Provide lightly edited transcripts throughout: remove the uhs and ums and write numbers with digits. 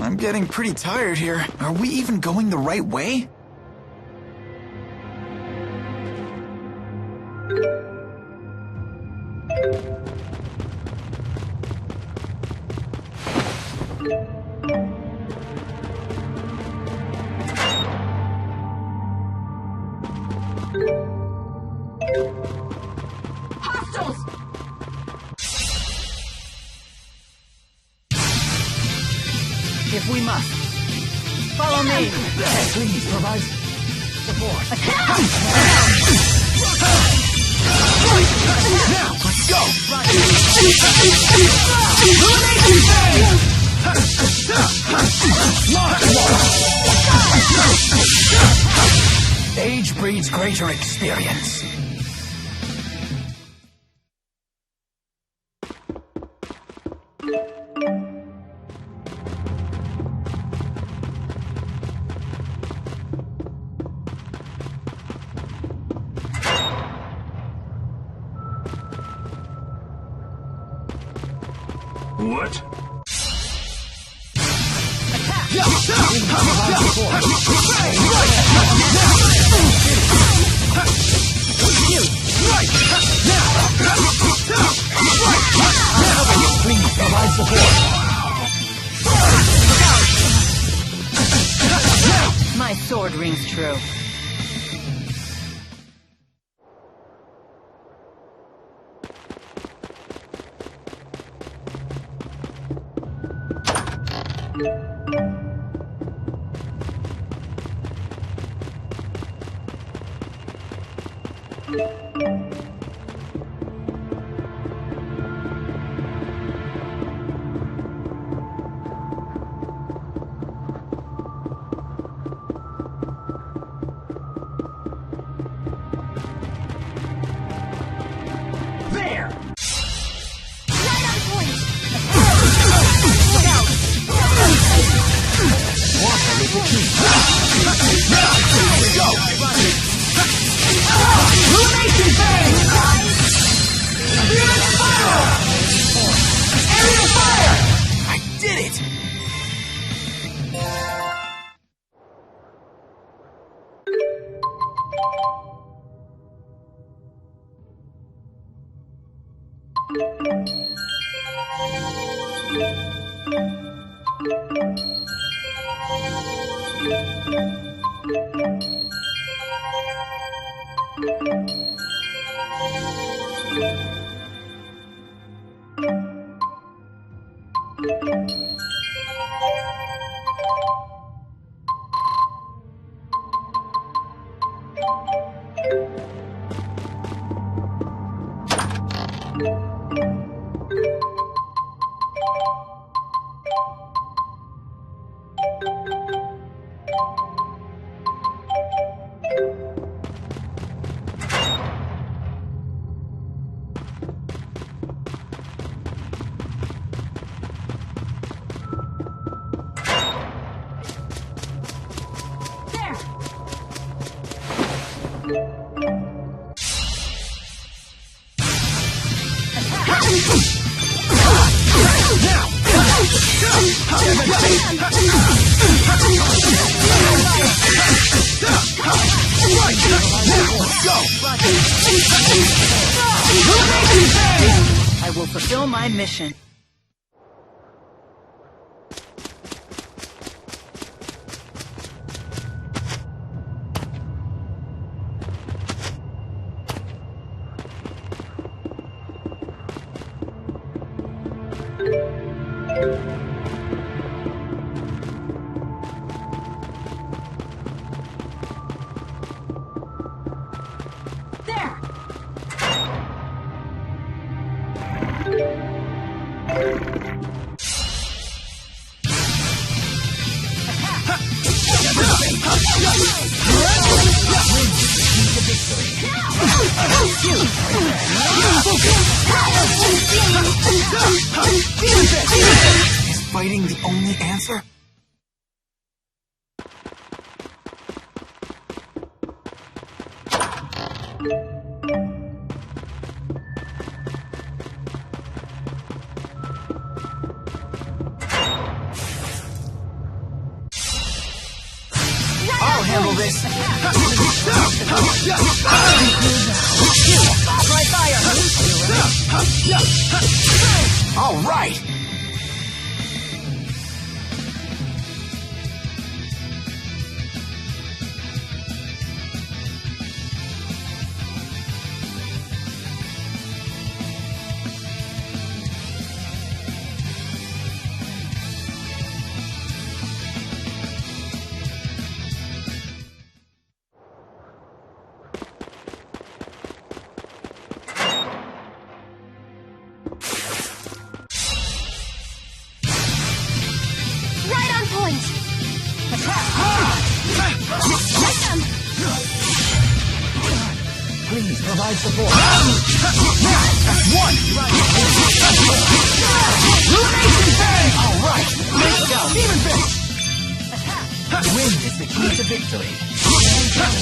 I'm getting pretty tired here. Are we even going the right way? Hostiles! If we must. Follow me. Please provide support. Now, let's go! Age breeds greater experience. What? Please provide support. My sword rings true. There! Right on point! Water is the key. Go! Illumination phase! Aerial fire! I did it! There! I will fulfill my mission. There! Is fighting the only answer? handle this? Try fire! All right! Right on point! Get them! Please provide support. That's one! Illumination Bang! All right! Let's go! Demon Fist! Wind is the key to victory.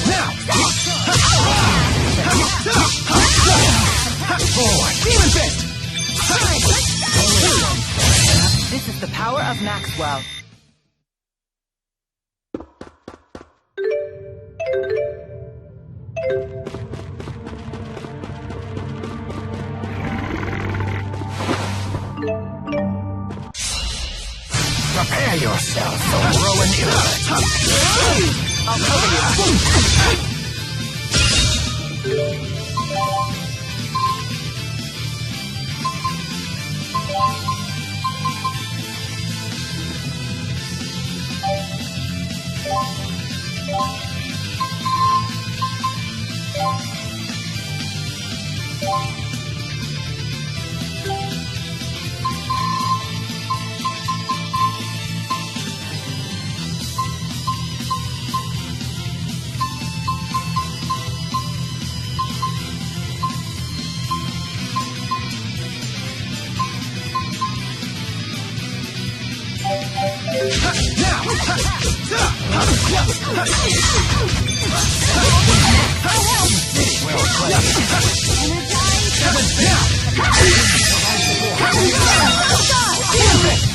Now! Forward! Demon Fist! This is the power of Maxwell. Prepare yourself for Rowan Irlet. I'll cover you.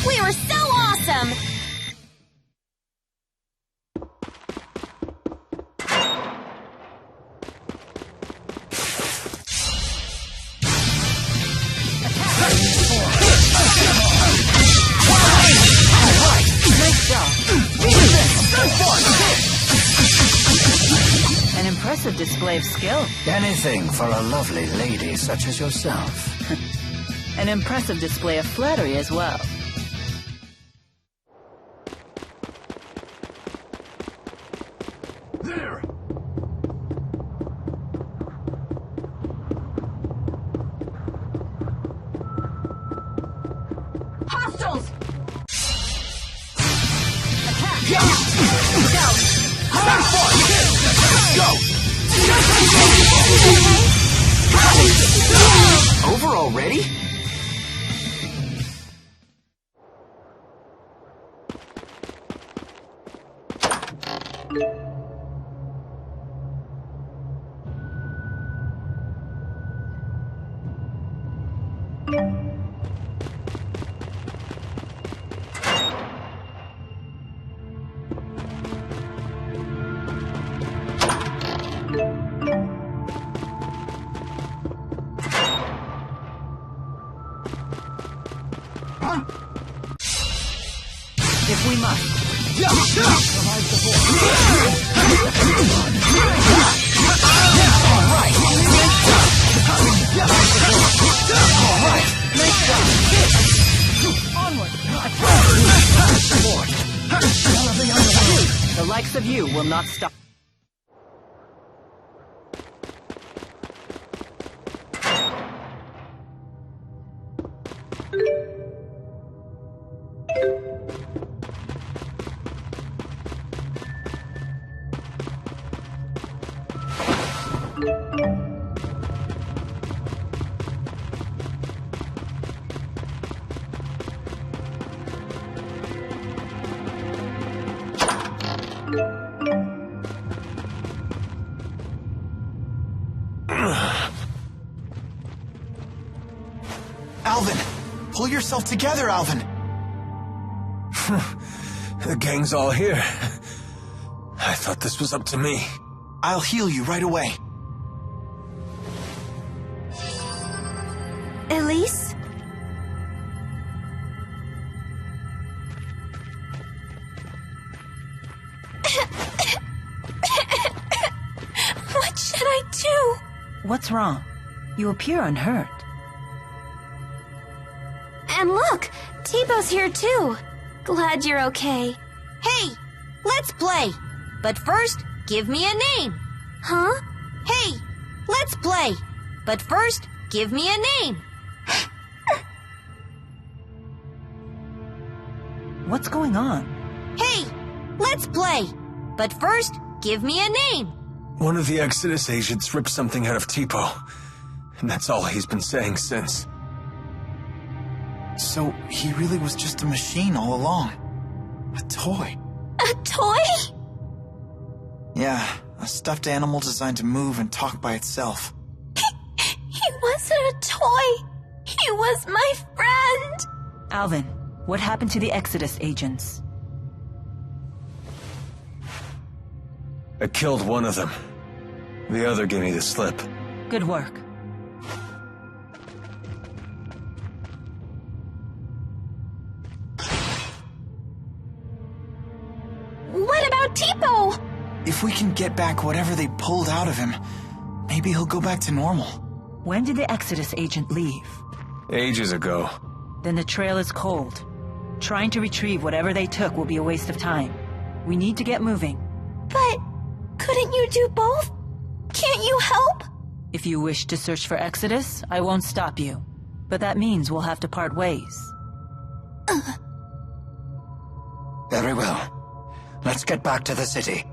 We were so awesome! Nice job. An impressive display of skill. Anything for a lovely lady such as yourself. An impressive display of flattery as well. There! Hostiles! Over already? If we must. Provide support. Nice job. Onward. Support. Galloping underway. The likes of you will not stop. Alvin! Pull yourself together, Alvin! The gang's all here. I thought this was up to me. I'll heal you right away. Elise? What should I do? What's wrong? You appear unhurt. And look, T-Bow's here too. Glad you're okay. Hey, let's play. But first, give me a name. Huh? Hey, let's play. But first, give me a name. What's going on? Hey, let's play. But first, give me a name. One of the Exodus agents ripped something out of Tipo, and that's all he's been saying since. So, he really was just a machine all along. A toy. A toy? Yeah, a stuffed animal designed to move and talk by itself. He wasn't a toy. He was my friend. Alvin, what happened to the Exodus agents? I killed one of them. The other gave me the slip. Good work. What about Tipo? If we can get back whatever they pulled out of him, maybe he'll go back to normal. When did the Exodus agent leave? Ages ago. Then the trail is cold. Trying to retrieve whatever they took will be a waste of time. We need to get moving. But couldn't you do both? Can't you help? If you wish to search for Exodus, I won't stop you. But that means we'll have to part ways. Very well. Let's get back to the city.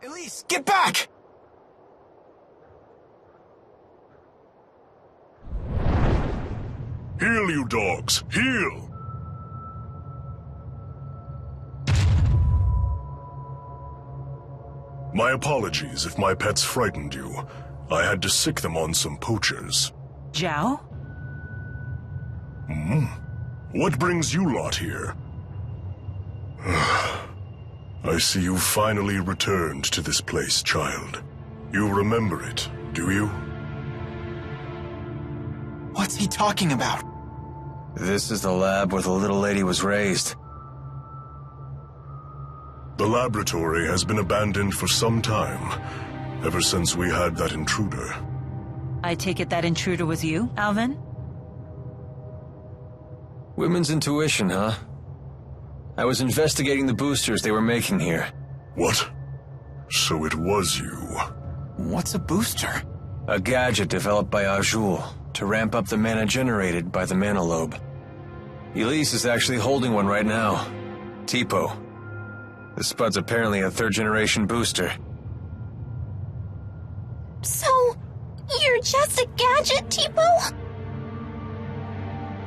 Elise, get back! Heal, you dogs! Heal! My apologies if my pets frightened you. I had to sick them on some poachers. Zhao? What brings you lot here? I see you finally returned to this place, child. You remember it, do you? What's he talking about? This is the lab where the little lady was raised. The laboratory has been abandoned for some time, ever since we had that intruder. I take it that intruder was you, Alvin? Women's intuition, huh? I was investigating the boosters they were making here. What? So it was you. What's a booster? A gadget developed by Azul to ramp up the mana generated by the mana lobe. Elise is actually holding one right now. Tipo. The Spud's apparently a third-generation booster. So, you're just a gadget, Tipo?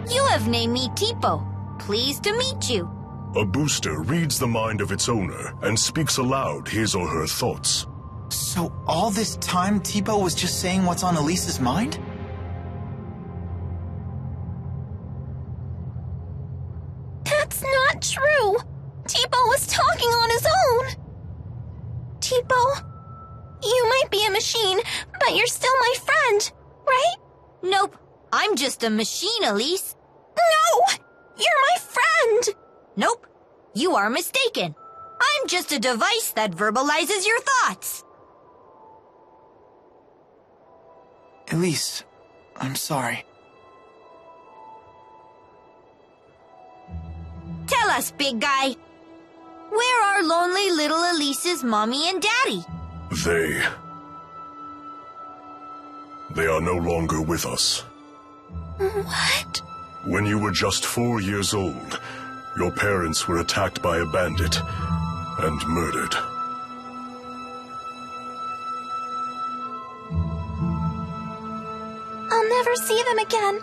You have named me Tipo. Pleased to meet you. A booster reads the mind of its owner and speaks aloud his or her thoughts. So all this time, Tipo was just saying what's on Elise's mind? That's not true. Tipo was talking on his own. Tipo, you might be a machine, but you're still my friend, right? Nope. I'm just a machine, Elise. No! You're my friend! Nope. You are mistaken. I'm just a device that verbalizes your thoughts. Elise, I'm sorry. Tell us, big guy. Where are lonely little Elise's mommy and daddy? They are no longer with us. What? When you were just 4 years old, your parents were attacked by a bandit and murdered. I'll never see them again.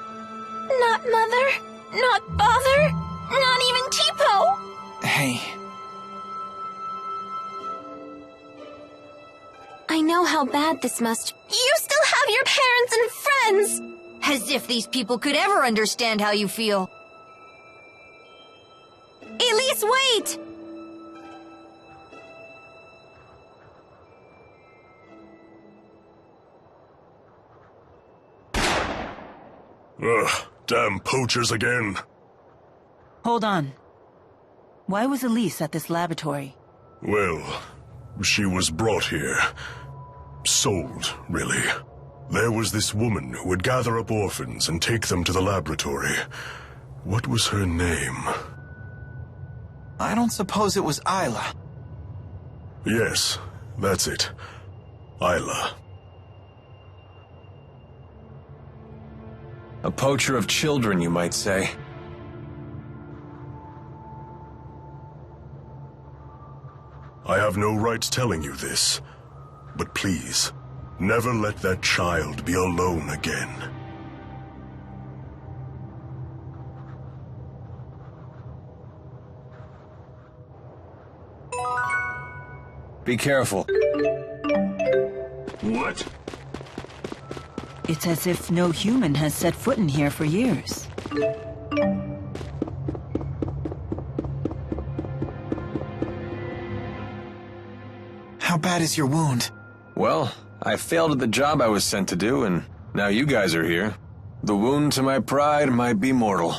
Not Mother, not Father, not even Tipo. Hey. I know how bad this must. You still have your parents and friends. As if these people could ever understand how you feel. Elise, wait! Ugh, damn poachers again. Hold on. Why was Elise at this laboratory? Well, she was brought here. Sold, really. There was this woman who would gather up orphans and take them to the laboratory. What was her name? I don't suppose it was Isla. Yes, that's it. Isla. A poacher of children, you might say. I have no right telling you this, but please, never let that child be alone again. Be careful. What? It's as if no human has set foot in here for years. How bad is your wound? Well, I failed at the job I was sent to do, and now you guys are here. The wound to my pride might be mortal.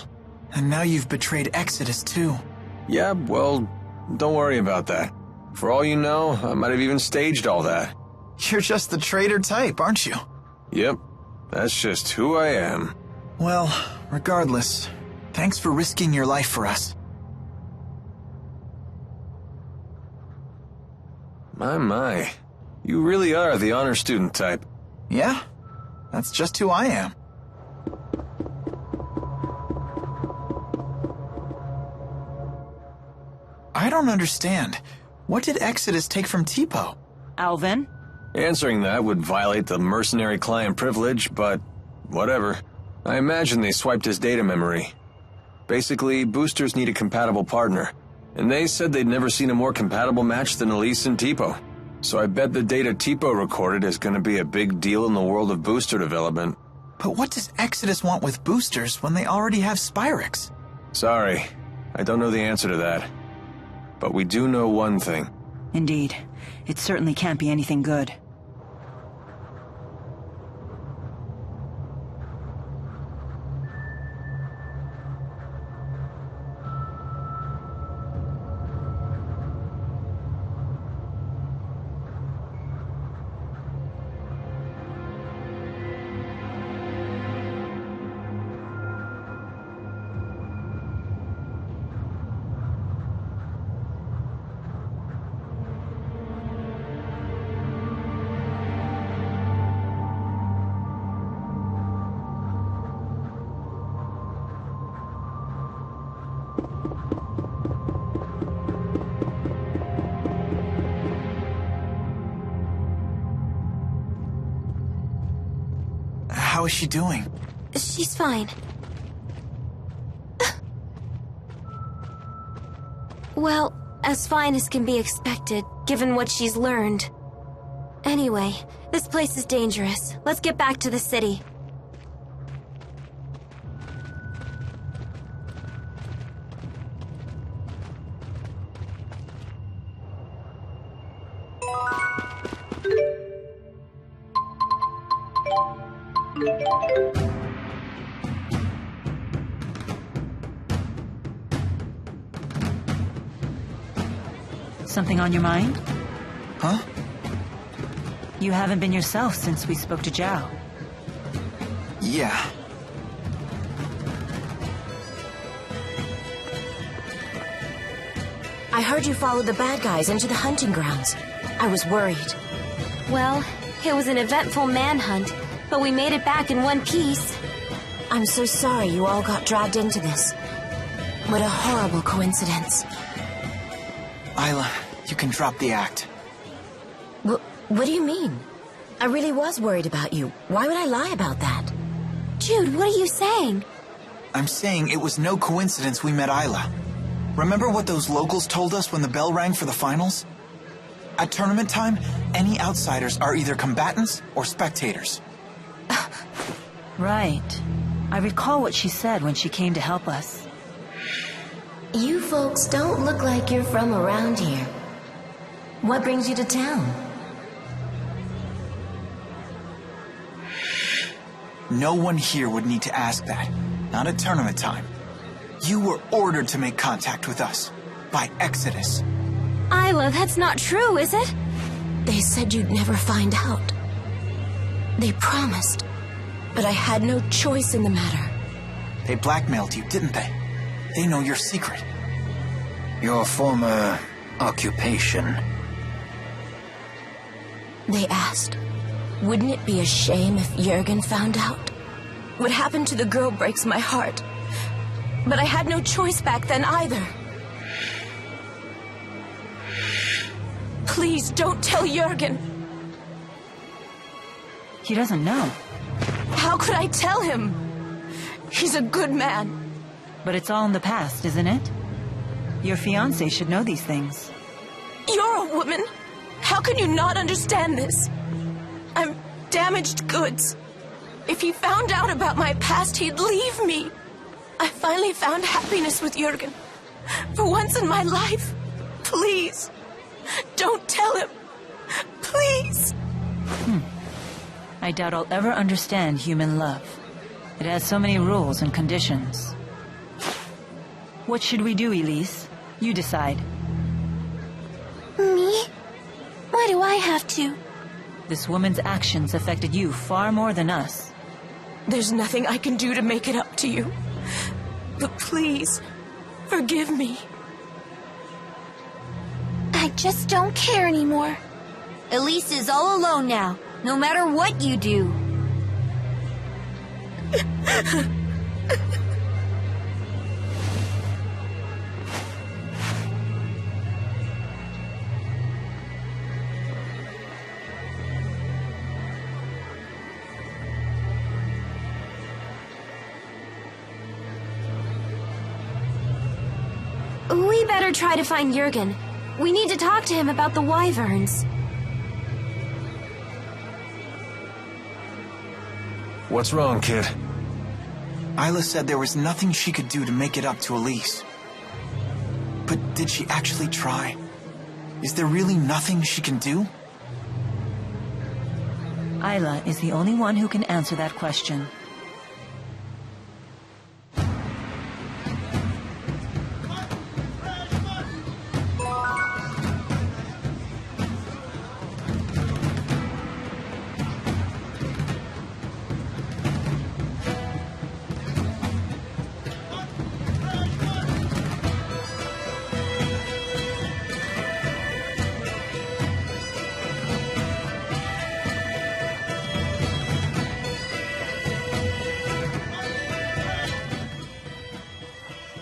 And now you've betrayed Exodus too. Yeah, well, don't worry about that. For all you know, I might have even staged all that. You're just the traitor type, aren't you? Yep, that's just who I am. Well, regardless, thanks for risking your life for us. My. You really are the honor student type. Yeah, that's just who I am. I don't understand. What did Exodus take from Tipo? Alvin? Answering that would violate the mercenary client privilege, but whatever. I imagine they swiped his data memory. Basically, boosters need a compatible partner, and they said they'd never seen a more compatible match than Elise and Tipo. So I bet the data Tipo recorded is going to be a big deal in the world of booster development. But what does Exodus want with boosters when they already have Spyrix? Sorry, I don't know the answer to that. But we do know one thing. Indeed. It certainly can't be anything good. How is she doing? She's fine. Well, as fine as can be expected, given what she's learned. Anyway, this place is dangerous. Let's get back to the city. Something on your mind? Huh? You haven't been yourself since we spoke to Zhao. Yeah. I heard you followed the bad guys into the hunting grounds. I was worried. Well, it was an eventful manhunt, but we made it back in one piece. I'm so sorry you all got dragged into this. What a horrible coincidence. Isla, you can drop the act. What do you mean? I really was worried about you. Why would I lie about that? Jude, what are you saying? I'm saying it was no coincidence we met Isla. Remember what those locals told us when the bell rang for the finals? At tournament time, any outsiders are either combatants or spectators. Right. I recall what she said when she came to help us. You folks don't look like you're from around here. What brings you to town? No one here would need to ask that. Not at tournament time. You were ordered to make contact with us. By Exodus. Isla, that's not true, is it? They said you'd never find out. They promised. But I had no choice in the matter. They blackmailed you, didn't they? They know your secret. Your former occupation. They asked, wouldn't it be a shame if Jurgen found out? What happened to the girl breaks my heart. But I had no choice back then either. Please don't tell Jurgen. He doesn't know. How could I tell him? He's a good man. But it's all in the past, isn't it? Your fiancé should know these things. You're a woman. How can you not understand this? I'm damaged goods. If he found out about my past, he'd leave me. I finally found happiness with Jurgen. For once in my life. Please. Don't tell him. Please. I doubt I'll ever understand human love. It has so many rules and conditions. What should we do, Elise? You decide. Me? Why do I have to? This woman's actions affected you far more than us. There's nothing I can do to make it up to you. But please, forgive me. I just don't care anymore. Elise is all alone now, no matter what you do. We better try to find Jurgen. We need to talk to him about the wyverns. What's wrong, kid? Isla said there was nothing she could do to make it up to Elise. But did she actually try? Is there really nothing she can do? Isla is the only one who can answer that question.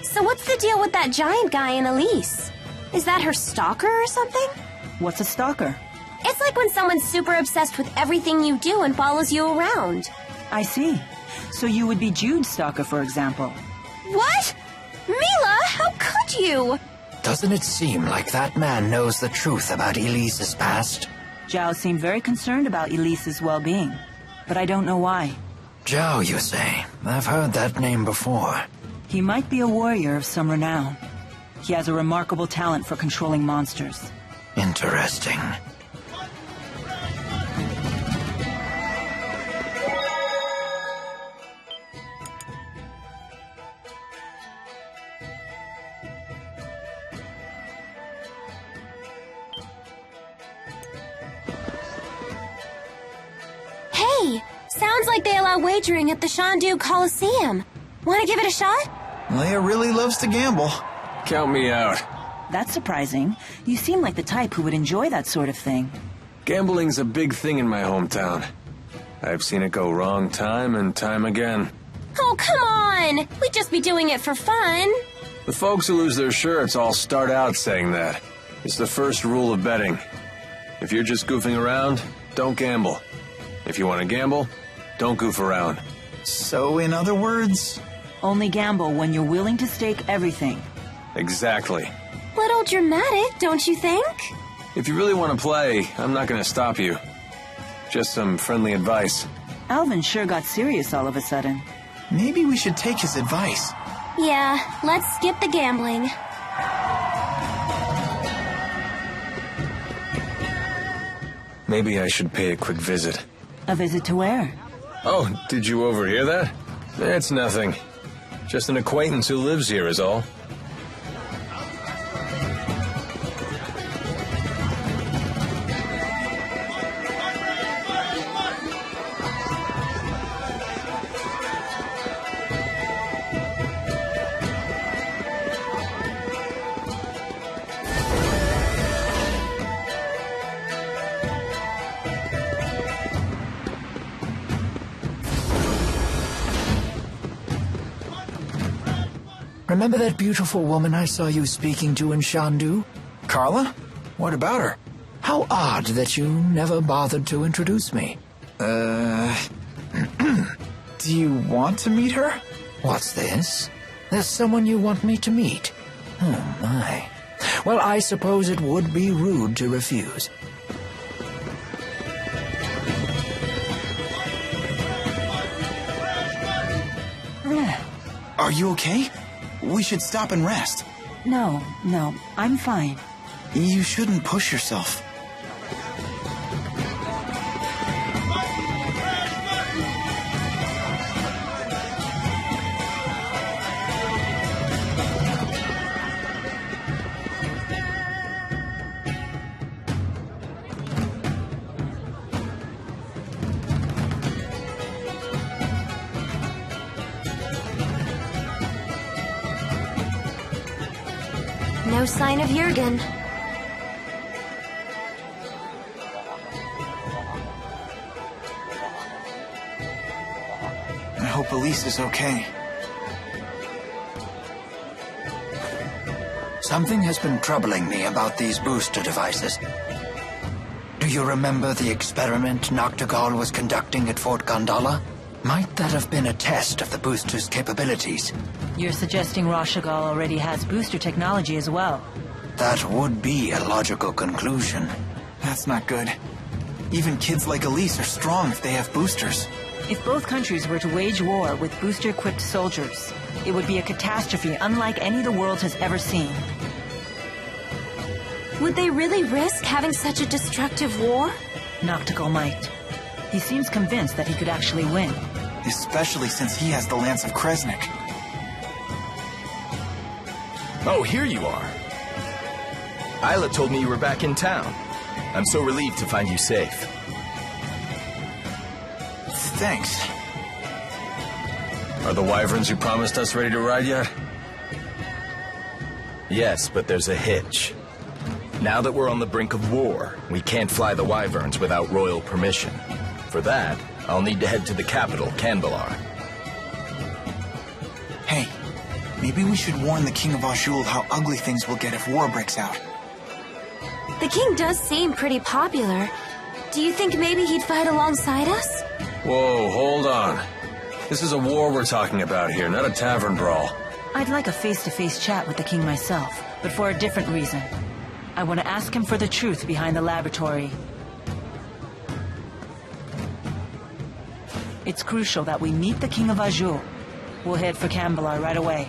So what's the deal with that giant guy and Elise? Is that her stalker or something? What's a stalker? It's like when someone's super obsessed with everything you do and follows you around. I see. So you would be Jude's stalker, for example. What? Mila, how could you? Doesn't it seem like that man knows the truth about Elise's past? Zhao seemed very concerned about Elise's well-being, but I don't know why. Zhao, you say? I've heard that name before. He might be a warrior of some renown. He has a remarkable talent for controlling monsters. Interesting. Hey, sounds like they allow wagering at the Shandu Coliseum. Want to give it a shot? Leia really loves to gamble. Count me out. That's surprising. You seem like the type who would enjoy that sort of thing. Gambling's a big thing in my hometown. I've seen it go wrong time and time again. Oh, come on! We'd just be doing it for fun. The folks who lose their shirts all start out saying that. It's the first rule of betting. If you're just goofing around, don't gamble. If you want to gamble, don't goof around. So, in other words... Only gamble when you're willing to stake everything. Exactly. Little dramatic, don't you think? If you really want to play, I'm not going to stop you. Just some friendly advice. Alvin sure got serious all of a sudden. Maybe we should take his advice. Yeah, let's skip the gambling. Maybe I should pay a quick visit. A visit to where? Oh, did you overhear that? It's nothing. Just an acquaintance who lives here is all. Remember that beautiful woman I saw you speaking to in Shandu? Carla? What about her? How odd that you never bothered to introduce me. Do you want to meet her? What's this? There's someone you want me to meet? Oh, my. Well, I suppose it would be rude to refuse. Are you okay? We should stop and rest. No, I'm fine. You shouldn't push yourself. No sign of Jurgen. I hope Elise is okay. Something has been troubling me about these booster devices. Do you remember the experiment Noctigal was conducting at Fort Gondola? Might that have been a test of the booster's capabilities? You're suggesting Rashagal already has booster technology as well. That would be a logical conclusion. That's not good. Even kids like Elise are strong if they have boosters. If both countries were to wage war with booster-equipped soldiers, it would be a catastrophe unlike any the world has ever seen. Would they really risk having such a destructive war? Noctigal might. He seems convinced that he could actually win. Especially since he has the Lance of Kresnik. Oh, here you are. Isla told me you were back in town. I'm so relieved to find you safe. Thanks. Are the wyverns you promised us ready to ride yet? Yes, but there's a hitch. Now that we're on the brink of war, we can't fly the wyverns without royal permission. For that, I'll need to head to the capital, Canbalar. Hey, maybe we should warn the King of Azul how ugly things will get if war breaks out. The king does seem pretty popular. Do you think maybe he'd fight alongside us? Whoa, hold on. This is a war we're talking about here, not a tavern brawl. I'd like a face-to-face chat with the king myself, but for a different reason. I want to ask him for the truth behind the laboratory. It's crucial that we meet the King of Azure. We'll head for Cambalar right away.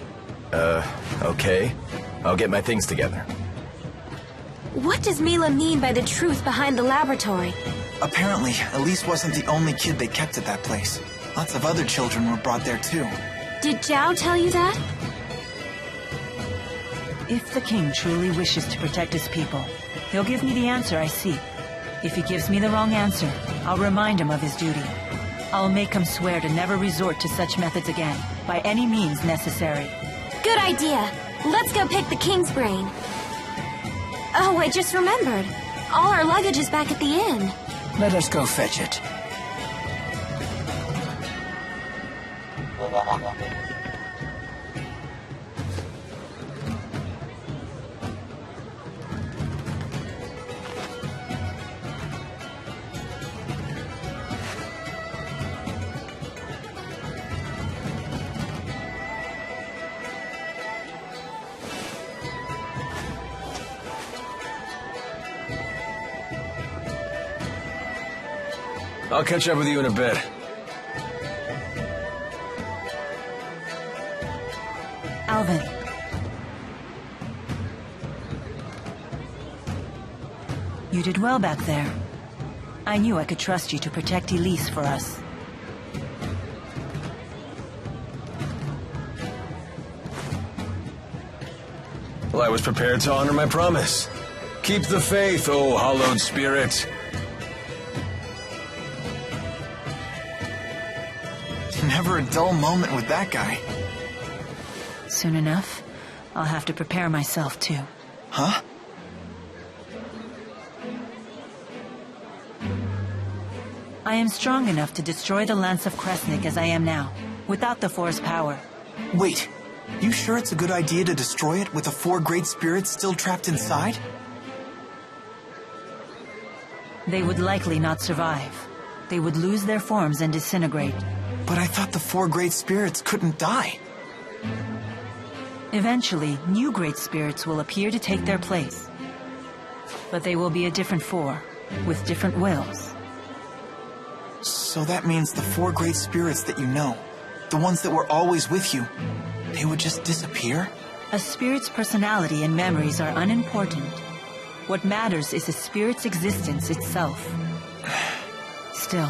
Okay. I'll get my things together. What does Mila mean by the truth behind the laboratory? Apparently, Elise wasn't the only kid they kept at that place. Lots of other children were brought there too. Did Zhao tell you that? If the king truly wishes to protect his people, he'll give me the answer I seek. If he gives me the wrong answer, I'll remind him of his duty. I'll make him swear to never resort to such methods again, by any means necessary. Good idea. Let's go pick the king's brain. Oh, I just remembered. All our luggage is back at the inn. Let us go fetch it. I'll catch up with you in a bit. Alvin. You did well back there. I knew I could trust you to protect Elise for us. Well, I was prepared to honor my promise. Keep the faith, oh hallowed spirit. Never a dull moment with that guy. Soon enough, I'll have to prepare myself too. Huh? I am strong enough to destroy the Lance of Kresnik as I am now, without the Force power. Wait, you sure it's a good idea to destroy it with the 4 great spirits still trapped inside? They would likely not survive. They would lose their forms and disintegrate. But I thought the 4 great spirits couldn't die. Eventually, new great spirits will appear to take their place. But they will be a different 4, with different wills. So that means the 4 great spirits that you know, the ones that were always with you, they would just disappear? A spirit's personality and memories are unimportant. What matters is a spirit's existence itself. Still,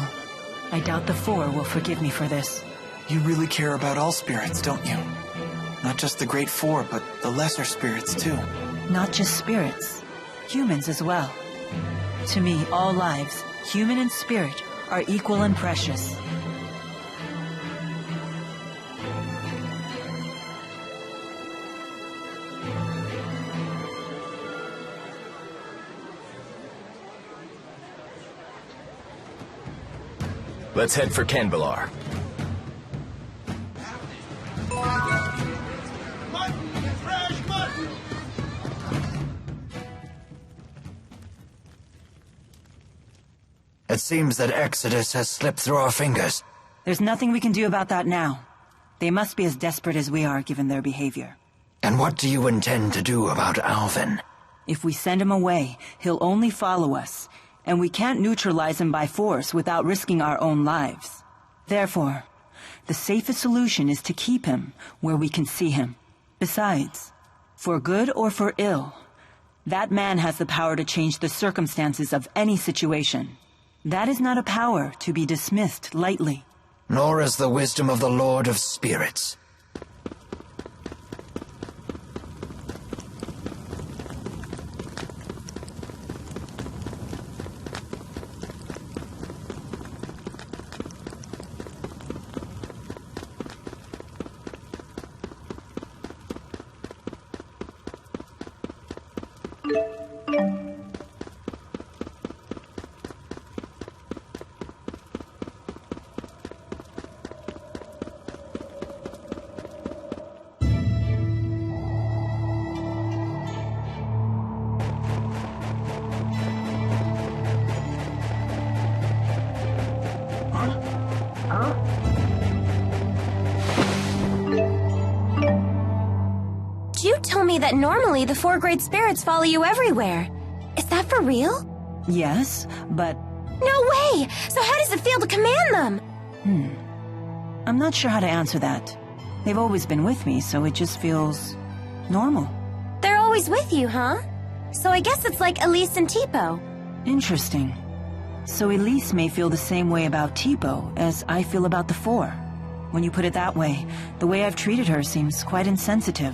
I doubt the 4 will forgive me for this. You really care about all spirits, don't you? Not just the great 4, but the lesser spirits too. Not just spirits, humans as well. To me, all lives, human and spirit, are equal and precious. Let's head for Cambalar. It seems that Exodus has slipped through our fingers. There's nothing we can do about that now. They must be as desperate as we are, given their behavior. And what do you intend to do about Alvin? If we send him away, he'll only follow us, and we can't neutralize him by force without risking our own lives. Therefore, the safest solution is to keep him where we can see him. Besides, for good or for ill, that man has the power to change the circumstances of any situation. That is not a power to be dismissed lightly. Nor is the wisdom of the Lord of Spirits. told me that normally the 4 great spirits follow you everywhere. Is that for real? Yes, but No way! So how does it feel to command them? I'm not sure how to answer that. They've always been with me, so it just feels normal. They're always with you, huh? So I guess it's like Elise and Tipo. Interesting. So Elise may feel the same way about Tipo as I feel about the 4. When you put it that way, the way I've treated her seems quite insensitive.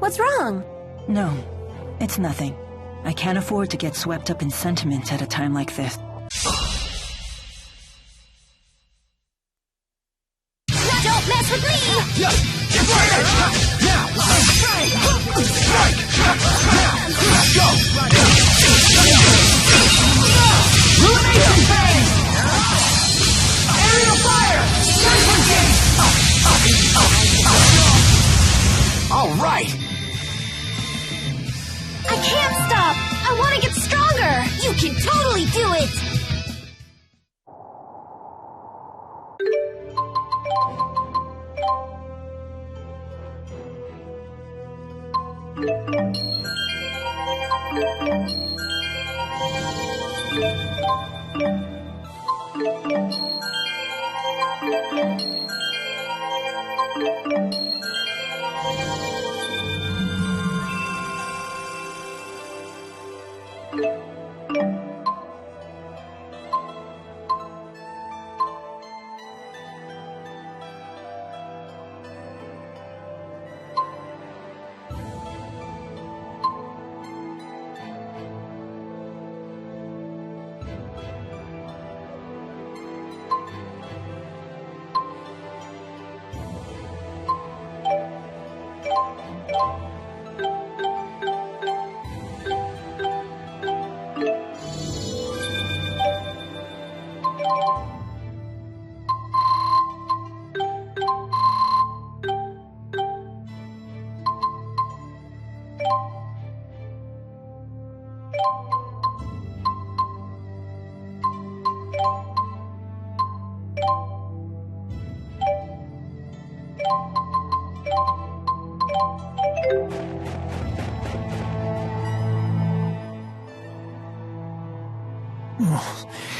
What's wrong? No, it's nothing. I can't afford to get swept up in sentiment at a time like this. Don't mess with me! Illumination phase! Aerial fire! All right! I can't stop! I want to get stronger! You can totally do it!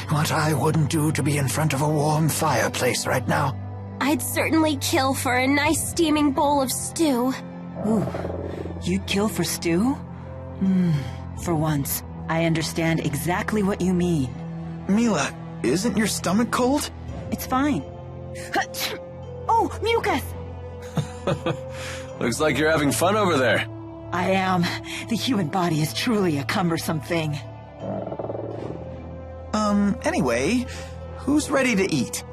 What I wouldn't do to be in front of a warm fireplace right now. I'd certainly kill for a nice steaming bowl of stew. Ooh, you'd kill for stew? For once, I understand exactly what you mean. Mila, isn't your stomach cold? It's fine. Oh, mucus! Looks like you're having fun over there. I am. The human body is truly a cumbersome thing. Anyway, who's ready to eat?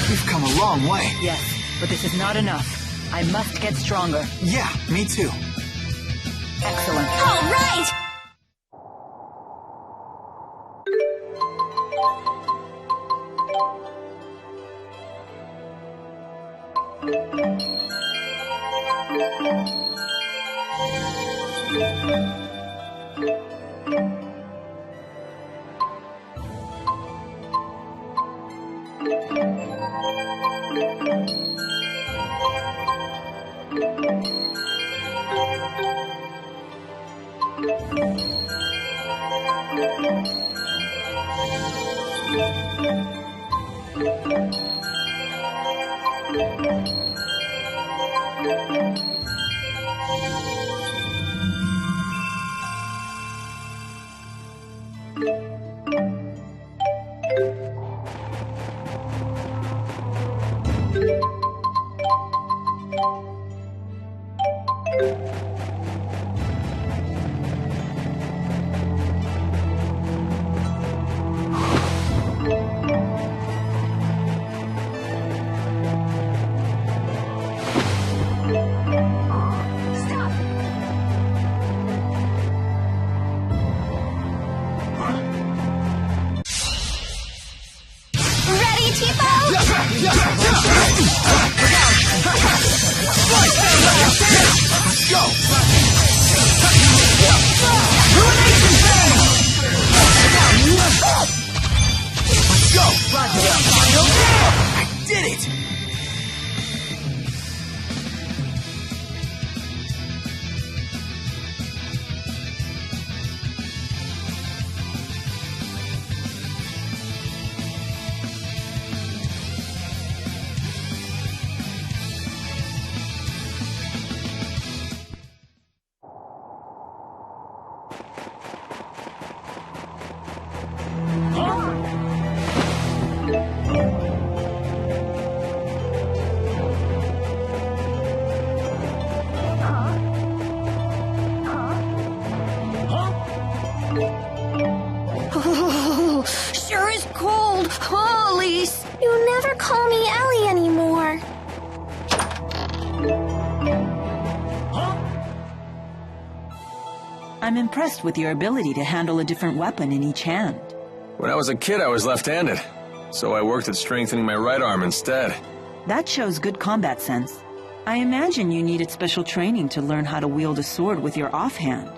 We've come a long way. Yes, but this is not enough. I must get stronger. Yeah, me too. Excellent. All right! I'm impressed with your ability to handle a different weapon in each hand. When I was a kid, I was left-handed, so I worked at strengthening my right arm instead. That shows good combat sense. I imagine you needed special training to learn how to wield a sword with your offhand.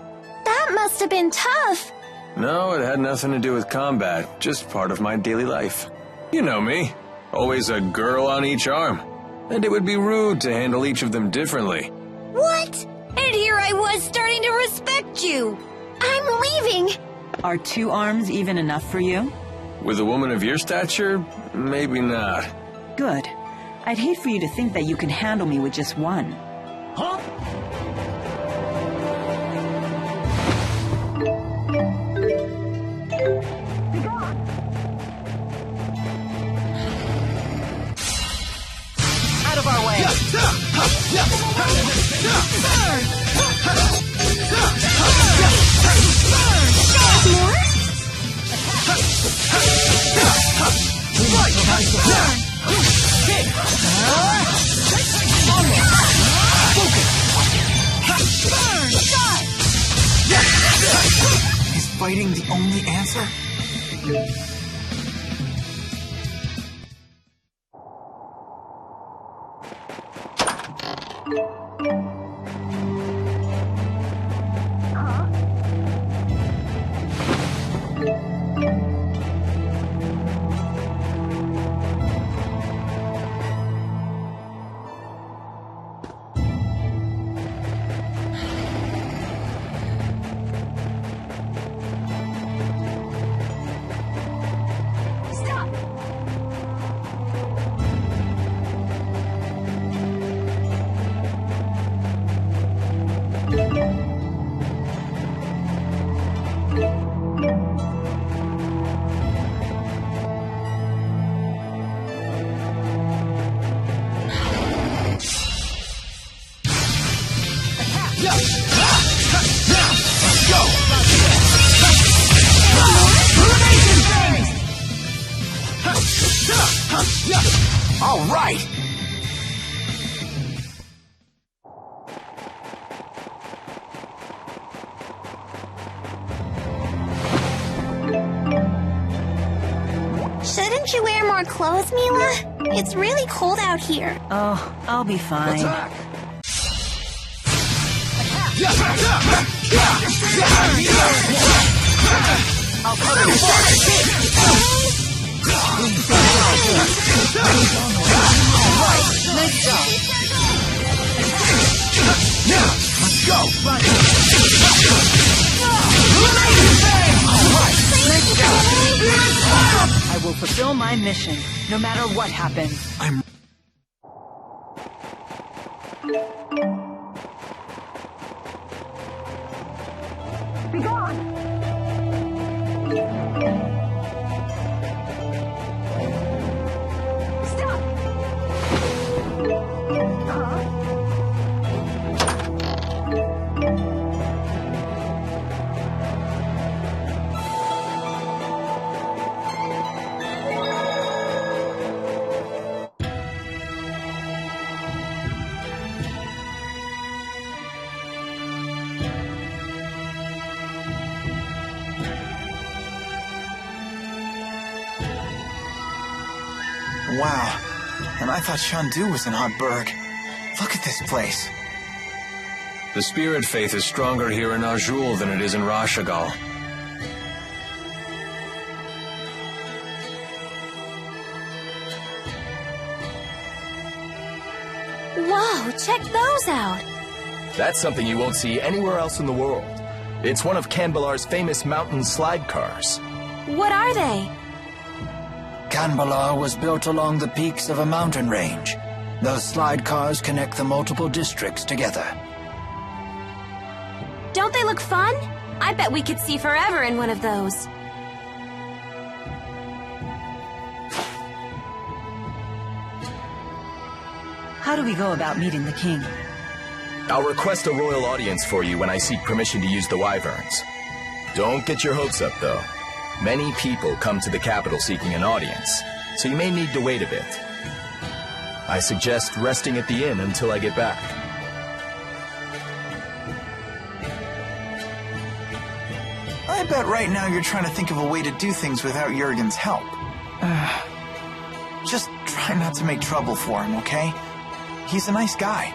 That must have been tough. No, it had nothing to do with combat, just part of my daily life. You know me, always a girl on each arm. And it would be rude to handle each of them differently. What? And here I was starting to respect you. I'm leaving. Are 2 arms even enough for you? With a woman of your stature, maybe not. Good. I'd hate for you to think that you can handle me with just one. Huh? Out of our way! Is fighting the only answer? All right! Shouldn't you wear more clothes, Mila? It's really cold out here. Oh, I'll be fine. Attack! I'll cover you. Nice job! Let's go! I will fulfill my mission, no matter what happens. Wow. And I thought Shandu was in Hotburg. Look at this place. The spirit faith is stronger here in Azul than it is in Rashagal. Whoa, check those out. That's something you won't see anywhere else in the world. It's one of Canbalar's famous mountain slide cars. What are they? Canbalar was built along the peaks of a mountain range. Those slide cars connect the multiple districts together. Don't they look fun? I bet we could see forever in one of those. How do we go about meeting the king? I'll request a royal audience for you when I seek permission to use the wyverns. Don't get your hopes up, though. Many people come to the capital seeking an audience, so you may need to wait a bit. I suggest resting at the inn until I get back. bet right now you're trying to think of a way to do things without Jurgen's help. Just try not to make trouble for him, okay? He's a nice guy.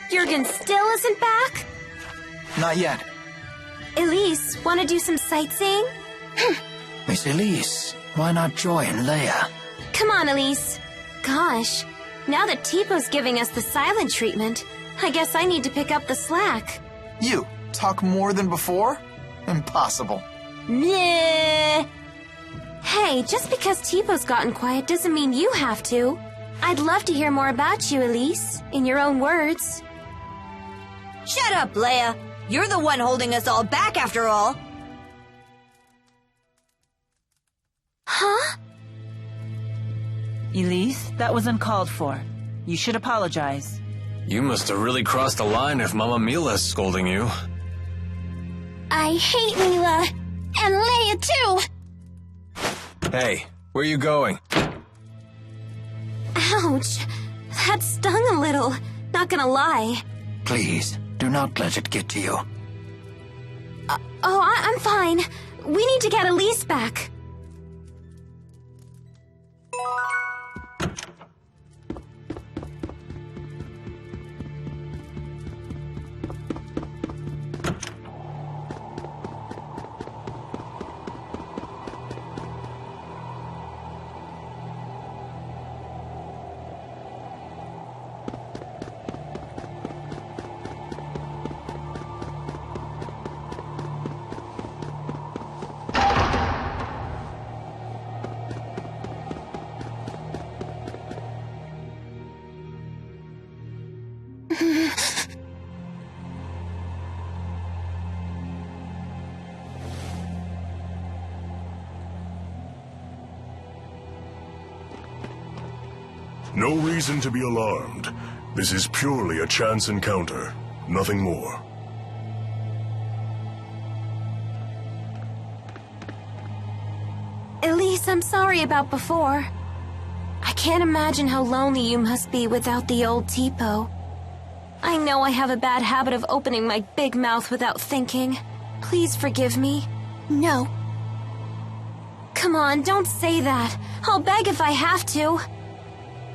Jurgen still isn't back? Not yet. Elise, want to do some sightseeing? Miss Elise, why not join Leia? Come on, Elise. Gosh, now that Teepo's giving us the silent treatment, I guess I need to pick up the slack. You talk more than before? Impossible. Meh. Hey, just because Teepo's gotten quiet doesn't mean you have to. I'd love to hear more about you, Elise, in your own words. Shut up, Leia. You're the one holding us all back after all. Huh? Elise, that was uncalled for. You should apologize. You must have really crossed the line if Mama Mila's scolding you. I hate Mila. And Leia, too. Hey, where you going? Ouch. That stung a little. Not gonna lie. Please, do not let it get to you. I'm fine. We need to get Elise back. No reason to be alarmed. This is purely a chance encounter. Nothing more. Elise, I'm sorry about before. I can't imagine how lonely you must be without the old Tipo. I know I have a bad habit of opening my big mouth without thinking. Please forgive me. No. Come on, don't say that. I'll beg if I have to.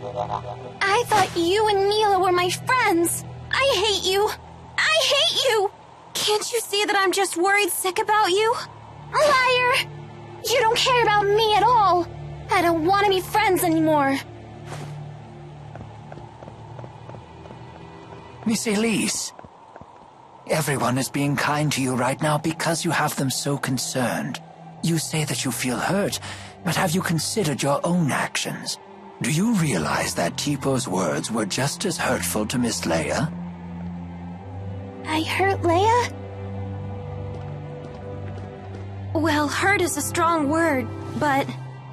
I thought you and Mila were my friends. I hate you. I hate you. Can't you see that I'm just worried sick about you? Liar! You don't care about me at all. I don't want to be friends anymore. Miss Elise, everyone is being kind to you right now because you have them so concerned. You say that you feel hurt, but have you considered your own actions? Do you realize that Tipo's words were just as hurtful to Miss Leia? I hurt Leia? Well, hurt is a strong word, but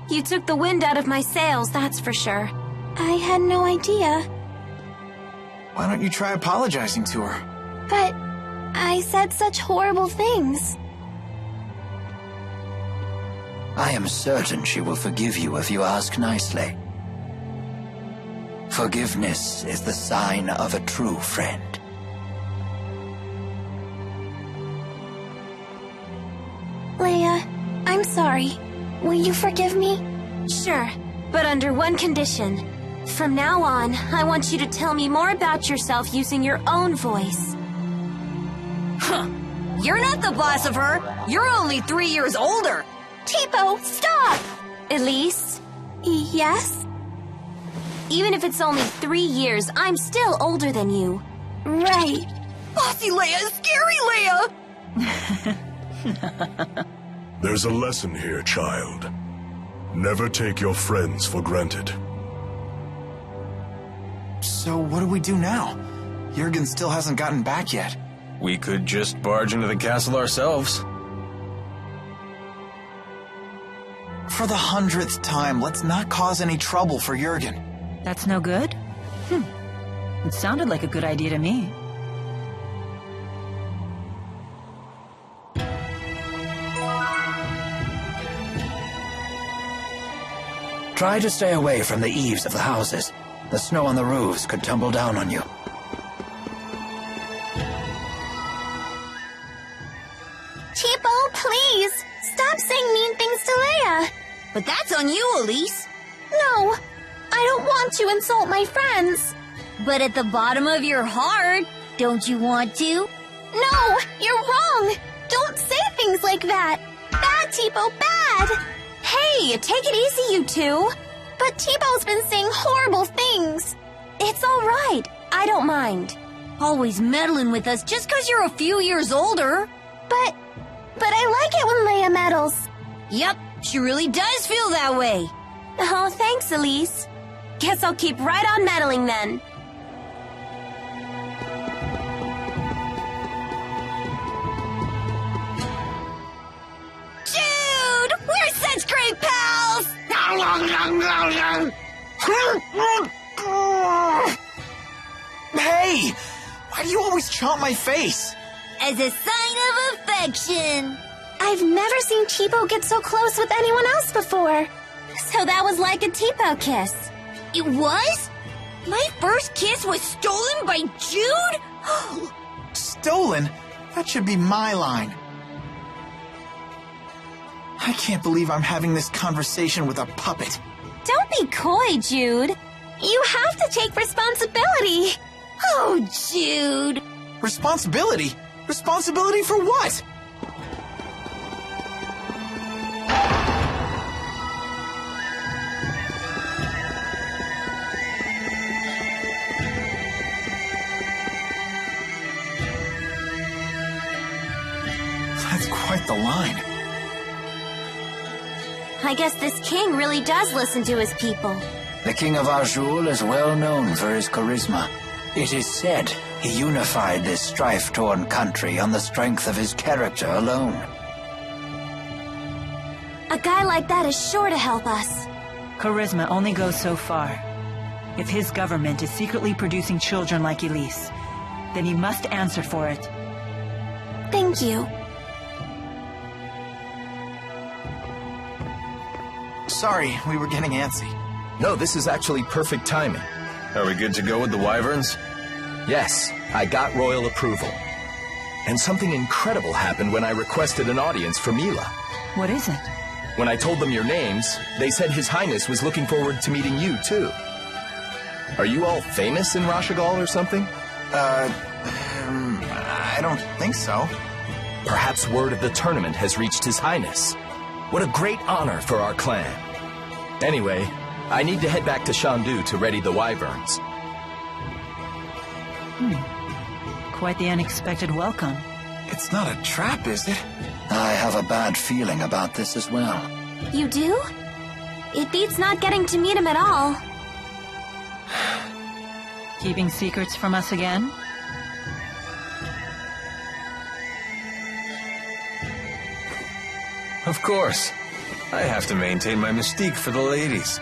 you took the wind out of my sails, that's for sure. I had no idea. Why don't you try apologizing to her? But I said such horrible things. I am certain she will forgive you if you ask nicely. Forgiveness is the sign of a true friend. Leia, I'm sorry. Will you forgive me? Sure, but under one condition. From now on, I want you to tell me more about yourself using your own voice. Huh. You're not the boss of her. You're only 3 years older. Tipo, stop! Elise? Yes? Even if it's only 3 years, I'm still older than you. Right. Bossy Leia, scary Leia! There's a lesson here, child. Never take your friends for granted. So what do we do now? Jurgen still hasn't gotten back yet. We could just barge into the castle ourselves. For the 100th time, let's not cause any trouble for Jurgen. That's no good? It sounded like a good idea to me. Try to stay away from the eaves of the houses. The snow on the roofs could tumble down on you. Tipo, please! Stop saying mean things to Leia! But that's on you, Elise. No! I don't want to insult my friends! But at the bottom of your heart, don't you want to? No! You're wrong! Don't say things like that! Bad, Tipo, bad! Hey, take it easy, you two. But Tipo's been saying horrible things. It's all right. I don't mind. Always meddling with us just 'cause you're a few years older. But I like it when Leia meddles. Yep, she really does feel that way. Oh, thanks, Elise. Guess I'll keep right on meddling then. Dude, we're such great pals! Hey! Why do you always chomp my face? As a sign of affection. I've never seen Tipo get so close with anyone else before. So that was like a Tipo kiss. It was? My first kiss was stolen by Jude? Stolen? That should be my line. I can't believe I'm having this conversation with a puppet. Don't be coy, Jude. You have to take responsibility. Oh, Jude. Responsibility? Responsibility for what? That's quite the line. I guess this king really does listen to his people. The King of Azul is well known for his charisma. It is said he unified this strife-torn country on the strength of his character alone. A guy like that is sure to help us. Charisma only goes so far. If his government is secretly producing children like Elise, then he must answer for it. Thank you. Sorry, we were getting antsy. No, this is actually perfect timing. Are we good to go with the wyverns? Yes, I got royal approval. And something incredible happened when I requested an audience for Mila. What is it? When I told them your names, they said His Highness was looking forward to meeting you, too. Are you all famous in Rashagal or something? I don't think so. Perhaps word of the tournament has reached His Highness. What a great honor for our clan. Anyway, I need to head back to Shandu to ready the wyverns. Quite the unexpected welcome. It's not a trap, is it? I have a bad feeling about this as well. You do? It beats not getting to meet him at all. Keeping secrets from us again? Of course. I have to maintain my mystique for the ladies.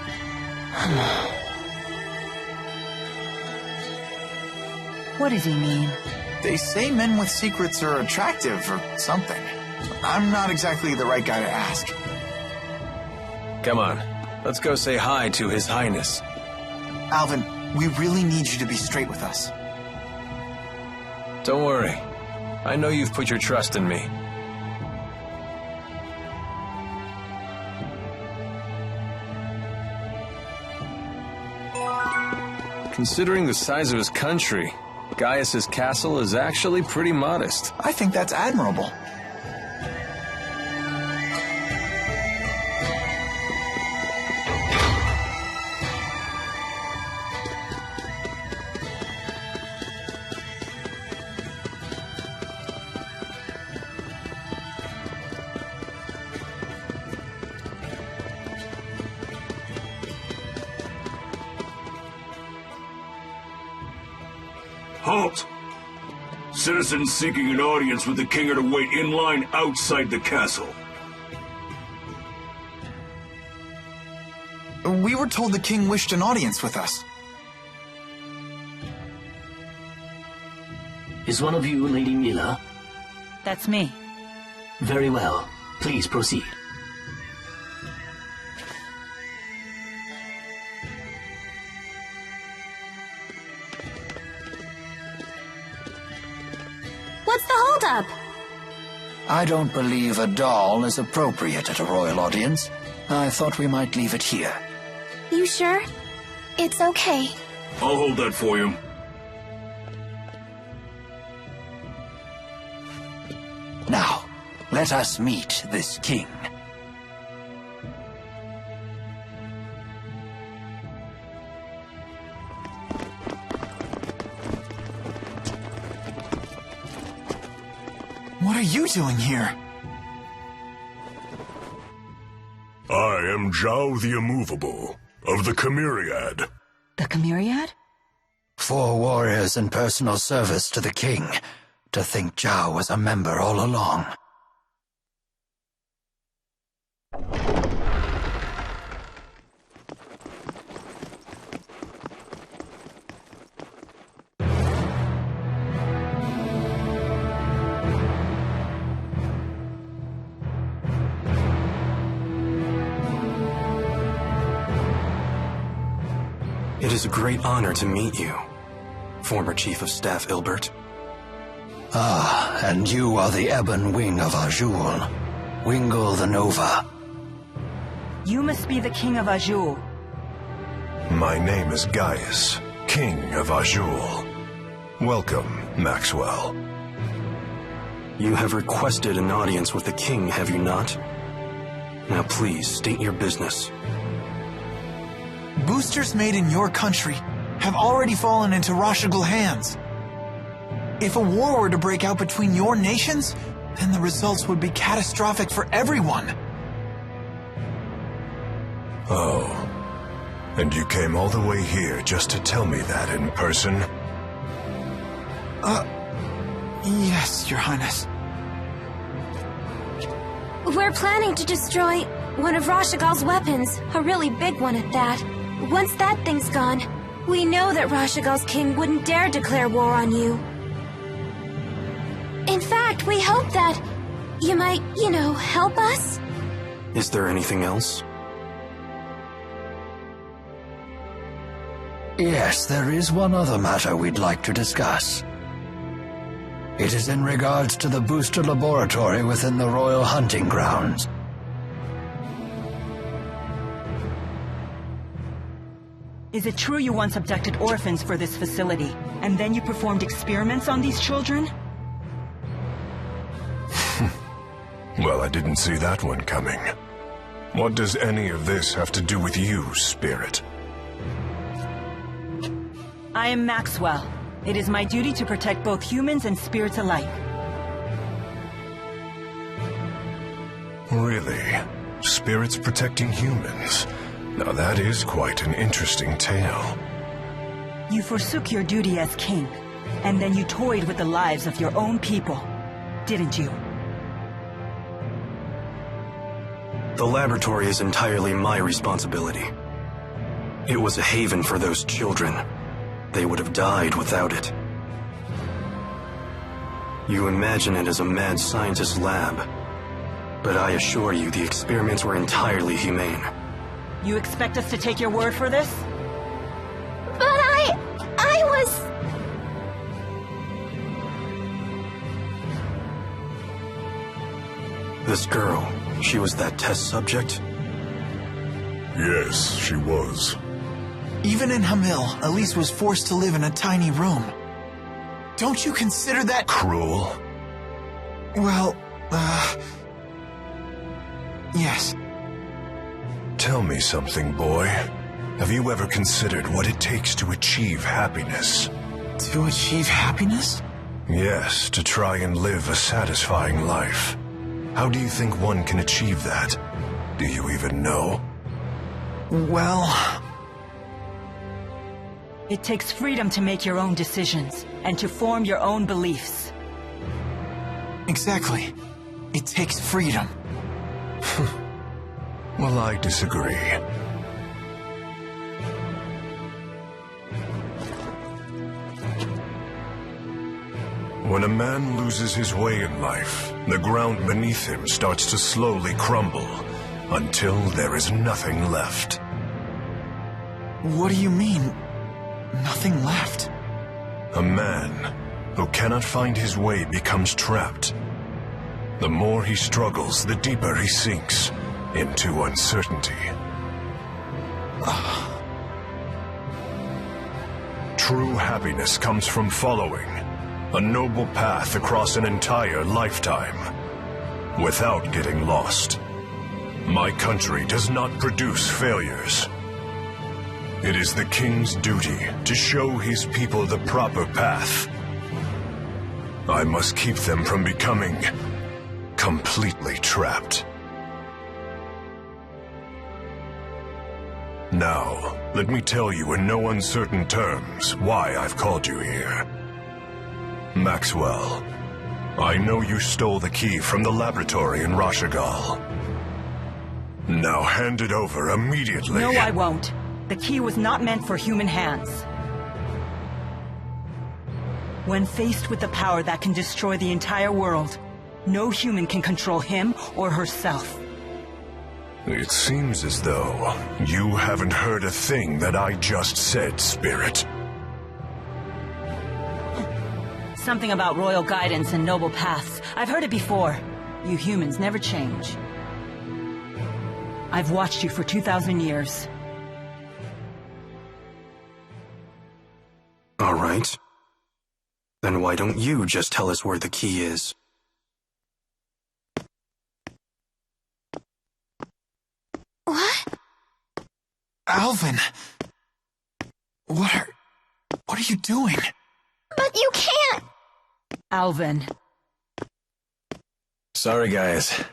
What does he mean? They say men with secrets are attractive or something. I'm not exactly the right guy to ask. Come on, let's go say hi to His Highness. Alvin, we really need you to be straight with us. Don't worry. I know you've put your trust in me. Considering the size of his country, Gaius's castle is actually pretty modest. I think that's admirable. Halt! Citizens seeking an audience with the king are to wait in line outside the castle. We were told the king wished an audience with us. Is one of you Lady Mila? That's me. Very well. Please proceed. What's the holdup? I don't believe a doll is appropriate at a royal audience. I thought we might leave it here. You sure? It's okay. I'll hold that for you. Now, let us meet this king. What are you doing here? I am Zhao the Immovable, of the Chimeriad. The Chimeriad? 4 warriors in personal service to the king. To think Zhao was a member all along. It is a great honor to meet you, former Chief of Staff Ilbert. Ah, and you are the ebon wing of Azul, Wingle the Nova. You must be the King of Azul. My name is Gaius, King of Azul. Welcome, Maxwell. You have requested an audience with the king, have you not? Now please, state your business. Boosters made in your country have already fallen into Rashagal hands. If a war were to break out between your nations, then the results would be catastrophic for everyone. Oh. And you came all the way here just to tell me that in person? Yes, Your Highness. We're planning to destroy one of Rashagal's weapons, a really big one at that. Once that thing's gone, We know that Rashagal's king wouldn't dare declare war on you. In fact, we hope that you might, help us? Is there anything else? Yes, there is one other matter we'd like to discuss. It is in regards to the booster laboratory within the Royal Hunting Grounds. Is it true you once abducted orphans for this facility, and then you performed experiments on these children? Well, I didn't see that one coming. What does any of this have to do with you, Spirit? I am Maxwell. It is my duty to protect both humans and spirits alike. Really? Spirits protecting humans? Now that is quite an interesting tale. You forsook your duty as king, and then you toyed with the lives of your own people, didn't you? The laboratory is entirely my responsibility. It was a haven for those children. They would have died without it. You imagine it as a mad scientist's lab, but I assure you the experiments were entirely humane. You expect us to take your word for this? But I was... This girl, she was that test subject? Yes, she was. Even in Hamil, Elise was forced to live in a tiny room. Don't you consider that cruel? Well, yes. Tell me something, boy. Have you ever considered what it takes to achieve happiness? To achieve happiness? Yes, to try and live a satisfying life. How do you think one can achieve that? Do you even know? Well... It takes freedom to make your own decisions, and to form your own beliefs. Exactly. It takes freedom. Well, I disagree. When a man loses his way in life, the ground beneath him starts to slowly crumble, until there is nothing left. What do you mean, nothing left? A man who cannot find his way becomes trapped. The more he struggles, the deeper he sinks into uncertainty. True happiness comes from following a noble path across an entire lifetime, without getting lost. My country does not produce failures. It is the king's duty to show his people the proper path. I must keep them from becoming completely trapped. Now, let me tell you in no uncertain terms why I've called you here. Maxwell, I know you stole the key from the laboratory in Rashagal. Now hand it over immediately. No, I won't. The key was not meant for human hands. When faced with the power that can destroy the entire world, no human can control him or herself. It seems as though you haven't heard a thing that I just said, Spirit. Something about royal guidance and noble paths. I've heard it before. You humans never change. I've watched you for 2,000 years. All right. Then why don't you just tell us where the key is? What? Alvin! What are you doing? But you can't! Alvin. Sorry, guys.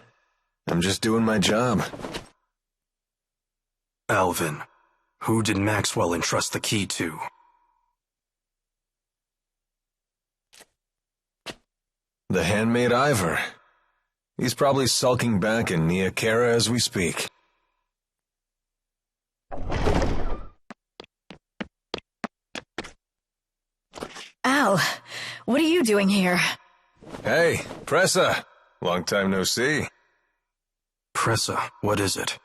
I'm just doing my job. Alvin, who did Maxwell entrust the key to? The handmaid Ivor. He's probably sulking back in Nia Kara as we speak. Well, what are you doing here? Hey, Pressa. Long time no see. Pressa, what is it?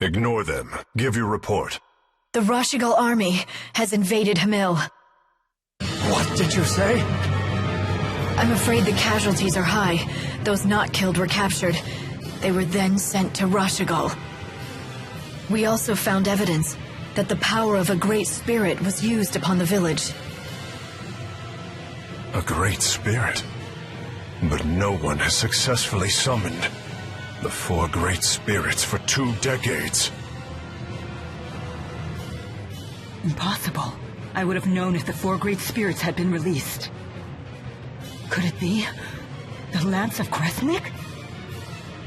Ignore them. Give your report. The Rashigal army has invaded Hamil. What did you say? I'm afraid the casualties are high. Those not killed were captured. They were then sent to Rashigal. We also found evidence that the power of a great spirit was used upon the village. A great spirit? But no one has successfully summoned the 4 great spirits for 2 decades. Impossible. I would have known if the 4 great spirits had been released. Could it be the Lance of Kresnik?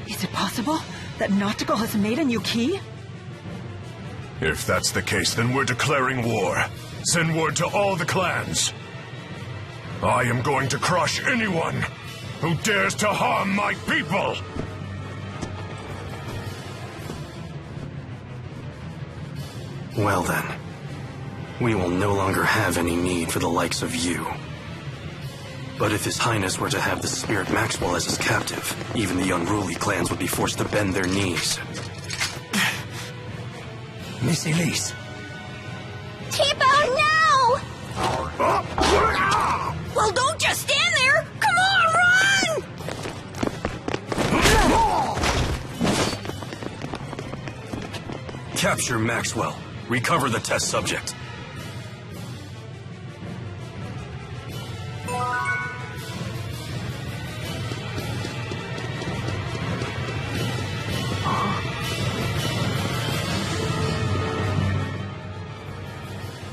Is it possible that Noctigal has made a new key? If that's the case, then we're declaring war. Send word to all the clans. I am going to crush anyone who dares to harm my people! Well then, we will no longer have any need for the likes of you. But if His Highness were to have the Spirit Maxwell as his captive, even the unruly clans would be forced to bend their knees. Miss Elise. T-Bone, now! Well, don't just stand there! Come on, run! Capture Maxwell. Recover the test subject.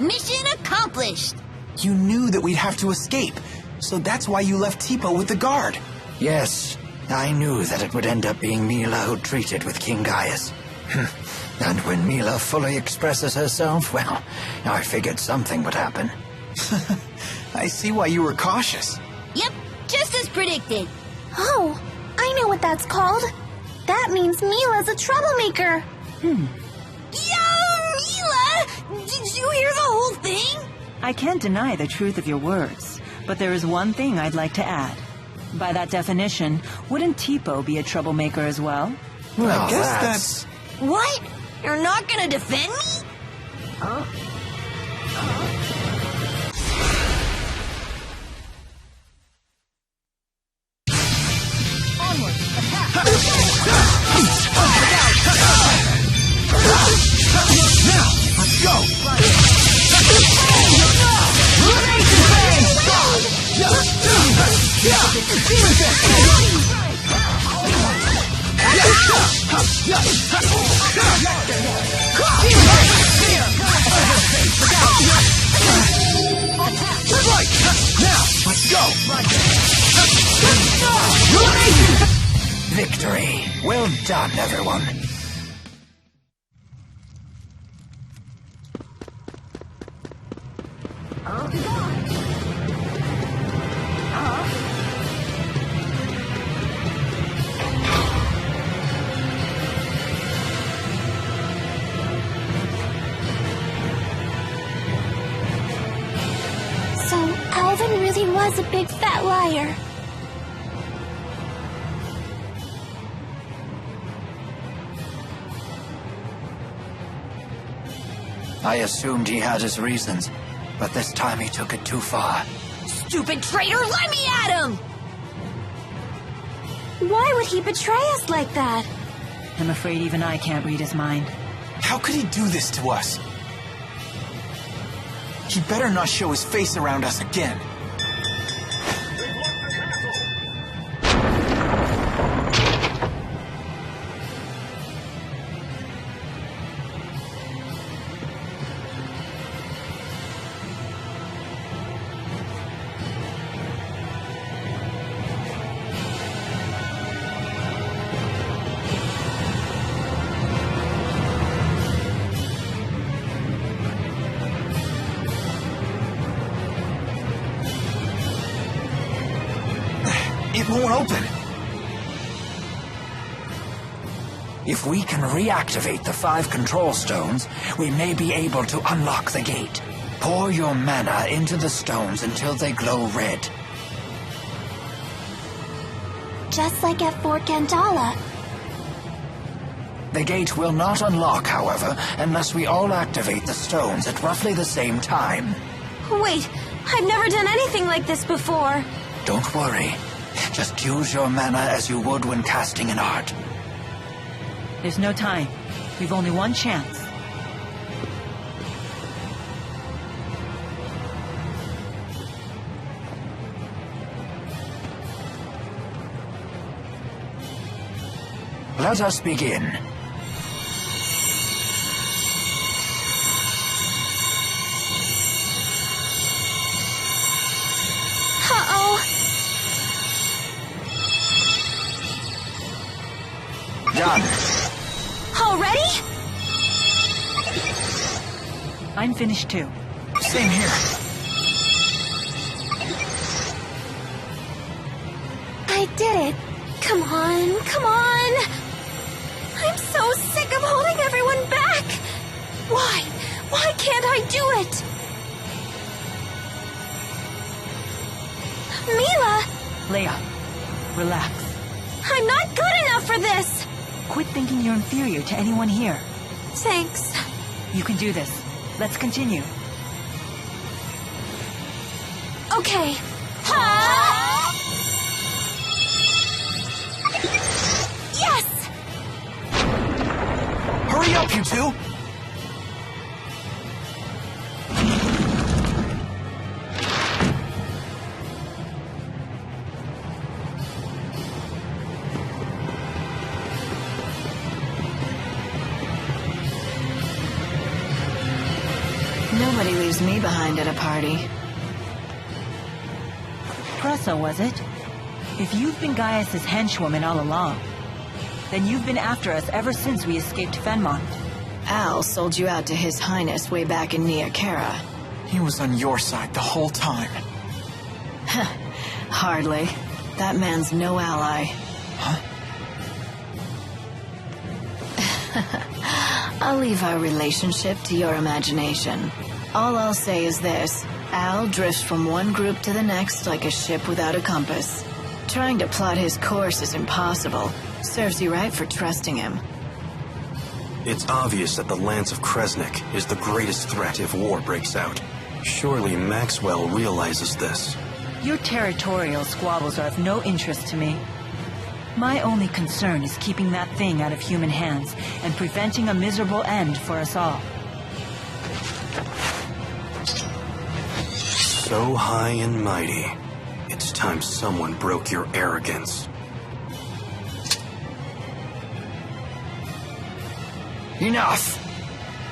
Mission accomplished! You knew that we'd have to escape, so that's why you left Tipo with the guard. Yes, I knew that it would end up being Mila who treated with King Gaius. And when Mila fully expresses herself, well, I figured something would happen. I see why you were cautious. Yep, just as predicted. Oh, I know what that's called. That means Mila's a troublemaker. Mila! Did you hear the whole thing? I can't deny the truth of your words, but there is one thing I'd like to add. By that definition, wouldn't Tipo be a troublemaker as well? Well, I guess that's... What? You're not gonna defend me? Onward! Attack! Now, let's go! Right! Now, let's go! Victory! Well done, everyone. So, Alvin really was a big fat liar. I assumed he had his reasons, but this time he took it too far. Stupid traitor, let me at him! Why would he betray us like that? I'm afraid even I can't read his mind. How could he do this to us? He better not show his face around us again. It won't open. If we can reactivate the 5 control stones, we may be able to unlock the gate. Pour your mana into the stones until they glow red. Just like at Fort Gandala. The gate will not unlock, however, unless we all activate the stones at roughly the same time. Wait, I've never done anything like this before. Don't worry. Just use your mana as you would when casting an art. There's no time. We've only one chance. Let us begin. Uh-oh. Done. Already? I'm finished too. Same here. I did it. Come on, come on. I'm so sick of holding everyone back. Why? Why can't I do it? Mila! Leia, relax. I'm not good enough for this. Quit thinking you're inferior to anyone here. Thanks. You can do this. Let's continue. Okay. Ha! Yes! Hurry up, you two! Nobody leaves me behind at a party. Pressa, was it? If you've been Gaius' henchwoman all along, then you've been after us ever since we escaped Fenmont. Al sold you out to His Highness way back in Nia Khera. He was on your side the whole time. Hardly. That man's no ally. Huh? I'll leave our relationship to your imagination. All I'll say is this. Al drifts from one group to the next like a ship without a compass. Trying to plot his course is impossible. Serves you right for trusting him. It's obvious that the Lance of Kresnik is the greatest threat if war breaks out. Surely Maxwell realizes this. Your territorial squabbles are of no interest to me. My only concern is keeping that thing out of human hands and preventing a miserable end for us all. So high and mighty. It's time someone broke your arrogance. Enough!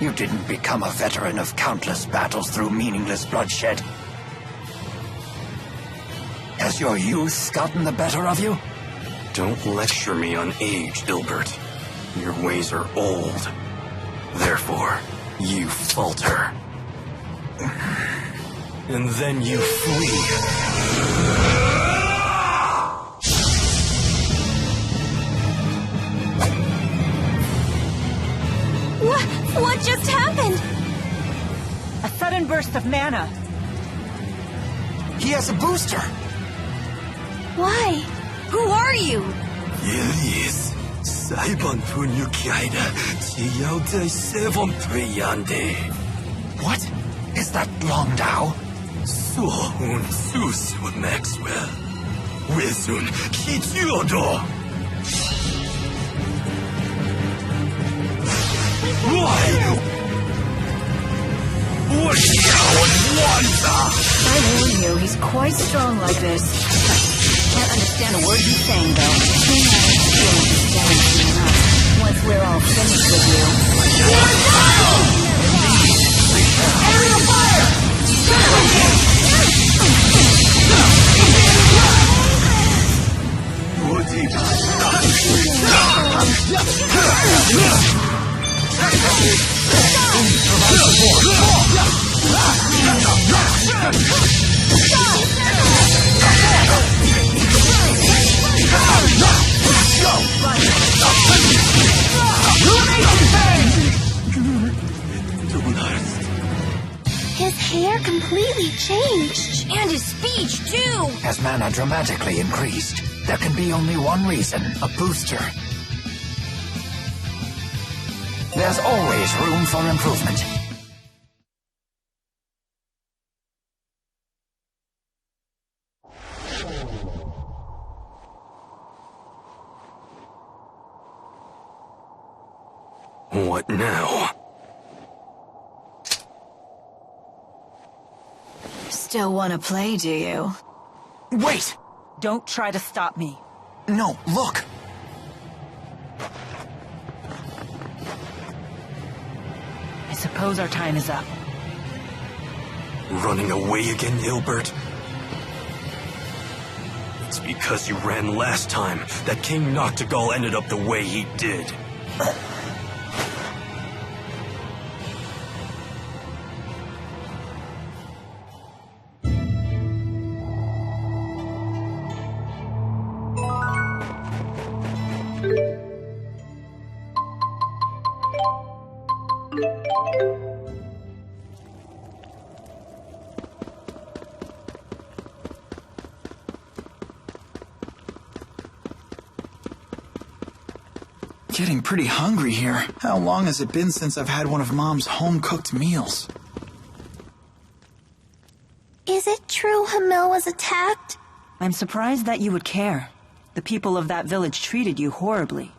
You didn't become a veteran of countless battles through meaningless bloodshed. Has your youth gotten the better of you? Don't lecture me on age, Ilbert. Your ways are old. Therefore, you falter. And then you flee. What just happened? A sudden burst of mana. He has a booster! Why? Who are you? Yes. Saibon Punyukaida, Chiyautai Sevon Priyande. What? Is that Longdao? So un Susu Maxwell. Wizun Kichiodo. Why? What I warn you, he's quite strong like this. Can't understand a word he's saying, though. You'll understand soon enough, once we're all finished with you. Area fire! His completely changed. And his speech, too! As mana dramatically increased, there can be only one reason, a booster. There's always room for improvement. What now? Still want to play, do you? Wait! Don't try to stop me. No, look! I suppose our time is up. Running away again, Ilbert? It's because you ran last time that King Noctigal ended up the way he did. Getting pretty hungry here. How long has it been since I've had one of Mom's home-cooked meals? Is it true Hamil was attacked? I'm surprised that you would care. The people of that village treated you horribly.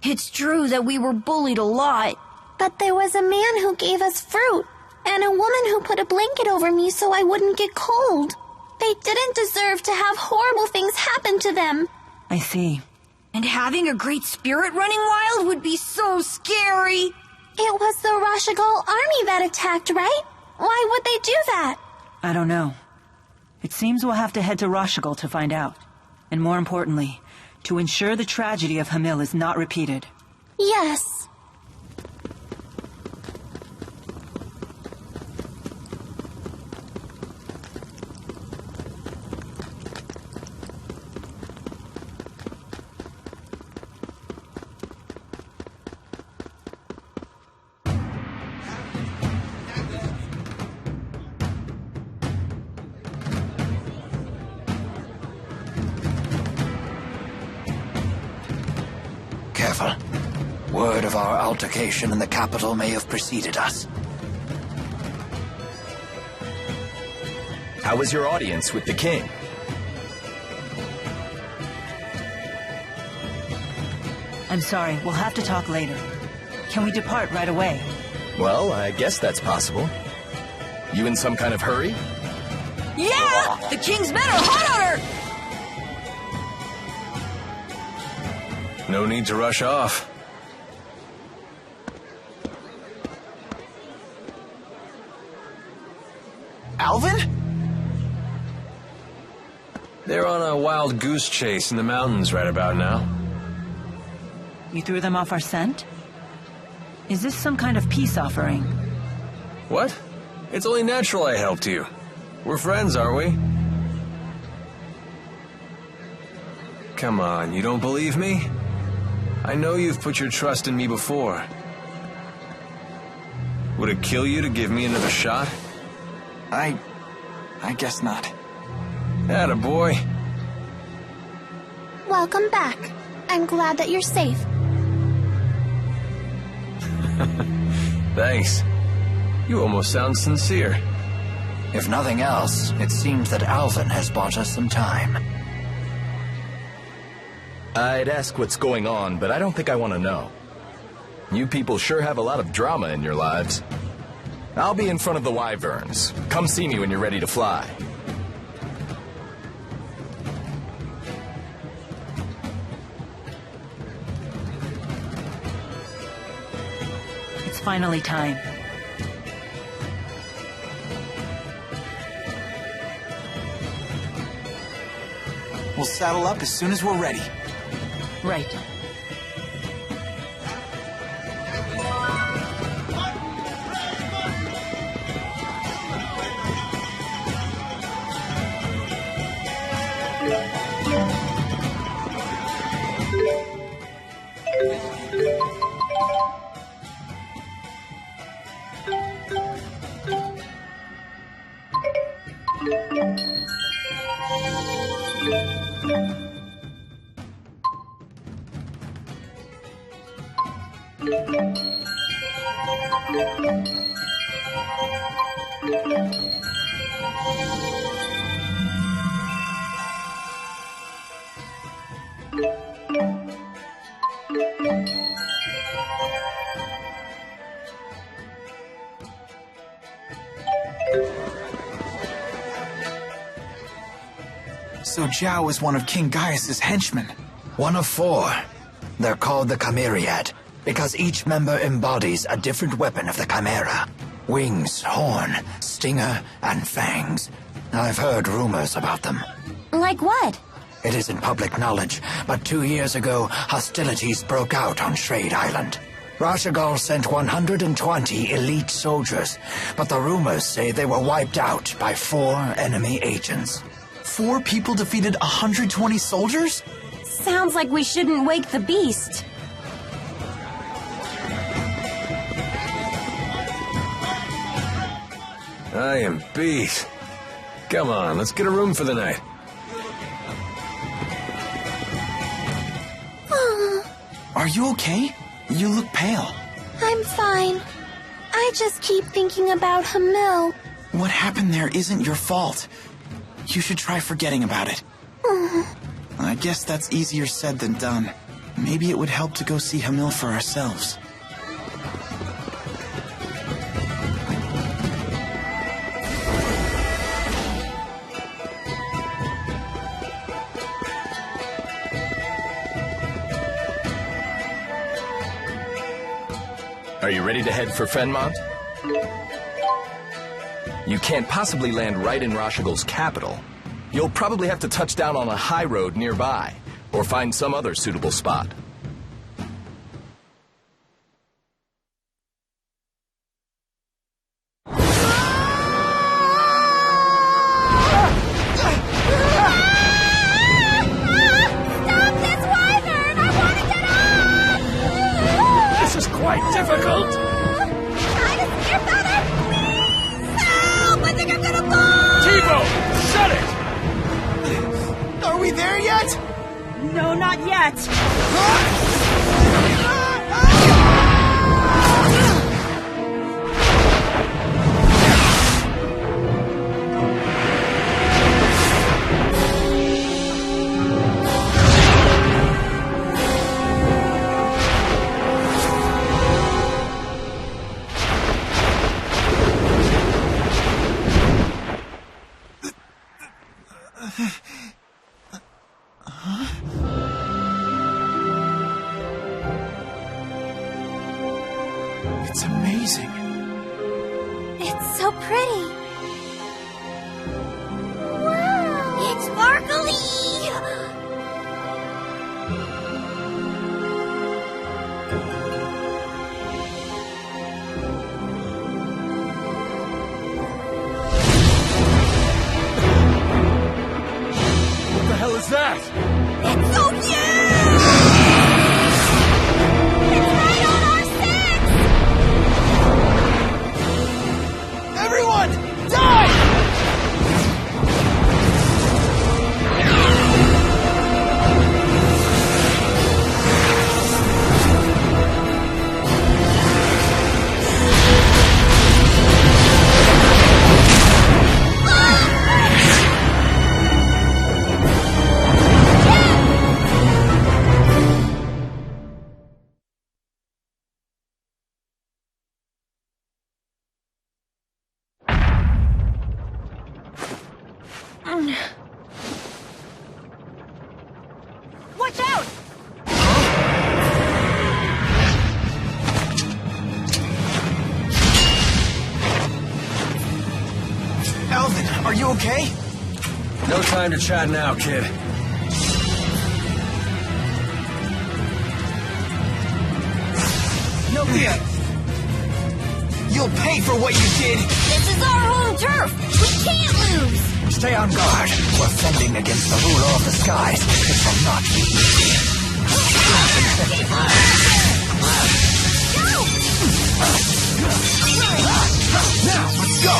It's true that we were bullied a lot. But there was a man who gave us fruit, and a woman who put a blanket over me so I wouldn't get cold. They didn't deserve to have horrible things happen to them. I see. And having a great spirit running wild would be so scary. It was the Rashigal army that attacked, right? Why would they do that? I don't know. It seems we'll have to head to Rashigal to find out. And more importantly, to ensure the tragedy of Hamil is not repeated. Yes. Careful. Word of our altercation in the capital may have preceded us. How was your audience with the king? I'm sorry, we'll have to talk later. Can we depart right away? Well, I guess that's possible. You in some kind of hurry? Yeah! The king's men are hot on her! No need to rush off. Alvin? They're on a wild goose chase in the mountains right about now. You threw them off our scent? Is this some kind of peace offering? What? It's only natural I helped you. We're friends, aren't we? Come on, you don't believe me? I know you've put your trust in me before. Would it kill you to give me another shot? I guess not. Attaboy. Welcome back. I'm glad that you're safe. Thanks. You almost sound sincere. If nothing else, it seems that Alvin has bought us some time. I'd ask what's going on, but I don't think I want to know. You people sure have a lot of drama in your lives. I'll be in front of the Wyverns. Come see me when you're ready to fly. It's finally time. We'll saddle up as soon as we're ready. Right. So Zhao is one of King Gaius's henchmen. One of 4. They're called the Chimeriad, because each member embodies a different weapon of the Chimera. Wings, horn, stinger, and fangs. I've heard rumors about them. Like what? It isn't public knowledge, but 2 years ago, hostilities broke out on Shrade Island. Rashagal sent 120 elite soldiers, but the rumors say they were wiped out by 4 enemy agents. 4 people defeated 120 soldiers? Sounds like we shouldn't wake the beast. I am beat. Come on, let's get a room for the night. Are you okay? You look pale. I'm fine. I just keep thinking about Hamil. What happened there isn't your fault. You should try forgetting about it. I guess that's easier said than done. Maybe it would help to go see Hamil for ourselves. Are you ready to head for Fenmont? You can't possibly land right in Rashagal's capital. You'll probably have to touch down on a high road nearby, or find some other suitable spot. No, not yet! It's amazing. It's so pretty. Wow! It's sparkly! What the hell is that? It's so huge! It's right on our six! Everyone, die! Watch out! Alvin, are you okay? No time to chat now, kid. Xillia! You'll pay for what you did! This is our home turf! We can't lose! Stay on guard. We're fending against the ruler of the skies. It will not be easy. Now, let's go!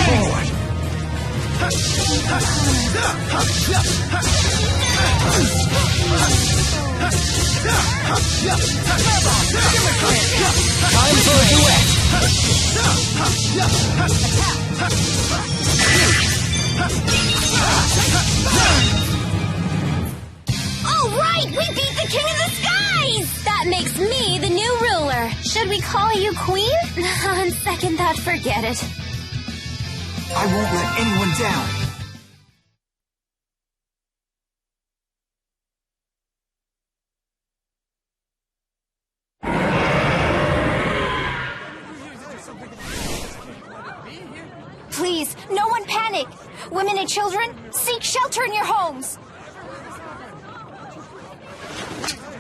Forward! Time for a duet! All right, we beat the King of the Skies! That makes me the new ruler. Should we call you Queen? On second thought, forget it. I won't let anyone down. Please, no one panic. Women and children, seek shelter in your homes.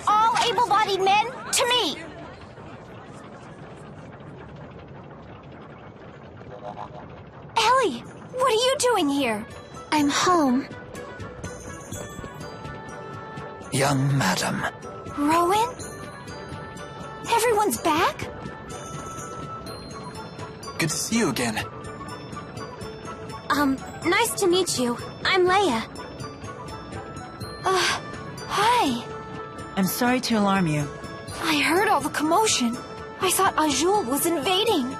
All able-bodied men, to me. Ellie, what are you doing here? I'm home. Young madam. Rowan? Everyone's back? Good to see you again. Nice to meet you. I'm Leia. Hi. I'm sorry to alarm you. I heard all the commotion. I thought Azul was invading.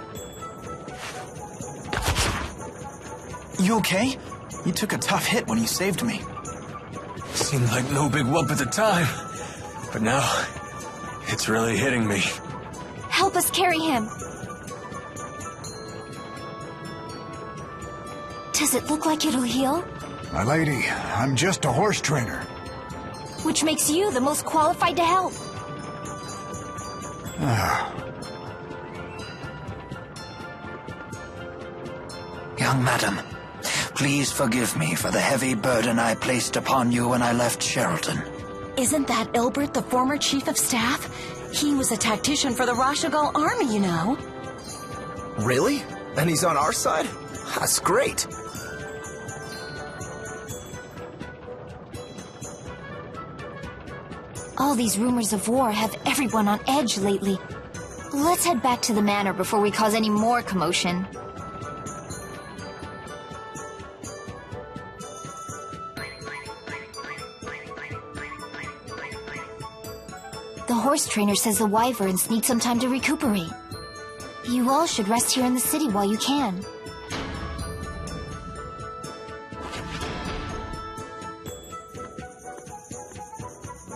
You okay? You took a tough hit when you saved me. Seemed like no big whoop at the time, but now it's really hitting me. Help us carry him. Does it look like it'll heal? My lady, I'm just a horse trainer. Which makes you the most qualified to help. Young madam, please forgive me for the heavy burden I placed upon you when I left Sheraton. Isn't that Ilbert, the former chief of staff? He was a tactician for the Rashagal army, you know. Really? And he's on our side? That's great. All these rumors of war have everyone on edge lately. Let's head back to the manor before we cause any more commotion. The horse trainer says the wyverns need some time to recuperate. You all should rest here in the city while you can.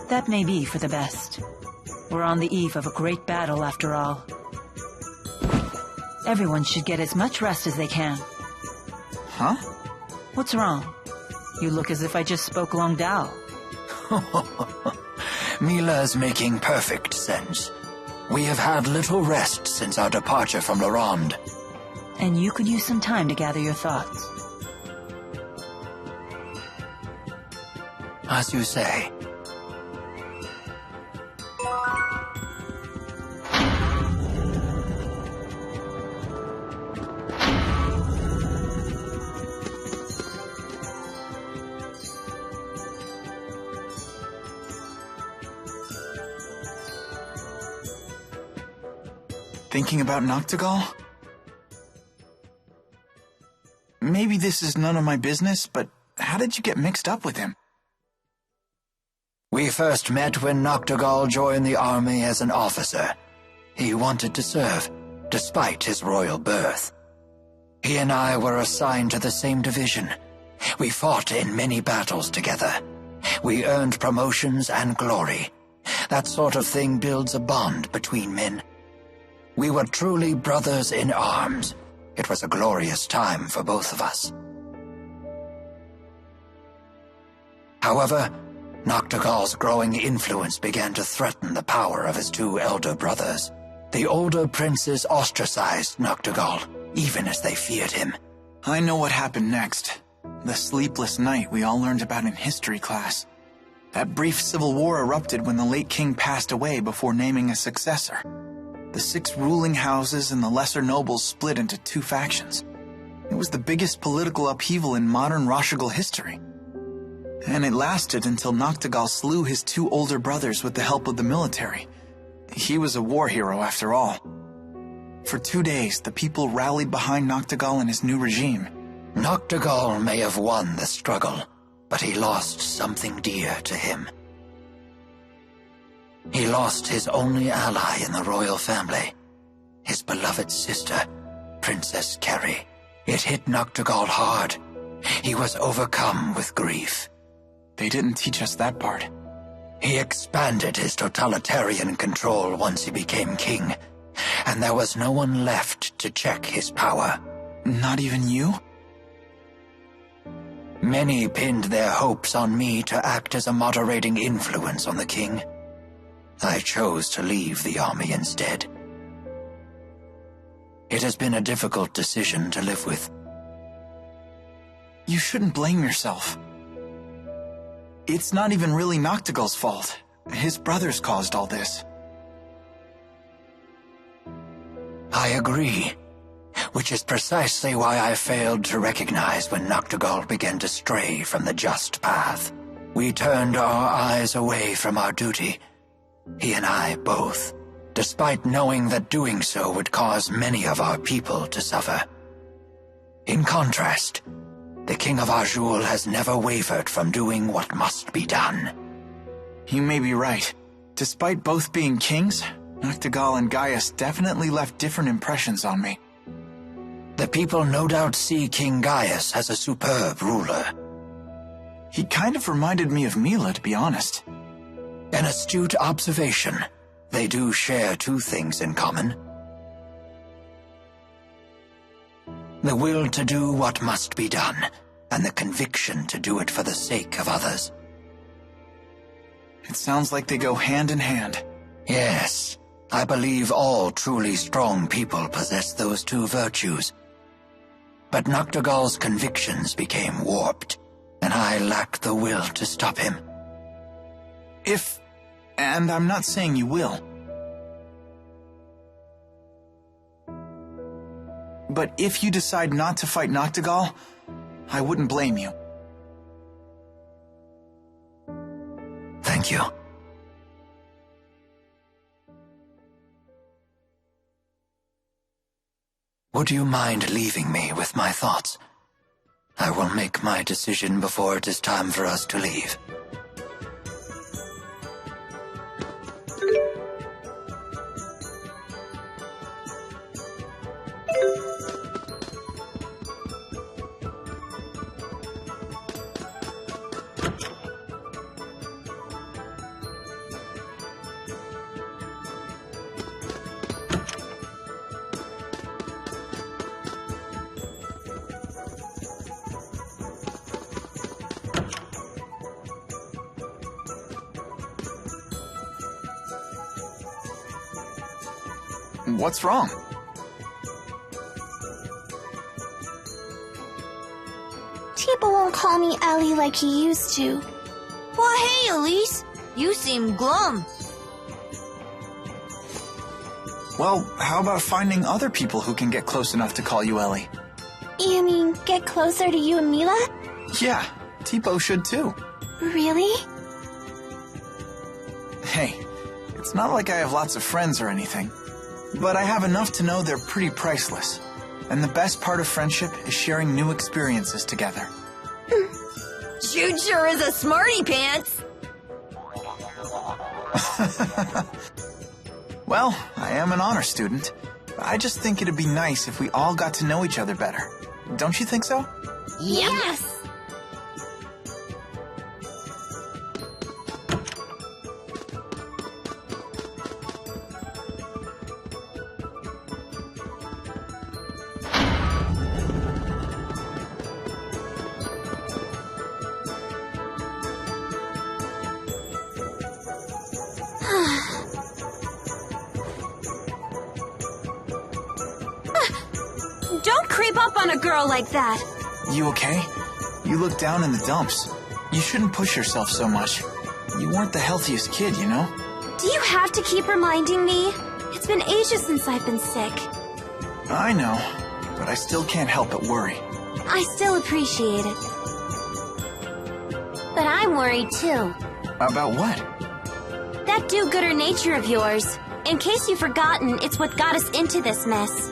That may be for the best. We're on the eve of a great battle, after all. Everyone should get as much rest as they can. Huh? What's wrong? You look as if I just spoke Long Dao. Mila's making perfect sense. We have had little rest since our departure from La Ronde. And you could use some time to gather your thoughts. As you say. Thinking about Noctigal? Maybe this is none of my business, but how did you get mixed up with him? We first met when Noctigal joined the army as an officer. He wanted to serve, despite his royal birth. He and I were assigned to the same division. We fought in many battles together. We earned promotions and glory. That sort of thing builds a bond between men. We were truly brothers in arms. It was a glorious time for both of us. However, Noctigal's growing influence began to threaten the power of his two elder brothers. The older princes ostracized Noctigal, even as they feared him. I know what happened next. The sleepless night we all learned about in history class. That brief civil war erupted when the late king passed away before naming a successor. The 6 ruling houses and the lesser nobles split into 2 factions. It was the biggest political upheaval in modern Rashagal history. And it lasted until Noctigal slew his 2 older brothers with the help of the military. He was a war hero after all. For 2 days, the people rallied behind Noctigal and his new regime. Noctigal may have won the struggle, but he lost something dear to him. He lost his only ally in the royal family, his beloved sister, Princess Kerry. It hit Noctigal hard. He was overcome with grief. They didn't teach us that part. He expanded his totalitarian control once he became king, and there was no one left to check his power. Not even you? Many pinned their hopes on me to act as a moderating influence on the king. I chose to leave the army instead. It has been a difficult decision to live with. You shouldn't blame yourself. It's not even really Noctigal's fault. His brothers caused all this. I agree, which is precisely why I failed to recognize when Noctigal began to stray from the just path. We turned our eyes away from our duty, he and I both, despite knowing that doing so would cause many of our people to suffer. In contrast, the King of Azul has never wavered from doing what must be done. You may be right. Despite both being kings, Noctigal and Gaius definitely left different impressions on me. The people no doubt see King Gaius as a superb ruler. He kind of reminded me of Mila, to be honest. An astute observation. They do share two things in common. The will to do what must be done, and the conviction to do it for the sake of others. It sounds like they go hand in hand. Yes, I believe all truly strong people possess those two virtues. But Noctigal's convictions became warped, and I lacked the will to stop him. And I'm not saying you will. But if you decide not to fight Noctigal, I wouldn't blame you. Thank you. Would you mind leaving me with my thoughts? I will make my decision before it is time for us to leave. What's wrong? Tiba won't call me Ellie like he used to. Well, hey, Elise. You seem glum. Well, how about finding other people who can get close enough to call you Ellie? You mean get closer to you and Mila? Yeah, Tipo should too. Really? Hey, it's not like I have lots of friends or anything. But I have enough to know they're pretty priceless. And the best part of friendship is sharing new experiences together. Jude sure is a smarty pants. Well, I am an honor student. I just think it'd be nice if we all got to know each other better. Don't you think so? Yes! Don't creep up on a girl like that. You okay? You look down in the dumps. You shouldn't push yourself so much. You weren't the healthiest kid, you know? Do you have to keep reminding me? It's been ages since I've been sick. I know, but I still can't help but worry. I still appreciate it. But I'm worried too. About what? That do-gooder nature of yours. In case you've forgotten, it's what got us into this mess.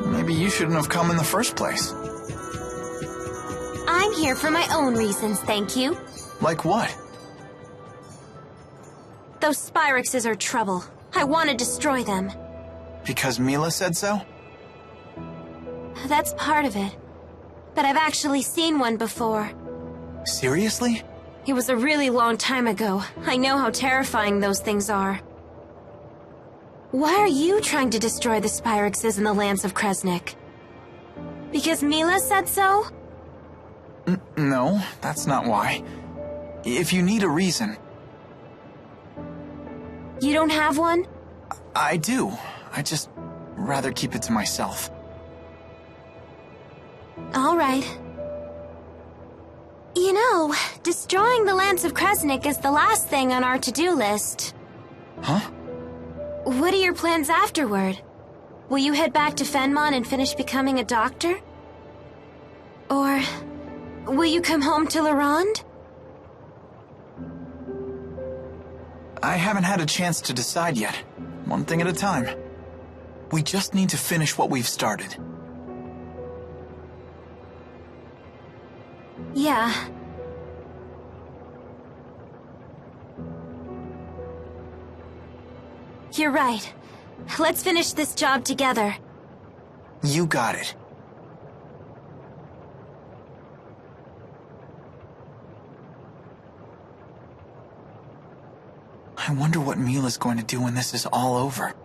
Maybe you shouldn't have come in the first place. I'm here for my own reasons, thank you. Like what? Those Spyrexes are trouble. I want to destroy them. Because Mila said so? That's part of it. But I've actually seen one before. Seriously? It was a really long time ago. I know how terrifying those things are. Why are you trying to destroy the Spyrexes in the lands of Kresnik? Because Mila said so? No, that's not why. If you need a reason... You don't have one? I do. I just rather keep it to myself. All right. You know, destroying the lands of Kresnik is the last thing on our to-do list. Huh? What are your plans afterward? Will you head back to Fenmon and finish becoming a doctor? Or will you come home to Larond? I haven't had a chance to decide yet. One thing at a time. We just need to finish what we've started. Yeah. You're right. Let's finish this job together. You got it. I wonder what Mila's going to do when this is all over.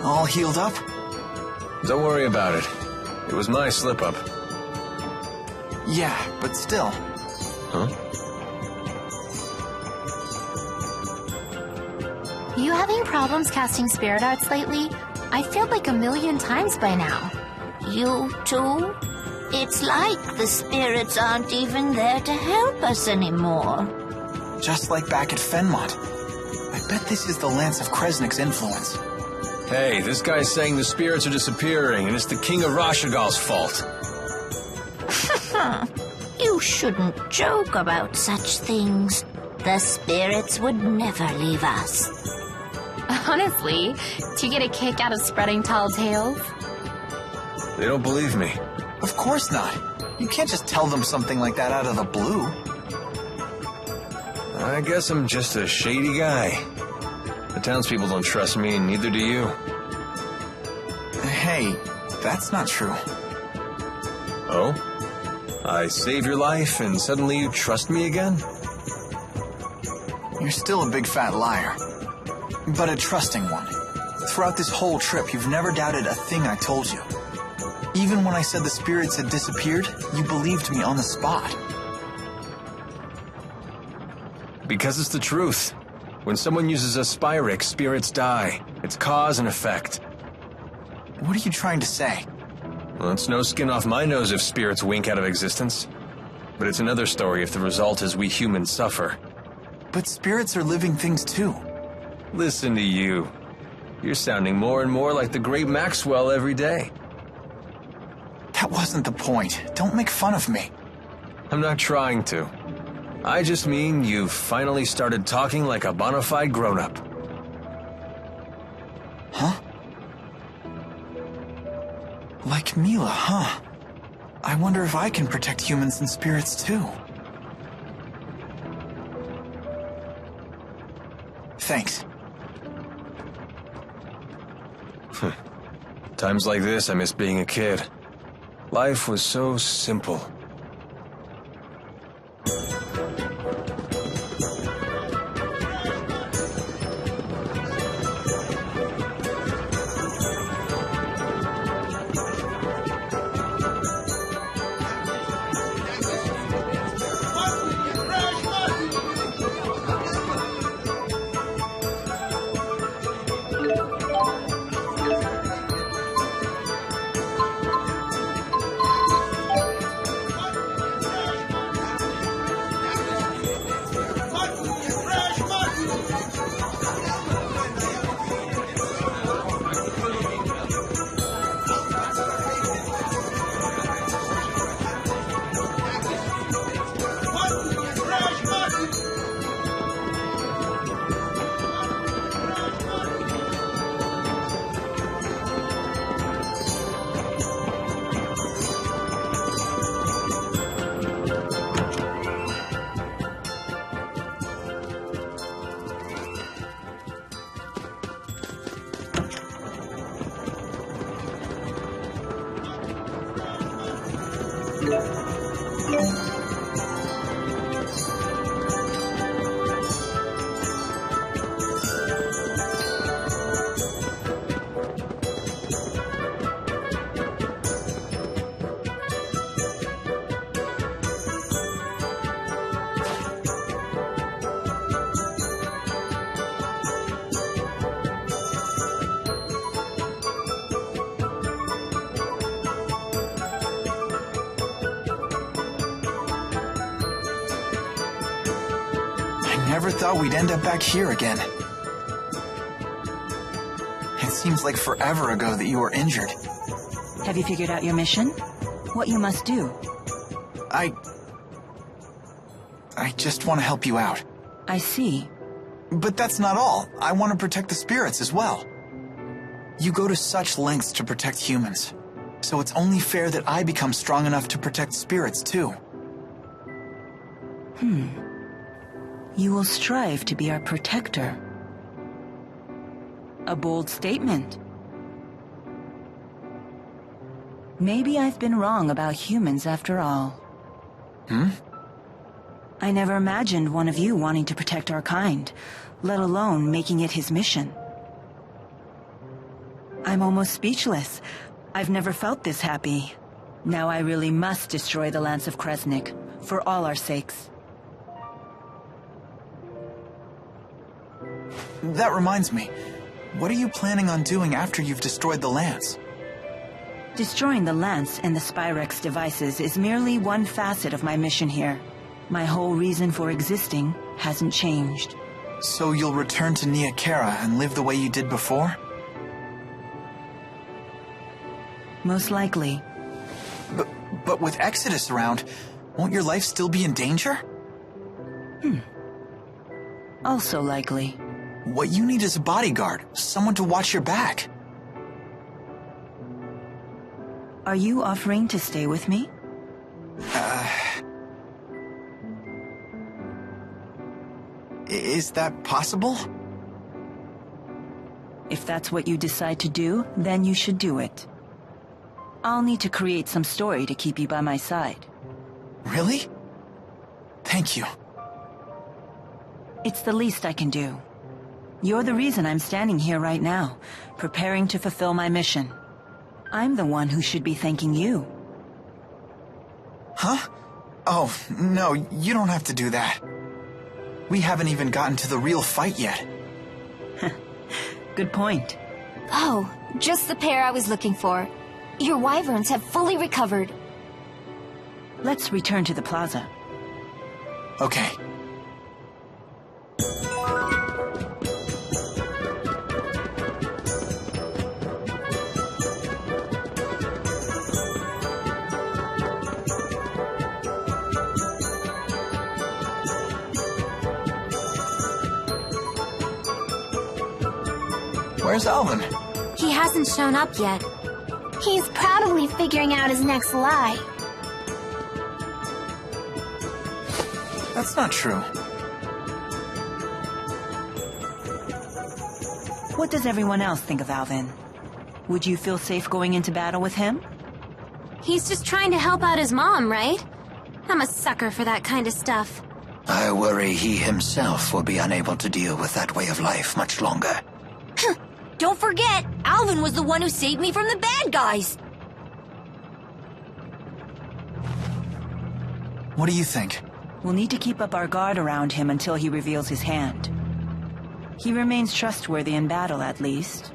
All healed up? Don't worry about it. It was my slip-up. Yeah, but still. Huh? You having problems casting spirit arts lately? I failed like 1,000,000 times by now. You too? It's like the spirits aren't even there to help us anymore. Just like back at Fenmont. I bet this is the Lance of Kresnik's influence. Hey, this guy's saying the spirits are disappearing, and it's the King of Rashagal's fault. You shouldn't joke about such things. The spirits would never leave us. Honestly, do you get a kick out of spreading tall tales? They don't believe me. Of course not. You can't just tell them something like that out of the blue. I guess I'm just a shady guy. The townspeople don't trust me, and neither do you. Hey, that's not true. Oh? I save your life, and suddenly you trust me again? You're still a big fat liar. But a trusting one. Throughout this whole trip, you've never doubted a thing I told you. Even when I said the spirits had disappeared, you believed me on the spot. Because it's the truth. When someone uses a Spyrex, spirits die. It's cause and effect. What are you trying to say? Well, it's no skin off my nose if spirits wink out of existence. But it's another story if the result is we humans suffer. But spirits are living things too. Listen to you. You're sounding more and more like the great Maxwell every day. That wasn't the point. Don't make fun of me. I'm not trying to. I just mean you've finally started talking like a bona fide grown-up. Huh? Like Mila, huh? I wonder if I can protect humans and spirits too. Thanks. Times like this, I miss being a kid. Life was so simple. Never thought we'd end up back here again. It seems like forever ago that you were injured. Have you figured out your mission? What you must do? I just want to help you out. I see. But that's not all. I want to protect the spirits as well. You go to such lengths to protect humans. So it's only fair that I become strong enough to protect spirits too. You will strive to be our protector. A bold statement. Maybe I've been wrong about humans after all. I never imagined one of you wanting to protect our kind, let alone making it his mission. I'm almost speechless. I've never felt this happy. Now I really must destroy the Lance of Kresnik, for all our sakes. That reminds me. What are you planning on doing after you've destroyed the Lance? Destroying the Lance and the Spyrex devices is merely one facet of my mission here. My whole reason for existing hasn't changed. So you'll return to Nia Khera and live the way you did before? Most likely. But with Exodus around, won't your life still be in danger? Also likely. What you need is a bodyguard, someone to watch your back. Are you offering to stay with me? Is that possible? If that's what you decide to do, then you should do it. I'll need to create some story to keep you by my side. Really? Thank you. It's the least I can do. You're the reason I'm standing here right now, preparing to fulfill my mission. I'm the one who should be thanking you. Huh? Oh, no, you don't have to do that. We haven't even gotten to the real fight yet. Good point. Oh, just the pair I was looking for. Your wyverns have fully recovered. Let's return to the plaza. Okay. Where's Alvin? He hasn't shown up yet. He's probably figuring out his next lie. That's not true. What does everyone else think of Alvin? Would you feel safe going into battle with him? He's just trying to help out his mom, right? I'm a sucker for that kind of stuff. I worry he himself will be unable to deal with that way of life much longer. Don't forget, Alvin was the one who saved me from the bad guys. What do you think? We'll need to keep up our guard around him until he reveals his hand. He remains trustworthy in battle, at least.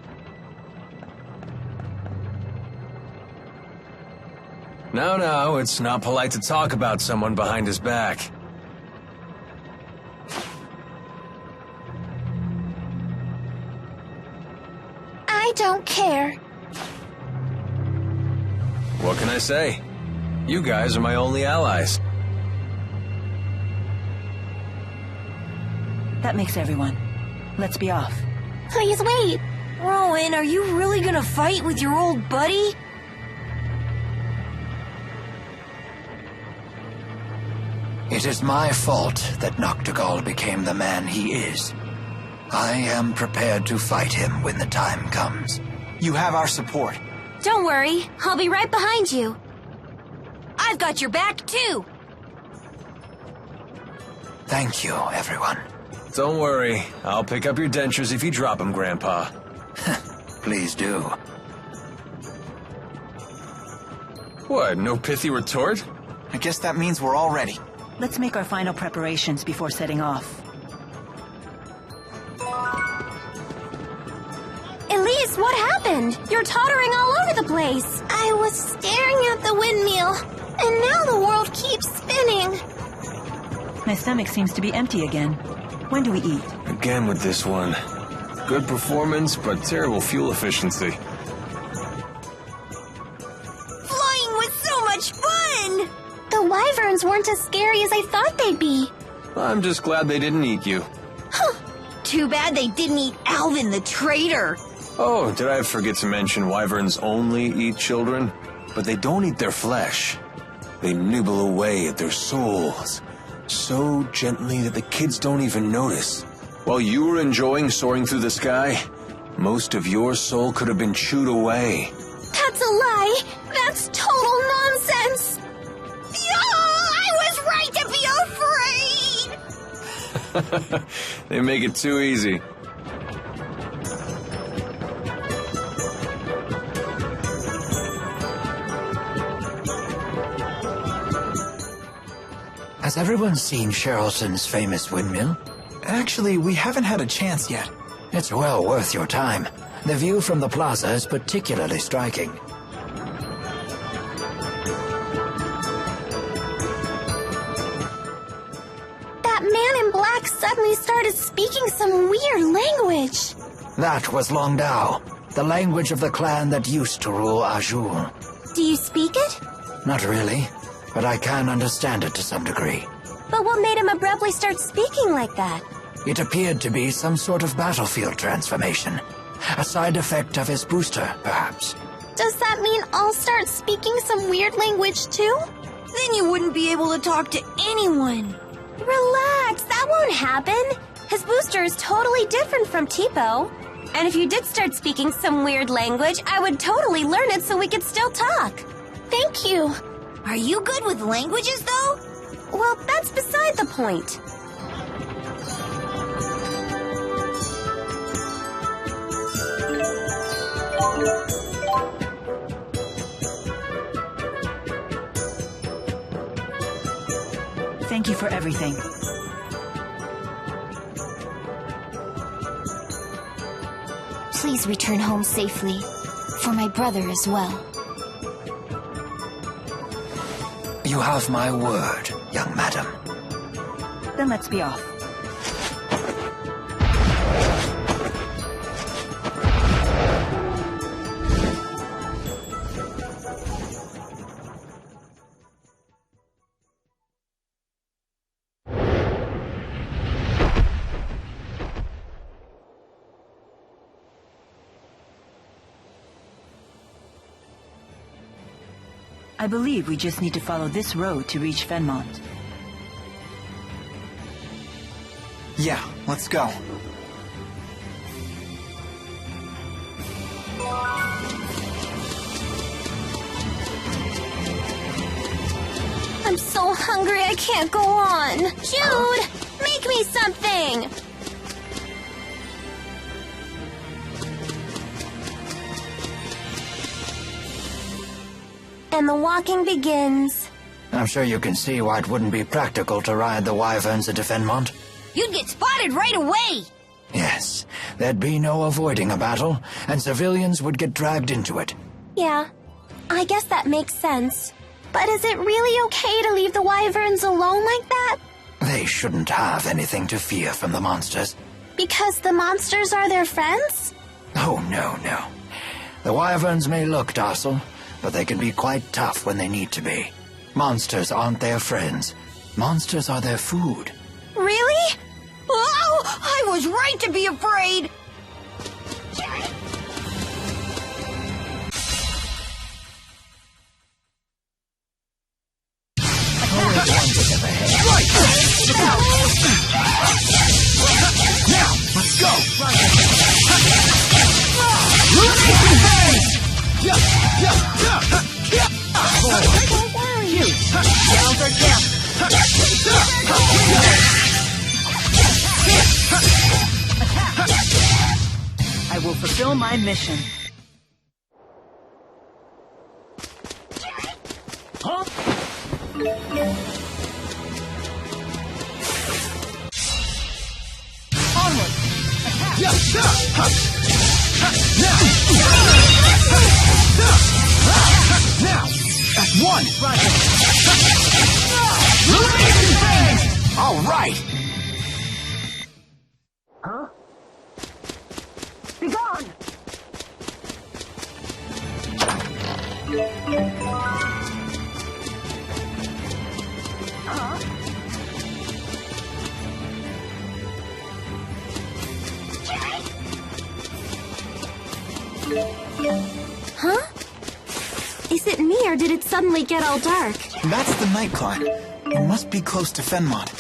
No, it's not polite to talk about someone behind his back. I don't care. What can I say? You guys are my only allies. That makes everyone. Let's be off. Please wait. Rowan, are you really gonna fight with your old buddy? It is my fault that Noctigal became the man he is. I am prepared to fight him when the time comes. You have our support. Don't worry, I'll be right behind you. I've got your back, too. Thank you, everyone. Don't worry. I'll pick up your dentures if you drop them, Grandpa. Please do. What, no pithy retort? I guess that means we're all ready. Let's make our final preparations before setting off. Elise, what happened? You're tottering all over the place. I was staring at the windmill, and now the world keeps spinning. My stomach seems to be empty again. When do we eat? Again with this one. Good performance, but terrible fuel efficiency. Flying was so much fun! The wyverns weren't as scary as I thought they'd be. I'm just glad they didn't eat you. Too bad they didn't eat Alvin the traitor. Oh, did I forget to mention wyverns only eat children? But they don't eat their flesh. They nibble away at their souls, so gently that the kids don't even notice. While you were enjoying soaring through the sky, most of your soul could have been chewed away. That's a lie. That's total nonsense. I was right to be afraid! They make it too easy. Has everyone seen Sherrilton's famous windmill? Actually, we haven't had a chance yet. It's well worth your time. The view from the plaza is particularly striking. That man in black suddenly started speaking some weird language. That was Longdao, the language of the clan that used to rule Azul. Do you speak it? Not really, but I can understand it to some degree. But what made him abruptly start speaking like that? It appeared to be some sort of battlefield transformation. A side effect of his booster, perhaps. Does that mean I'll start speaking some weird language too? Then you wouldn't be able to talk to anyone. Relax, that won't happen. His booster is totally different from Tipo. And if you did start speaking some weird language, I would totally learn it so we could still talk. Thank you. Are you good with languages, though? Well, that's beside the point. Thank you for everything. Please return home safely. For my brother as well. You have my word, young madam. Then let's be off. I believe we just need to follow this road to reach Fenmont. Yeah, let's go. I'm so hungry I can't go on. Jude, make me something! And the walking begins. I'm sure you can see why it wouldn't be practical to ride the wyverns into Fenmont. You'd get spotted right away! Yes, there'd be no avoiding a battle, and civilians would get dragged into it. Yeah, I guess that makes sense. But is it really okay to leave the wyverns alone like that? They shouldn't have anything to fear from the monsters. Because the monsters are their friends? Oh, no. The wyverns may look docile, but they can be quite tough when they need to be. Monsters aren't their friends. Monsters are their food. Really? Oh, I was right to be afraid! Now, let's go! Don't worry. Yells are kept. fulfill my mission. Huh? Onward! Attack! Yeah, now! That's one! Roger! All right! Huh? Be gone! Huh? Is it me, or did it suddenly get all dark? That's the night climb. It must be close to Fenmont.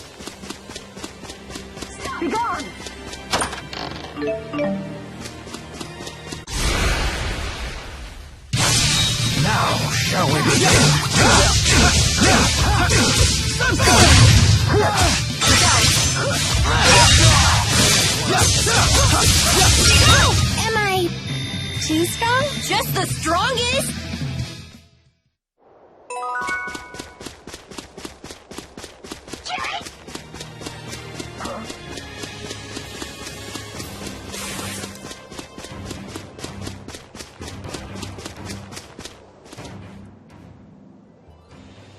Be gone! Now, shall we begin? Am I too strong? Just the strongest?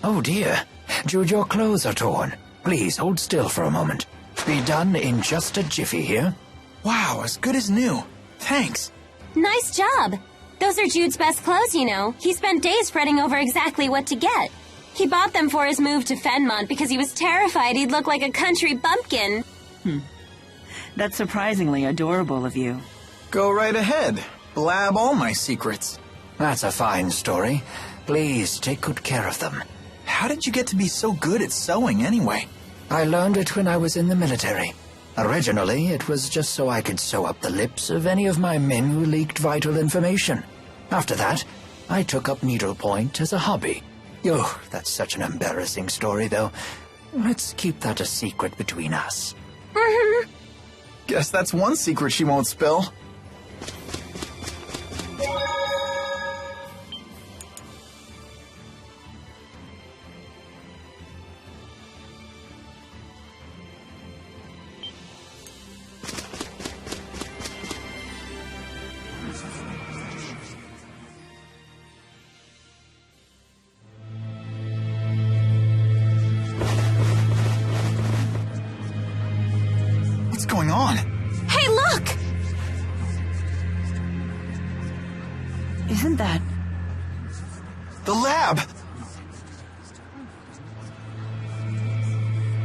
Oh dear, Jude, your clothes are torn. Please hold still for a moment. Be done in just a jiffy here. Wow, as good as new. Thanks. Nice job. Those are Jude's best clothes, you know. He spent days fretting over exactly what to get. He bought them for his move to Fenmont because he was terrified he'd look like a country bumpkin. That's surprisingly adorable of you. Go right ahead. Blab all my secrets. That's a fine story. Please take good care of them. How did you get to be so good at sewing anyway? I learned it when I was in the military. Originally, it was just so I could sew up the lips of any of my men who leaked vital information. After that, I took up needlepoint as a hobby. Oh, that's such an embarrassing story, though. Let's keep that a secret between us. Guess that's one secret she won't spill. What's going on? Hey, look! Isn't that... The lab!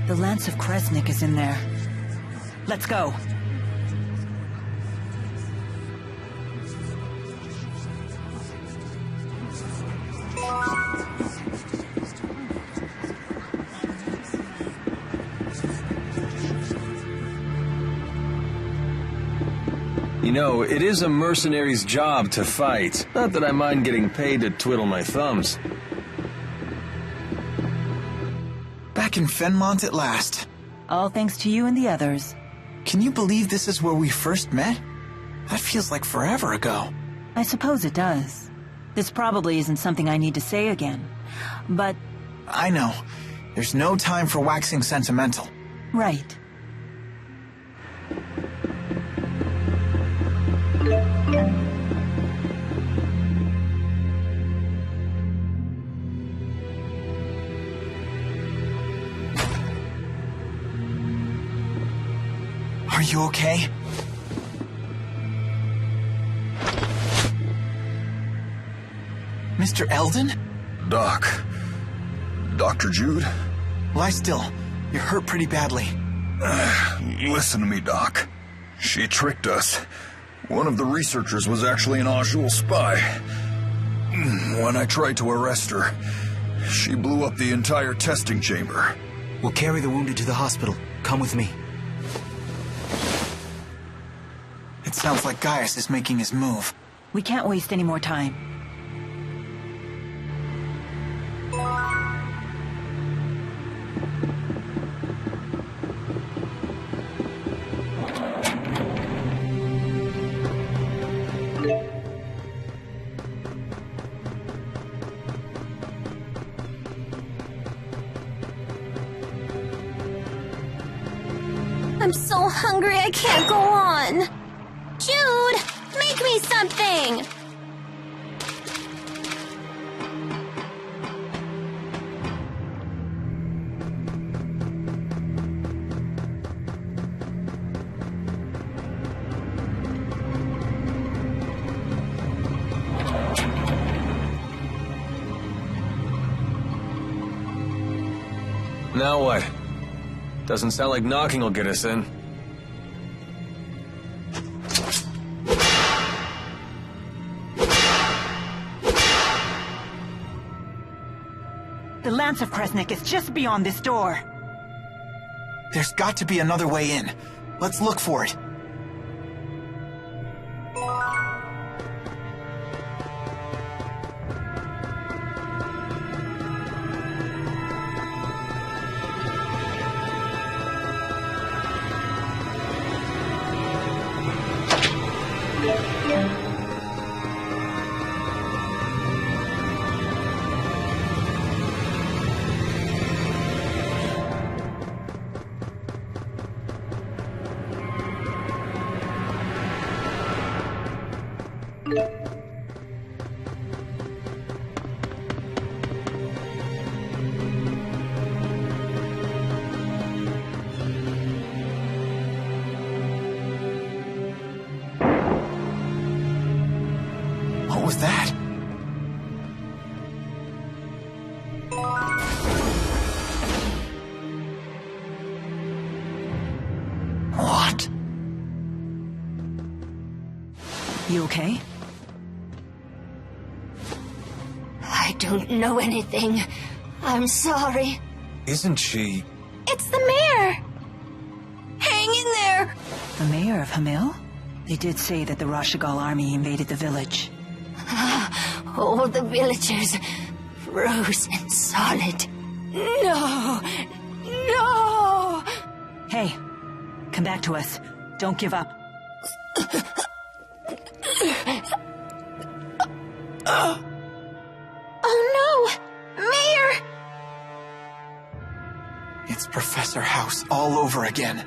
The Lance of Kresnik is in there. Let's go. You know, it is a mercenary's job to fight. Not that I mind getting paid to twiddle my thumbs. Back in Fenmont at last. All thanks to you and the others. Can you believe this is where we first met? That feels like forever ago. I suppose it does. This probably isn't something I need to say again. But... I know. There's no time for waxing sentimental. Right. Are you okay? Mr. Eldon? Doc. Dr. Jude? Lie still. You're hurt pretty badly. Listen to me, Doc. She tricked us. One of the researchers was actually an Ajul spy. When I tried to arrest her, she blew up the entire testing chamber. We'll carry the wounded to the hospital. Come with me. It sounds like Gaius is making his move. We can't waste any more time. I'm so hungry I can't go on. Jude, make me something! Now what? Doesn't sound like knocking will get us in. The Lance of Kresnik is just beyond this door. There's got to be another way in. Let's look for it. What was that? What? You okay? I don't know anything. I'm sorry. Isn't she... It's the mayor! Hang in there! The mayor of Hamil? They did say that the Rashigal army invaded the village. All the villagers frozen solid. No! No! Hey, come back to us. Don't give up. Oh no! Mayor! It's Professor House all over again.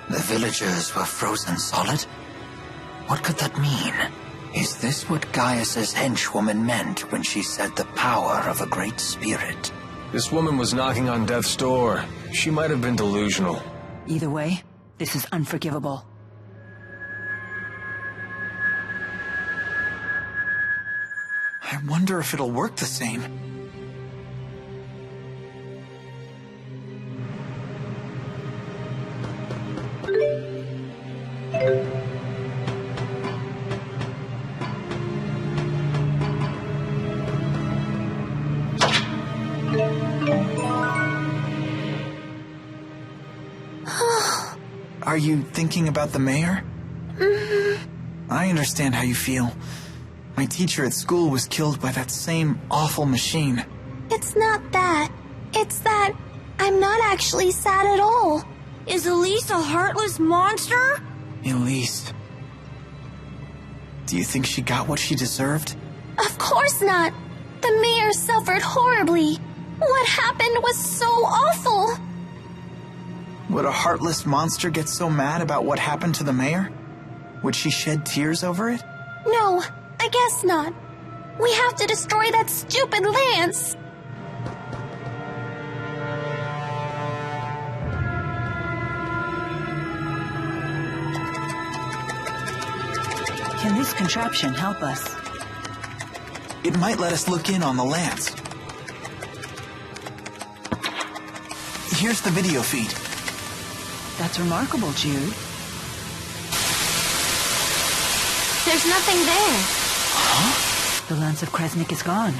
The villagers were frozen solid? What could that mean? Is this what Gaius's henchwoman meant when she said the power of a great spirit? This woman was knocking on death's door. She might have been delusional. Either way, this is unforgivable. I wonder if it'll work the same. Are you thinking about the mayor? I understand how you feel. My teacher at school was killed by that same awful machine. It's not that. It's that I'm not actually sad at all. Is Elise a heartless monster? Elise. Do you think she got what she deserved? Of course not. The mayor suffered horribly. What happened was so awful. Would a heartless monster get so mad about what happened to the mayor? Would she shed tears over it? No, I guess not. We have to destroy that stupid lance. Can this contraption help us? It might let us look in on the lance. Here's the video feed. That's remarkable, Jude. There's nothing there. Huh? The Lance of Kresnik is gone.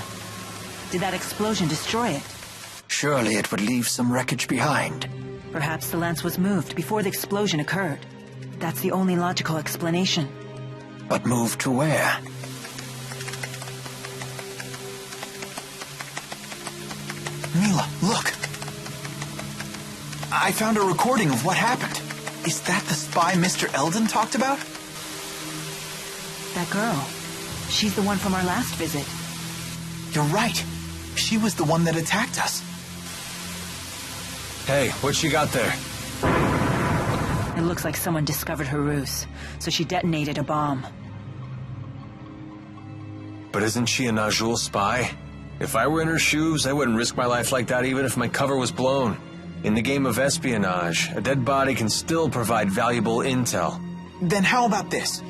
Did that explosion destroy it? Surely it would leave some wreckage behind. Perhaps the lance was moved before the explosion occurred. That's the only logical explanation. But moved to where? Mila, look. I found a recording of what happened. Is that the spy Mr. Eldon talked about? That girl. She's the one from our last visit. You're right. She was the one that attacked us. Hey, what you got there? It looks like someone discovered her ruse, so she detonated a bomb. But isn't she a Najul spy? If I were in her shoes, I wouldn't risk my life like that even if my cover was blown. In the game of espionage, a dead body can still provide valuable intel. Then how about this?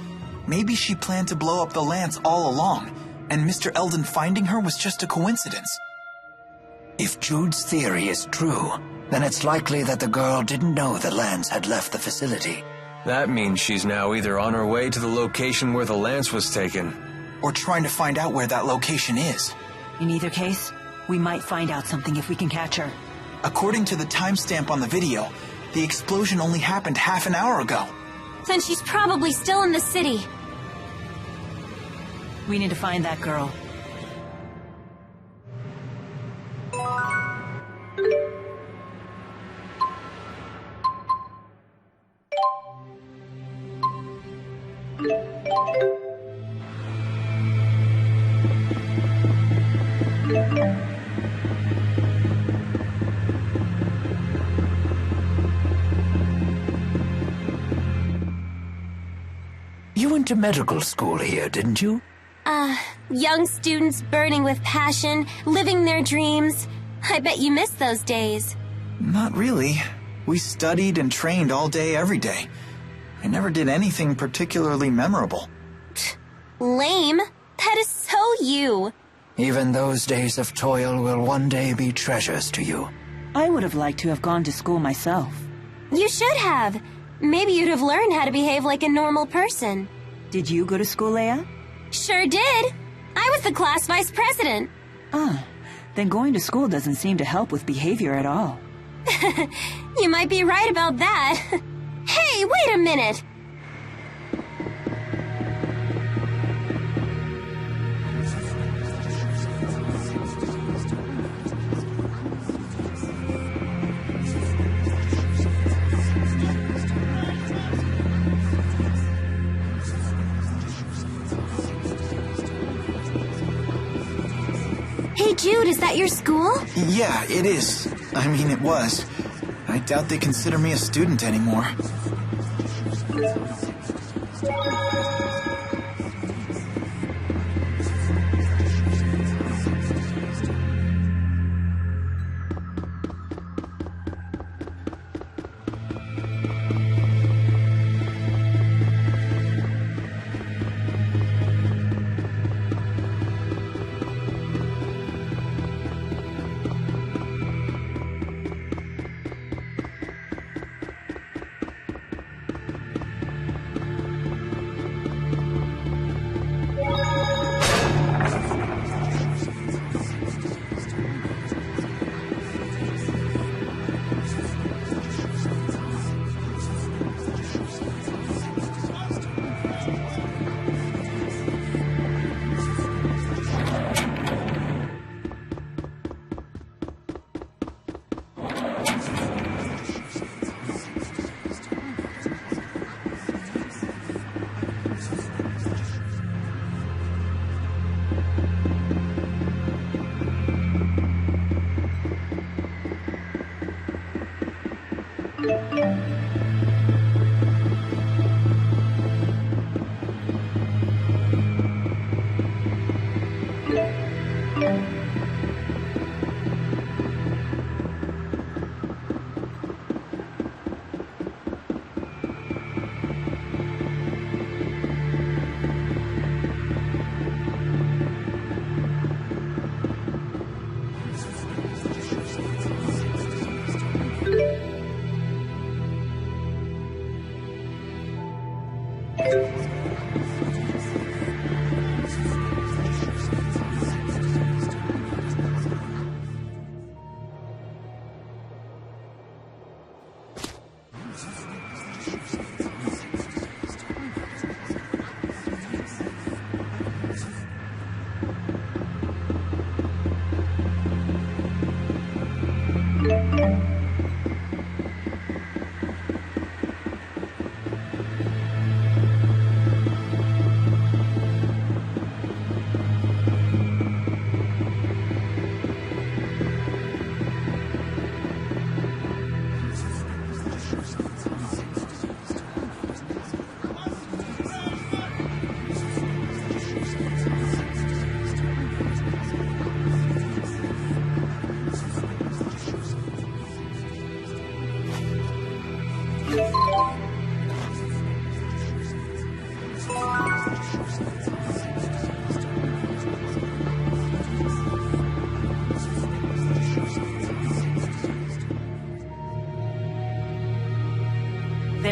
Maybe she planned to blow up the Lance all along, and Mr. Eldon finding her was just a coincidence. If Jude's theory is true, then it's likely that the girl didn't know the Lance had left the facility. That means she's now either on her way to the location where the Lance was taken, or trying to find out where that location is. In either case, we might find out something if we can catch her. According to the timestamp on the video, the explosion only happened half an hour ago. Then she's probably still in the city. We need to find that girl. You went to medical school here, didn't you? Young students burning with passion, living their dreams. I bet you miss those days. Not really. We studied and trained all day, every day. I never did anything particularly memorable. Lame. That is so you. Even those days of toil will one day be treasures to you. I would have liked to have gone to school myself. You should have. Maybe you'd have learned how to behave like a normal person. Did you go to school, Leia? Sure did. I was the class vice president. Then going to school doesn't seem to help with behavior at all. You might be right about that. Hey, wait a minute. Hey, Jude, is that your school? Yeah, it is. I mean, it was. I doubt they consider me a student anymore.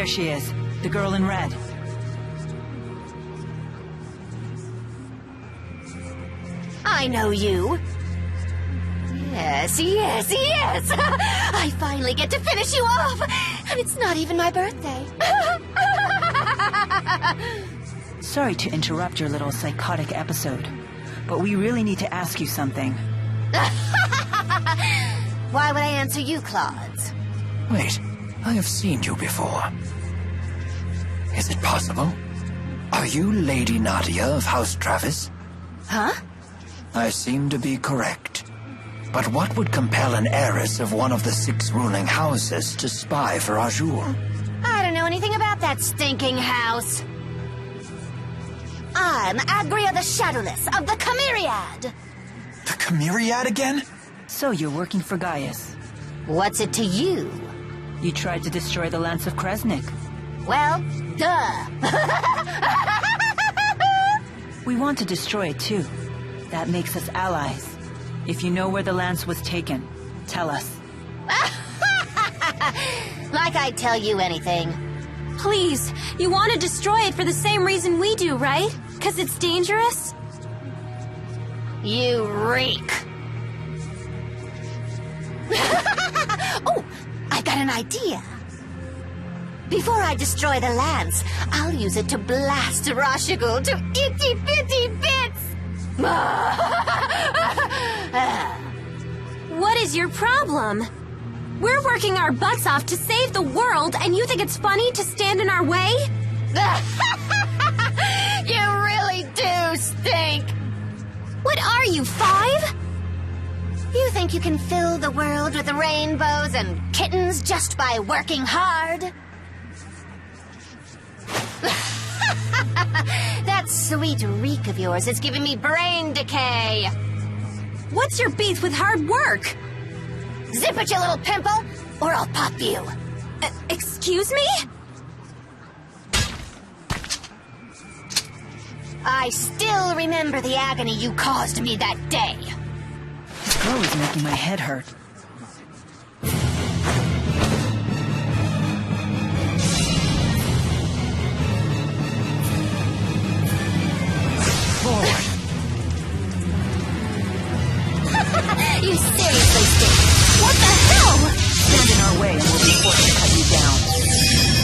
There she is, the girl in red. I know you. Yes, yes, yes! I finally get to finish you off! And it's not even my birthday. Sorry to interrupt your little psychotic episode, but we really need to ask you something. Why would I answer you, Claude? Wait, I have seen you before. Is it possible? Are you Lady Nadia of House Travis? Huh? I seem to be correct. But what would compel an heiress of one of the 6 ruling houses to spy for Azure? I don't know anything about that stinking house. I'm Agria the Shadowless of the Chimeriad. The Chimeriad again? So you're working for Gaius. What's it to you? You tried to destroy the Lance of Kresnik. Well, duh. We want to destroy it too. That makes us allies. If you know where the lance was taken, tell us. Like I'd tell you anything. Please, you want to destroy it for the same reason we do, right? 'Cause it's dangerous? You reek. Oh, I got an idea. Before I destroy the lance, I'll use it to blast Rashigul to itty-bitty bits! What is your problem? We're working our butts off to save the world, and you think it's funny to stand in our way? You really do stink! What are you, 5? You think you can fill the world with rainbows and kittens just by working hard? That sweet reek of yours is giving me brain decay. What's your beef with hard work? Zip it, you little pimple, or I'll pop you. Excuse me? I still remember the agony you caused me that day. This girl is making my head hurt. Forward. You seriously stink. What the hell? Stand in our way and we'll be forced to cut you down.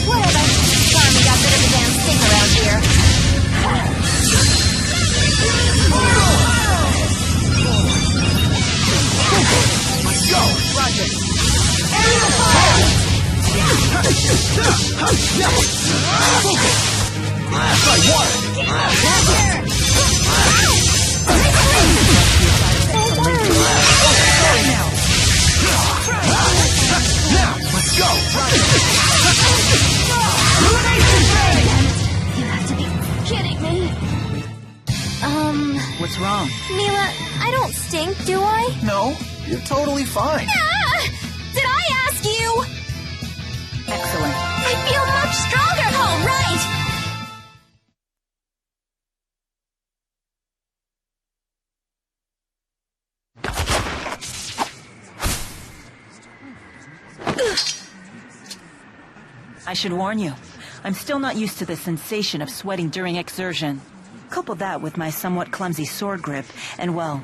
Whatever. Finally got rid of the damn stink around here. Let's go! Roger. Aerial fire! Blast like water! Now, let's go! You have to be kidding me. What's wrong? Mila, I don't stink, do I? No, you're totally fine. Ah! Did I ask you? Excellent. I feel much stronger. All right. I should warn you, I'm still not used to the sensation of sweating during exertion. Couple that with my somewhat clumsy sword grip, and well,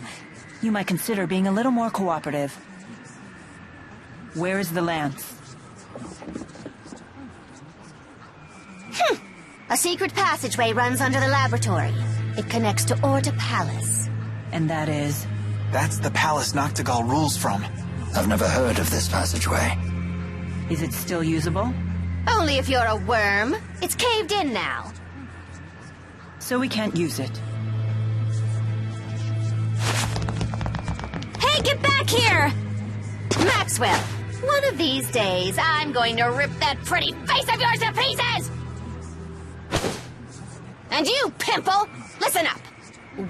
you might consider being a little more cooperative. Where is the lance? A secret passageway runs under the laboratory. It connects to Orta Palace. And that is? That's the palace Noctigal rules from. I've never heard of this passageway. Is it still usable? Only if you're a worm. It's caved in now. So we can't use it. Hey, get back here! Maxwell, one of these days, I'm going to rip that pretty face of yours to pieces! And you, pimple, listen up.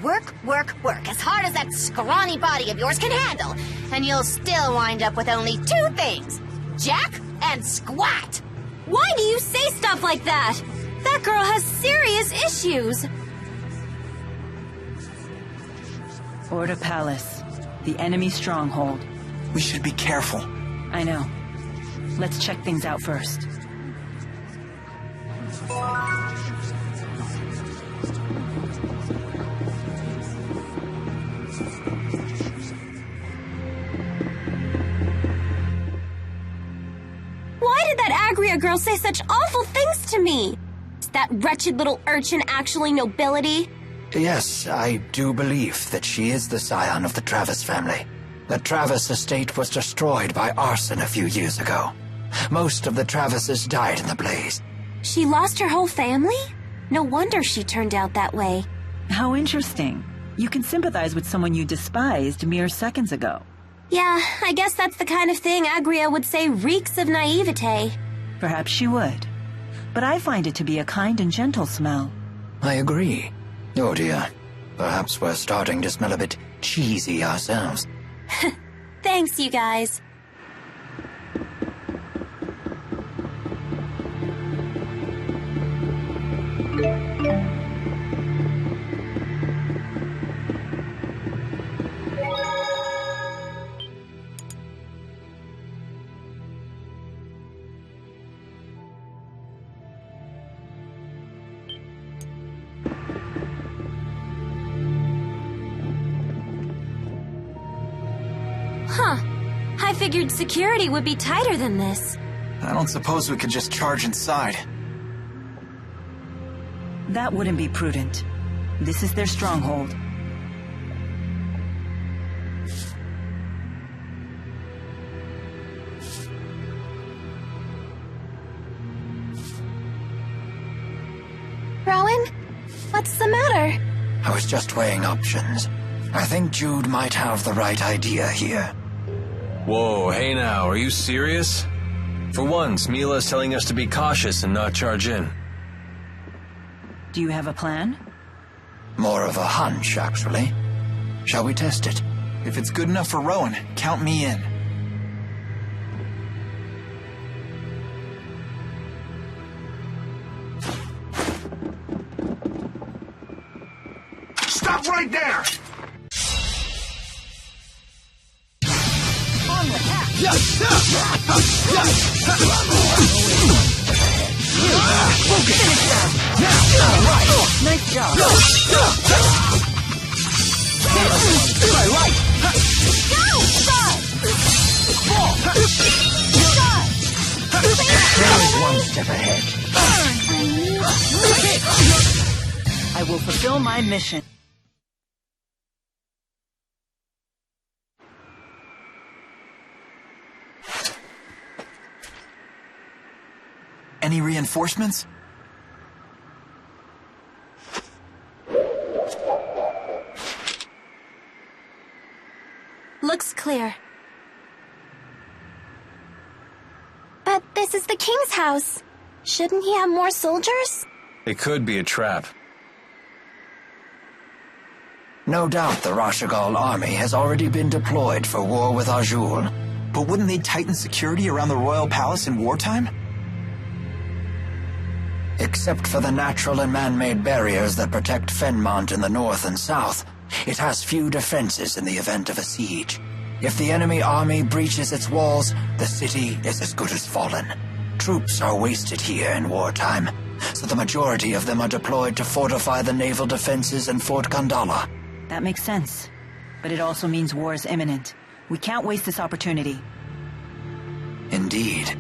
Work, work, work as hard as that scrawny body of yours can handle, and you'll still wind up with only 2 things. Jack and squat. Why do you say stuff like that? That girl has serious issues. Orta Palace, the enemy stronghold. We should be careful. I know. Let's check things out first. Why did that Agria girl say such awful things to me? Is that wretched little urchin actually nobility? Yes, I do believe that she is the scion of the Travis family. The Travis estate was destroyed by arson a few years ago. Most of the Travises died in the blaze. She lost her whole family? No wonder she turned out that way. How interesting. You can sympathize with someone you despised mere seconds ago. Yeah, I guess that's the kind of thing Agria would say reeks of naivete. Perhaps she would. But I find it to be a kind and gentle smell. I agree. Oh dear. Perhaps we're starting to smell a bit cheesy ourselves. Thanks, you guys. Huh. I figured security would be tighter than this. I don't suppose we could just charge inside. That wouldn't be prudent. This is their stronghold. Rowan? What's the matter? I was just weighing options. I think Jude might have the right idea here. Whoa, hey now, are you serious? For once, Mila's telling us to be cautious and not charge in. Do you have a plan? More of a hunch, actually. Shall we test it? If it's good enough for Rowan, count me in. Stop right there! Nice job. There's one step ahead. I will fulfill my mission. Any reinforcements? Looks clear. But this is the king's house. Shouldn't he have more soldiers? It could be a trap. No doubt the Rashagal army has already been deployed for war with Azul. But wouldn't they tighten security around the royal palace in wartime? Except for the natural and man-made barriers that protect Fenmont in the north and south, it has few defenses in the event of a siege. If the enemy army breaches its walls, the city is as good as fallen. Troops are wasted here in wartime, so the majority of them are deployed to fortify the naval defenses in Fort Gandala. That makes sense. But it also means war is imminent. We can't waste this opportunity. Indeed.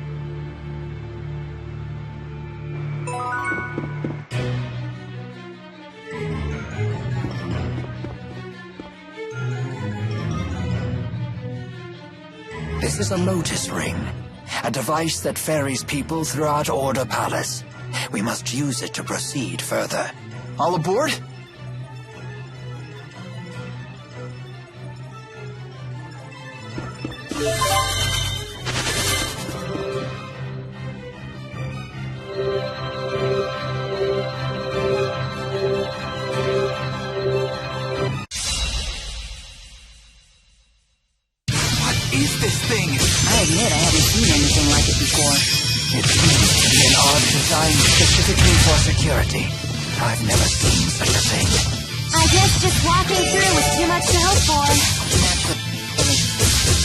This is a Lotus Ring, a device that ferries people throughout Order Palace. We must use it to proceed further. All aboard? I admit I haven't seen anything like it before. It seems to be an odd design specifically for security. I've never seen such a thing. I guess just walking through was too much to hope for.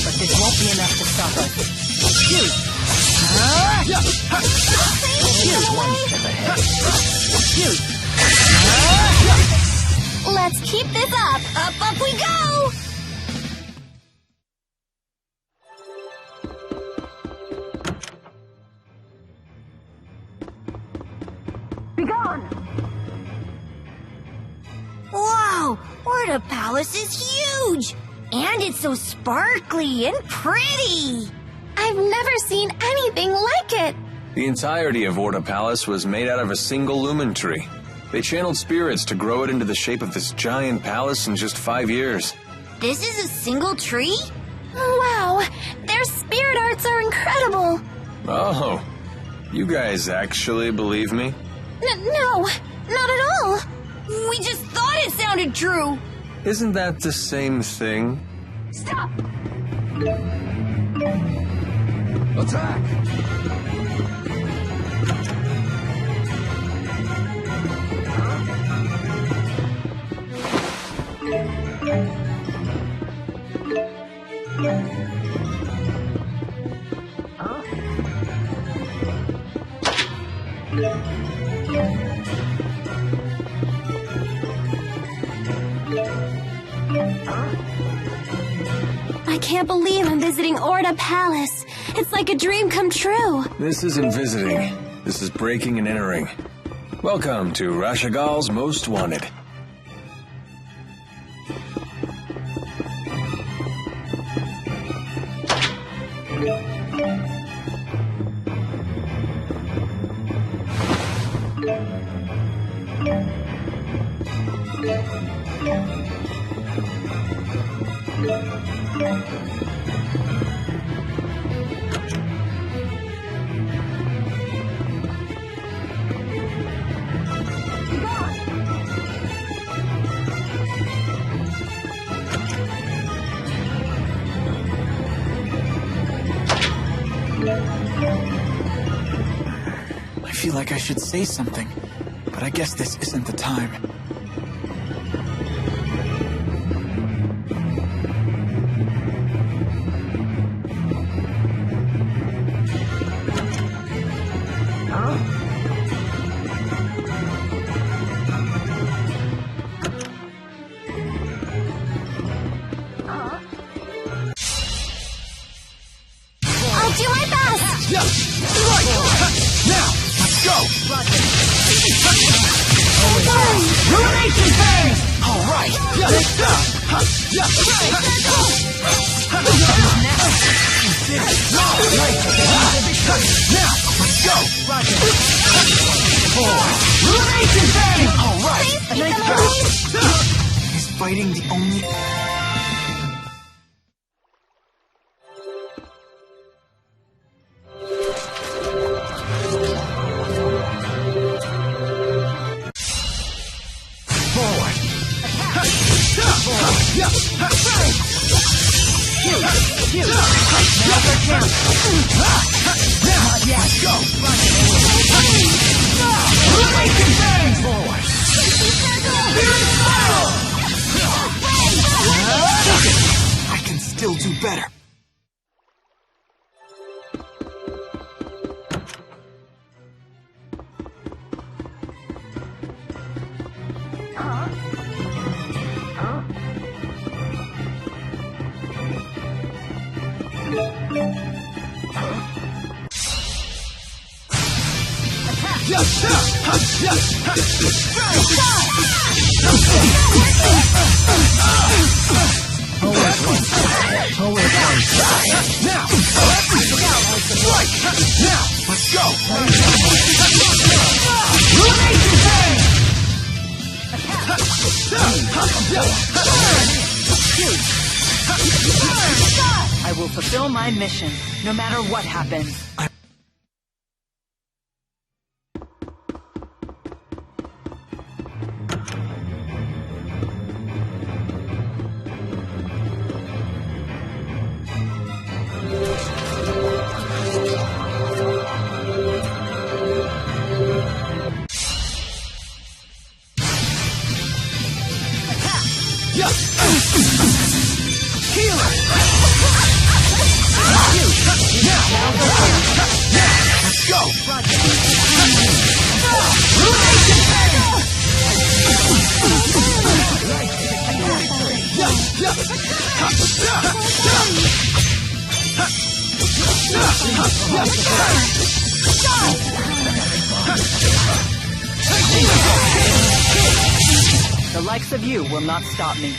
But this won't be enough to stop us. Shoot! Here's one step ahead. Let's keep this up. Up we go! Be gone! Whoa! Orta Palace is huge! And it's so sparkly and pretty! I've never seen anything like it. The entirety of Orta Palace was made out of a single lumen tree. They channeled spirits to grow it into the shape of this giant palace in just 5 years. This is a single tree? Wow, their spirit arts are incredible. Oh, you guys actually believe me? No, not at all. We just thought it sounded true. Isn't that the same thing? Stop! Attack! I can't believe I'm visiting Orta Palace. It's like a dream come true. This isn't visiting. This is breaking and entering. Welcome to Rashagal's Most Wanted. I feel like I should say something, but I guess this isn't the time. I'll do my best. Now, let's go! Ruination phase! All right. Now, let's go! Ruination phase! All right. Nice job. Is fighting the only... I can still do better. Now, let's go! Ruination phase! I will fulfill my mission, no matter what happens. Healer! Now! The likes of you will not stop me.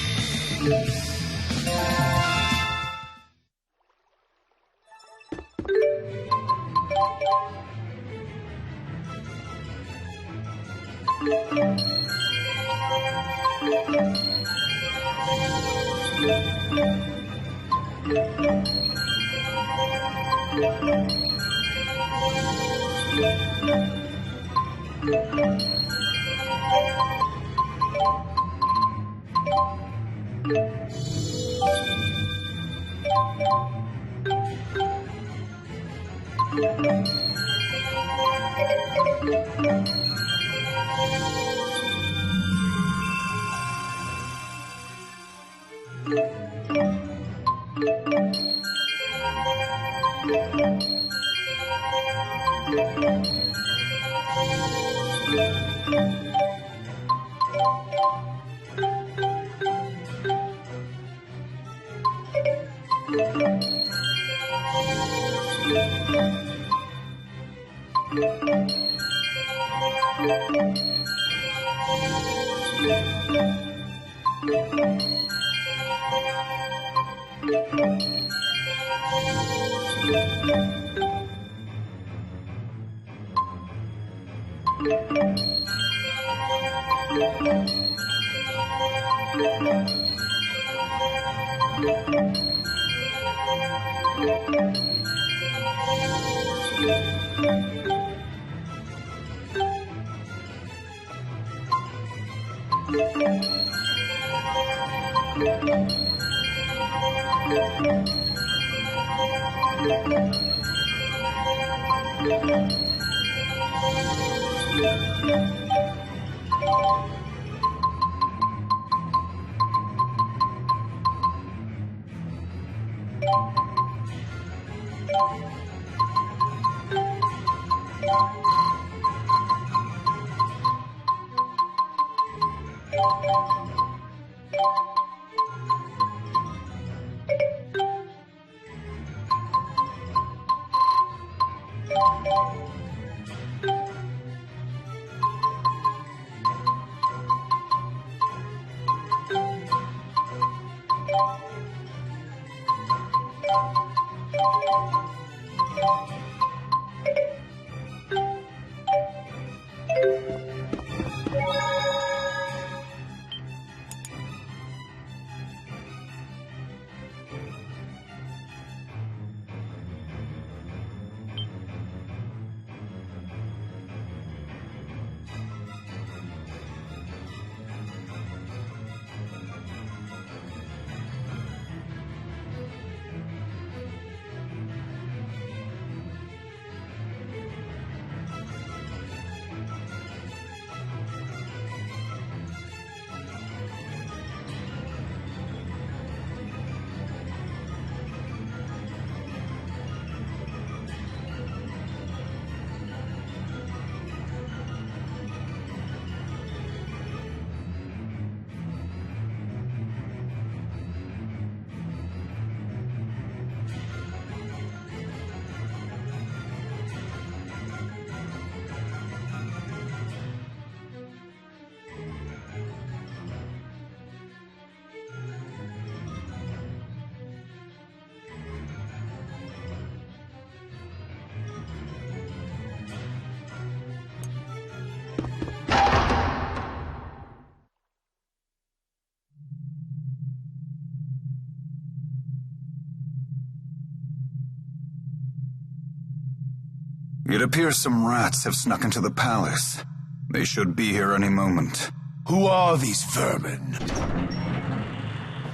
It appears some rats have snuck into the palace. They should be here any moment. Who are these vermin?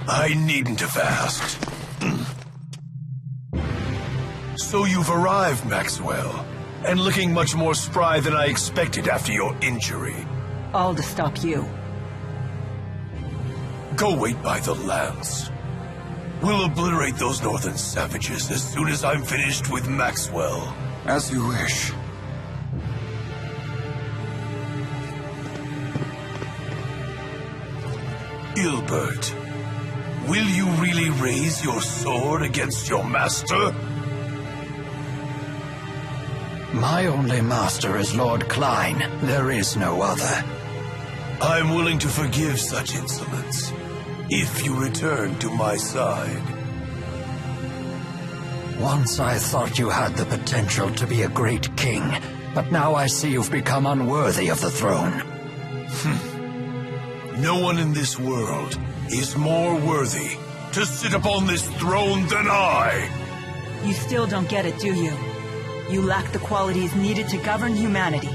I needn't have asked. So you've arrived, Maxwell, and looking much more spry than I expected after your injury. All to stop you. Go wait by the lance. We'll obliterate those northern savages as soon as I'm finished with Maxwell. As you wish. Gilbert, will you really raise your sword against your master? My only master is Lord Klein. There is no other. I'm willing to forgive such insolence, if you return to my side. Once I thought you had the potential to be a great king, but now I see you've become unworthy of the throne. No one in this world is more worthy to sit upon this throne than I. You still don't get it, do you? You lack the qualities needed to govern humanity.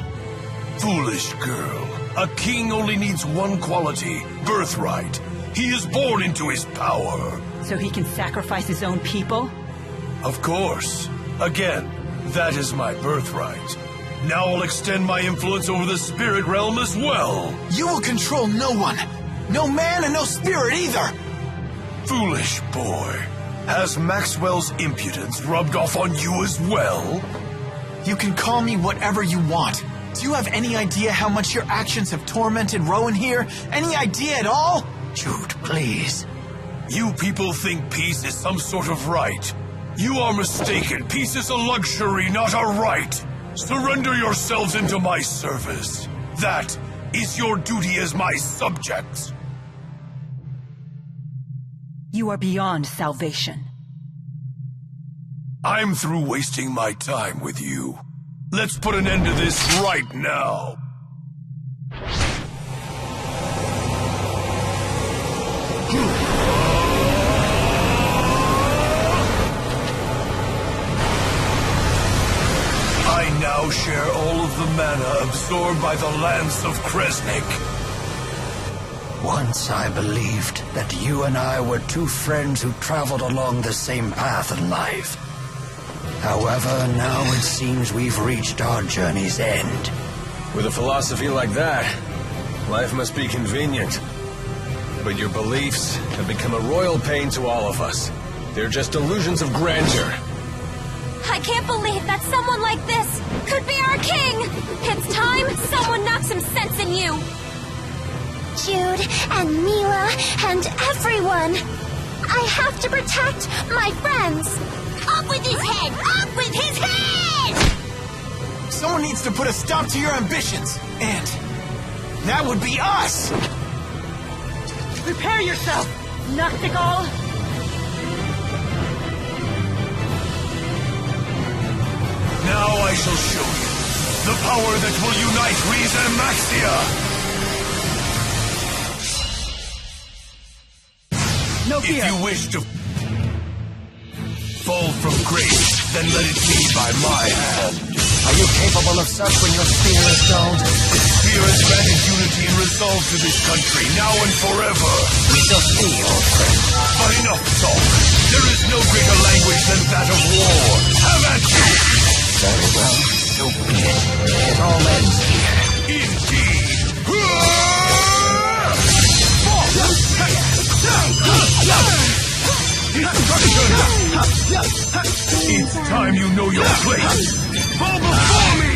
Foolish girl. A king only needs one quality, birthright. He is born into his power. So he can sacrifice his own people? Of course. Again, that is my birthright. Now I'll extend my influence over the spirit realm as well. You will control no one. No man and no spirit either. Foolish boy. Has Maxwell's impudence rubbed off on you as well? You can call me whatever you want. Do you have any idea how much your actions have tormented Rowan here? Any idea at all? Jude, please. You people think peace is some sort of right. You are mistaken. Peace is a luxury, not a right. Surrender yourselves into my service. That is your duty as my subjects. You are beyond salvation. I'm through wasting my time with you. Let's put an end to this right now. I now share all of the mana absorbed by the Lance of Kresnik. Once I believed that you and I were two friends who traveled along the same path in life. However, now it seems we've reached our journey's end. With a philosophy like that, life must be convenient. But your beliefs have become a royal pain to all of us. They're just illusions of grandeur. I can't believe that someone like this could be our king! It's time someone knocked some sense in you! Jude and Mila and everyone! I have to protect my friends! Up with his head! Up with his head! Someone needs to put a stop to your ambitions, and that would be us! Prepare yourself, Noctigal! Now I shall show you the power that will unite Riza and Maxia! No fear. If you wish to fall from grace, then let it be by my hand. Are you capable of such when your spear is dulled? The spear has granted unity and resolve to this country, now and forever. We shall see, old friend. But enough talk. There is no greater language than that of war. Have at you! Very well, so be it. It all ends here. Indeed! It's time you know your place! Fall before me!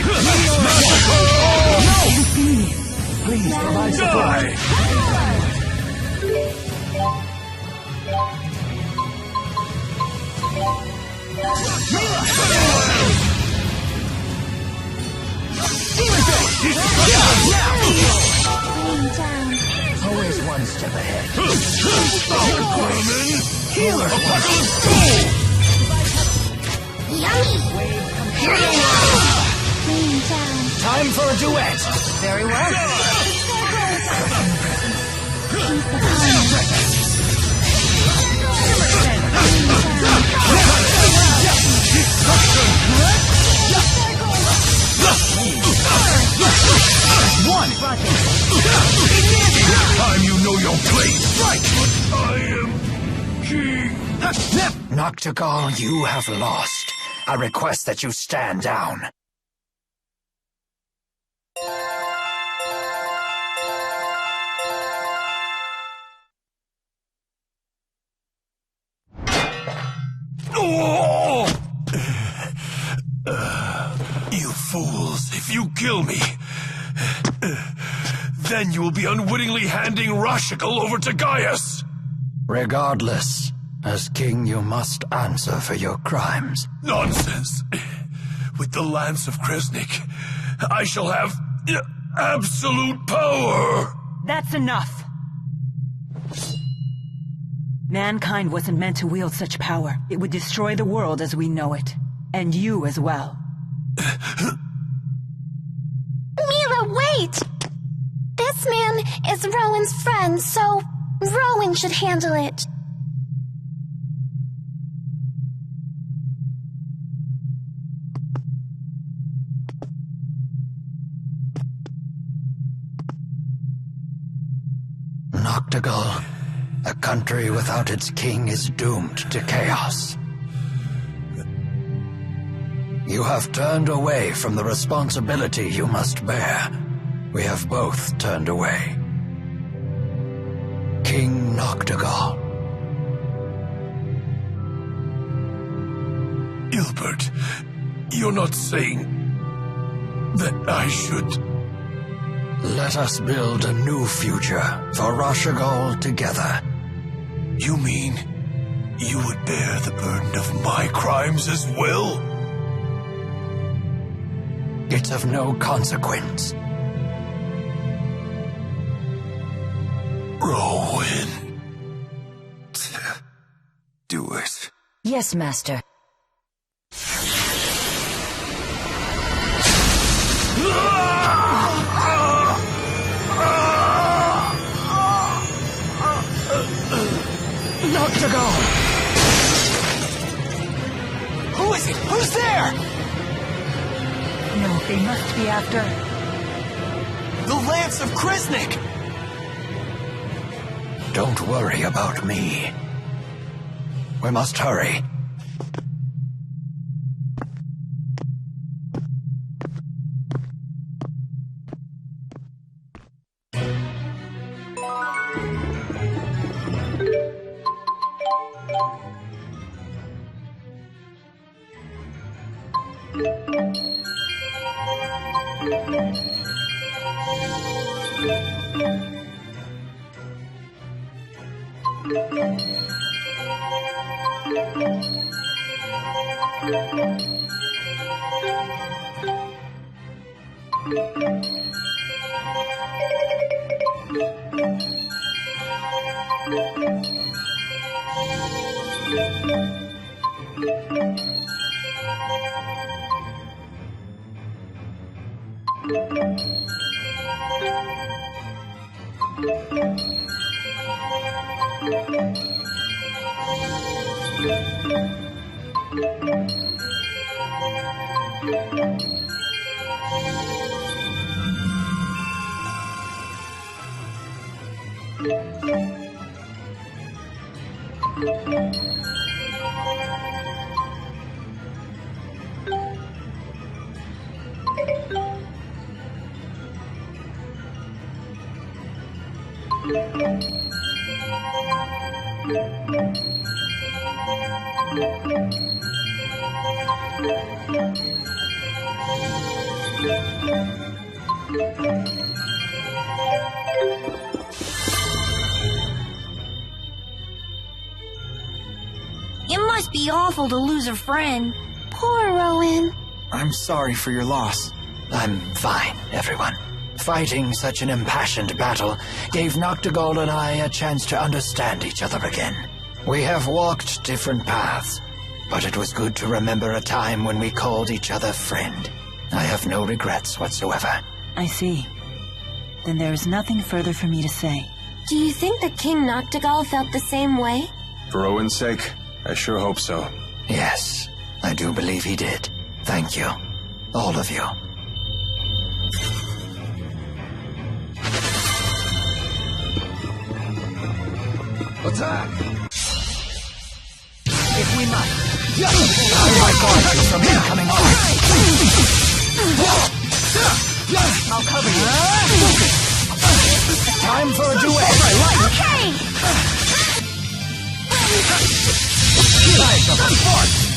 Please provide support. Always one step ahead. Healer! Apocalypse Go! Yummy! Time for a duet! Very well. One! Time you know your place! Right! I am king! Noctigal, you have lost. I request that you stand down. Oh! You fools, if you kill me, then you will be unwittingly handing Rashigal over to Gaius. Regardless, as king you must answer for your crimes. Nonsense. With the Lance of Kresnik, I shall have absolute power! That's enough! Mankind wasn't meant to wield such power. It would destroy the world as we know it. And you as well. Mila, wait! This man is Rowan's friend, so Rowan should handle it. Noctigal, a country without its king is doomed to chaos. You have turned away from the responsibility you must bear. We have both turned away. King Noctigal. Gilbert, you're not saying that I should... Let us build a new future for Rashagal together. You mean you would bear the burden of my crimes as well? It's of no consequence. Rowan. Do it. Yes, Master. Noctigal! Who is it? Who's there? No, they must be after... The Lance of Kresnik! Don't worry about me. We must hurry. It must be awful to lose a friend. Poor Rowan. I'm sorry for your loss. I'm fine, everyone. Fighting such an impassioned battle gave Noctigal and I a chance to understand each other again. We have walked different paths, but it was good to remember a time when we called each other friend. I have no regrets whatsoever. I see. Then there is nothing further for me to say. Do you think that King Noctigal felt the same way? For Owen's sake, I sure hope so. Yes, I do believe he did. Thank you. All of you. Attack! If we must. I might guard you from him coming on. I'll cover you. Time for a duet. Okay!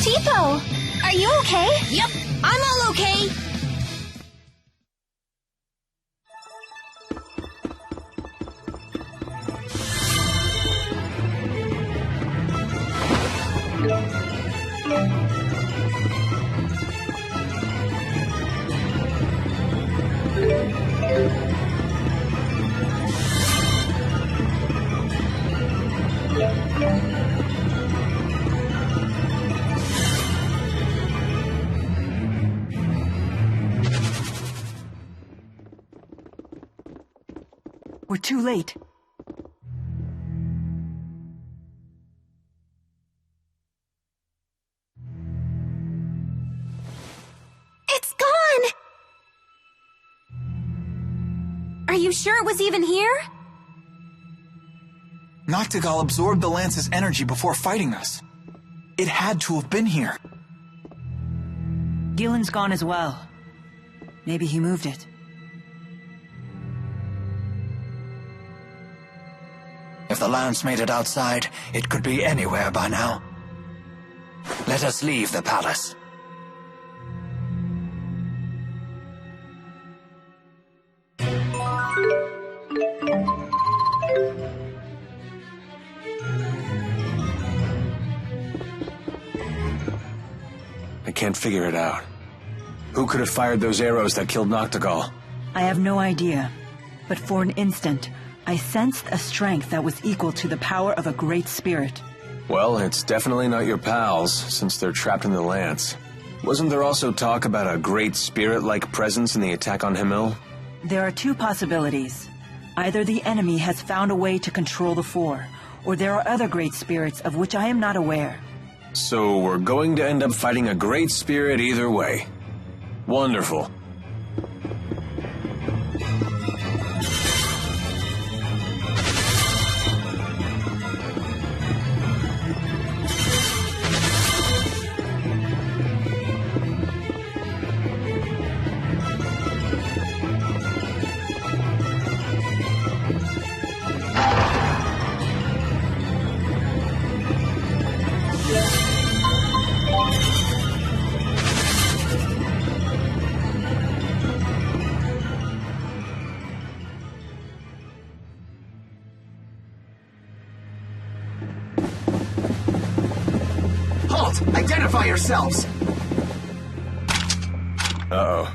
Tipo, are you okay? Yep, I'm all okay. We're too late. It's gone! Are you sure it was even here? Noctigal absorbed the lance's energy before fighting us. It had to have been here. Gillen's gone as well. Maybe he moved it. If the lance made it outside, it could be anywhere by now. Let us leave the palace. I can't figure it out. Who could have fired those arrows that killed Noctigal? I have no idea. But for an instant, I sensed a strength that was equal to the power of a great spirit. Well, it's definitely not your pals, since they're trapped in the lance. Wasn't there also talk about a great spirit-like presence in the attack on Himil? There are two possibilities. Either the enemy has found a way to control the Four, or there are other great spirits of which I am not aware. So we're going to end up fighting a great spirit either way. Wonderful. Identify yourselves! Uh-oh.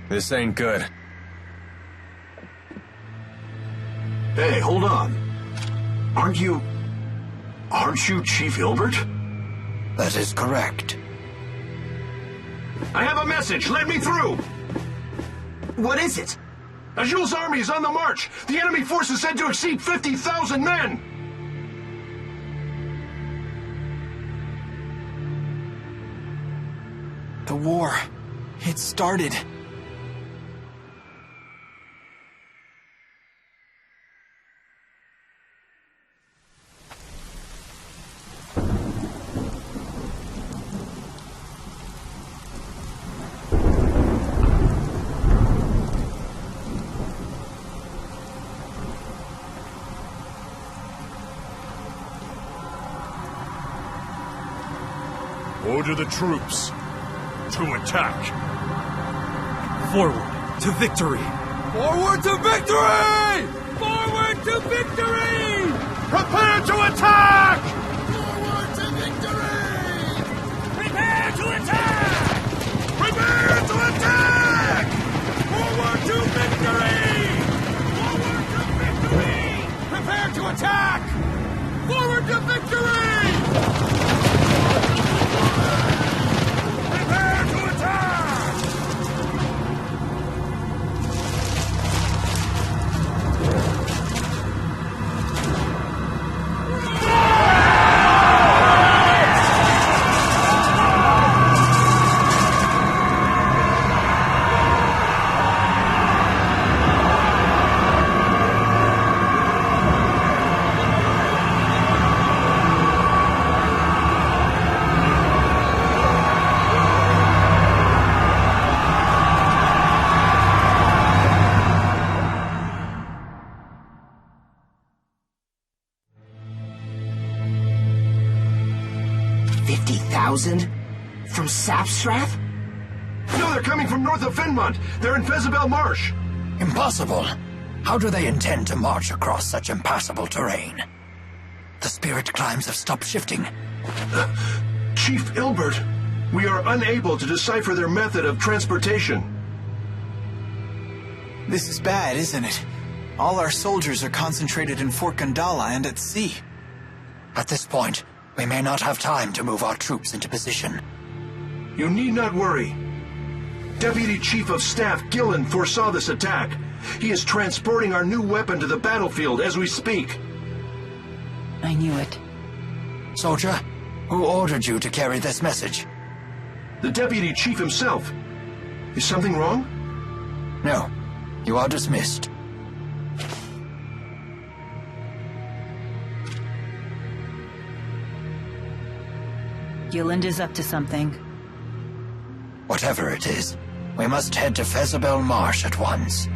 This ain't good. Hey, hold on. Aren't you Chief Hilbert? That is correct. I have a message. Let me through! What is it? Ajul's army is on the march. The enemy force is said to exceed 50,000 men. The war. It started. Order the troops to attack. Forward to victory! Forward to victory! Forward to victory! Prepare to attack! Forward to victory! Prepare to attack! Prepare to attack! Forward to victory! Forward to victory! Prepare to attack! Forward to victory! Prepare to attack! From Sapstrath? No, they're coming from north of Finmont. They're in Fezabel Marsh. Impossible. How do they intend to march across such impassable terrain? The spirit climbs have stopped shifting. Chief Hilbert, we are unable to decipher their method of transportation. This is bad, isn't it? All our soldiers are concentrated in Fort Gandala and at sea. At this point, we may not have time to move our troops into position. You need not worry. Deputy Chief of Staff Gillen foresaw this attack. He is transporting our new weapon to the battlefield as we speak. I knew it. Soldier, who ordered you to carry this message? The Deputy Chief himself. Is something wrong? No. You are dismissed. Gilland is up to something. Whatever it is, we must head to Fezabel Marsh at once.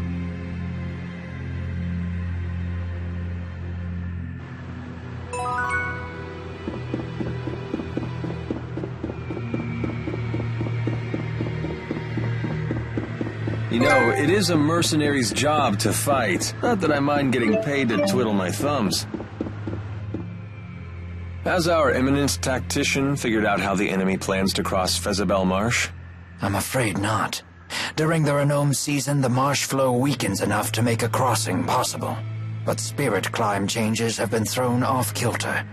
You know, it is a mercenary's job to fight. Not that I mind getting paid to twiddle my thumbs. Has our eminent tactician figured out how the enemy plans to cross Fezabel Marsh? I'm afraid not. During the Renome season, the marsh flow weakens enough to make a crossing possible. But spirit climb changes have been thrown off kilter.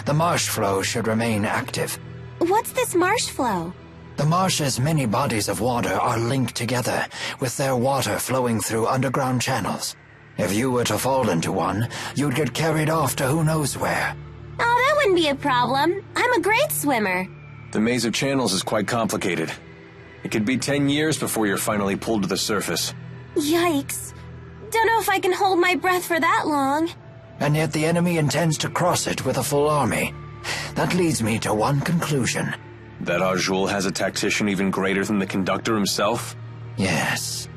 The marsh flow should remain active. What's this marsh flow? The marsh's many bodies of water are linked together, with their water flowing through underground channels. If you were to fall into one, you'd get carried off to who knows where. Oh, that wouldn't be a problem. I'm a great swimmer. The maze of channels is quite complicated. It could be 10 years before you're finally pulled to the surface. Yikes. Don't know if I can hold my breath for that long. And yet the enemy intends to cross it with a full army. That leads me to one conclusion. That Arjul has a tactician even greater than the conductor himself? Yes.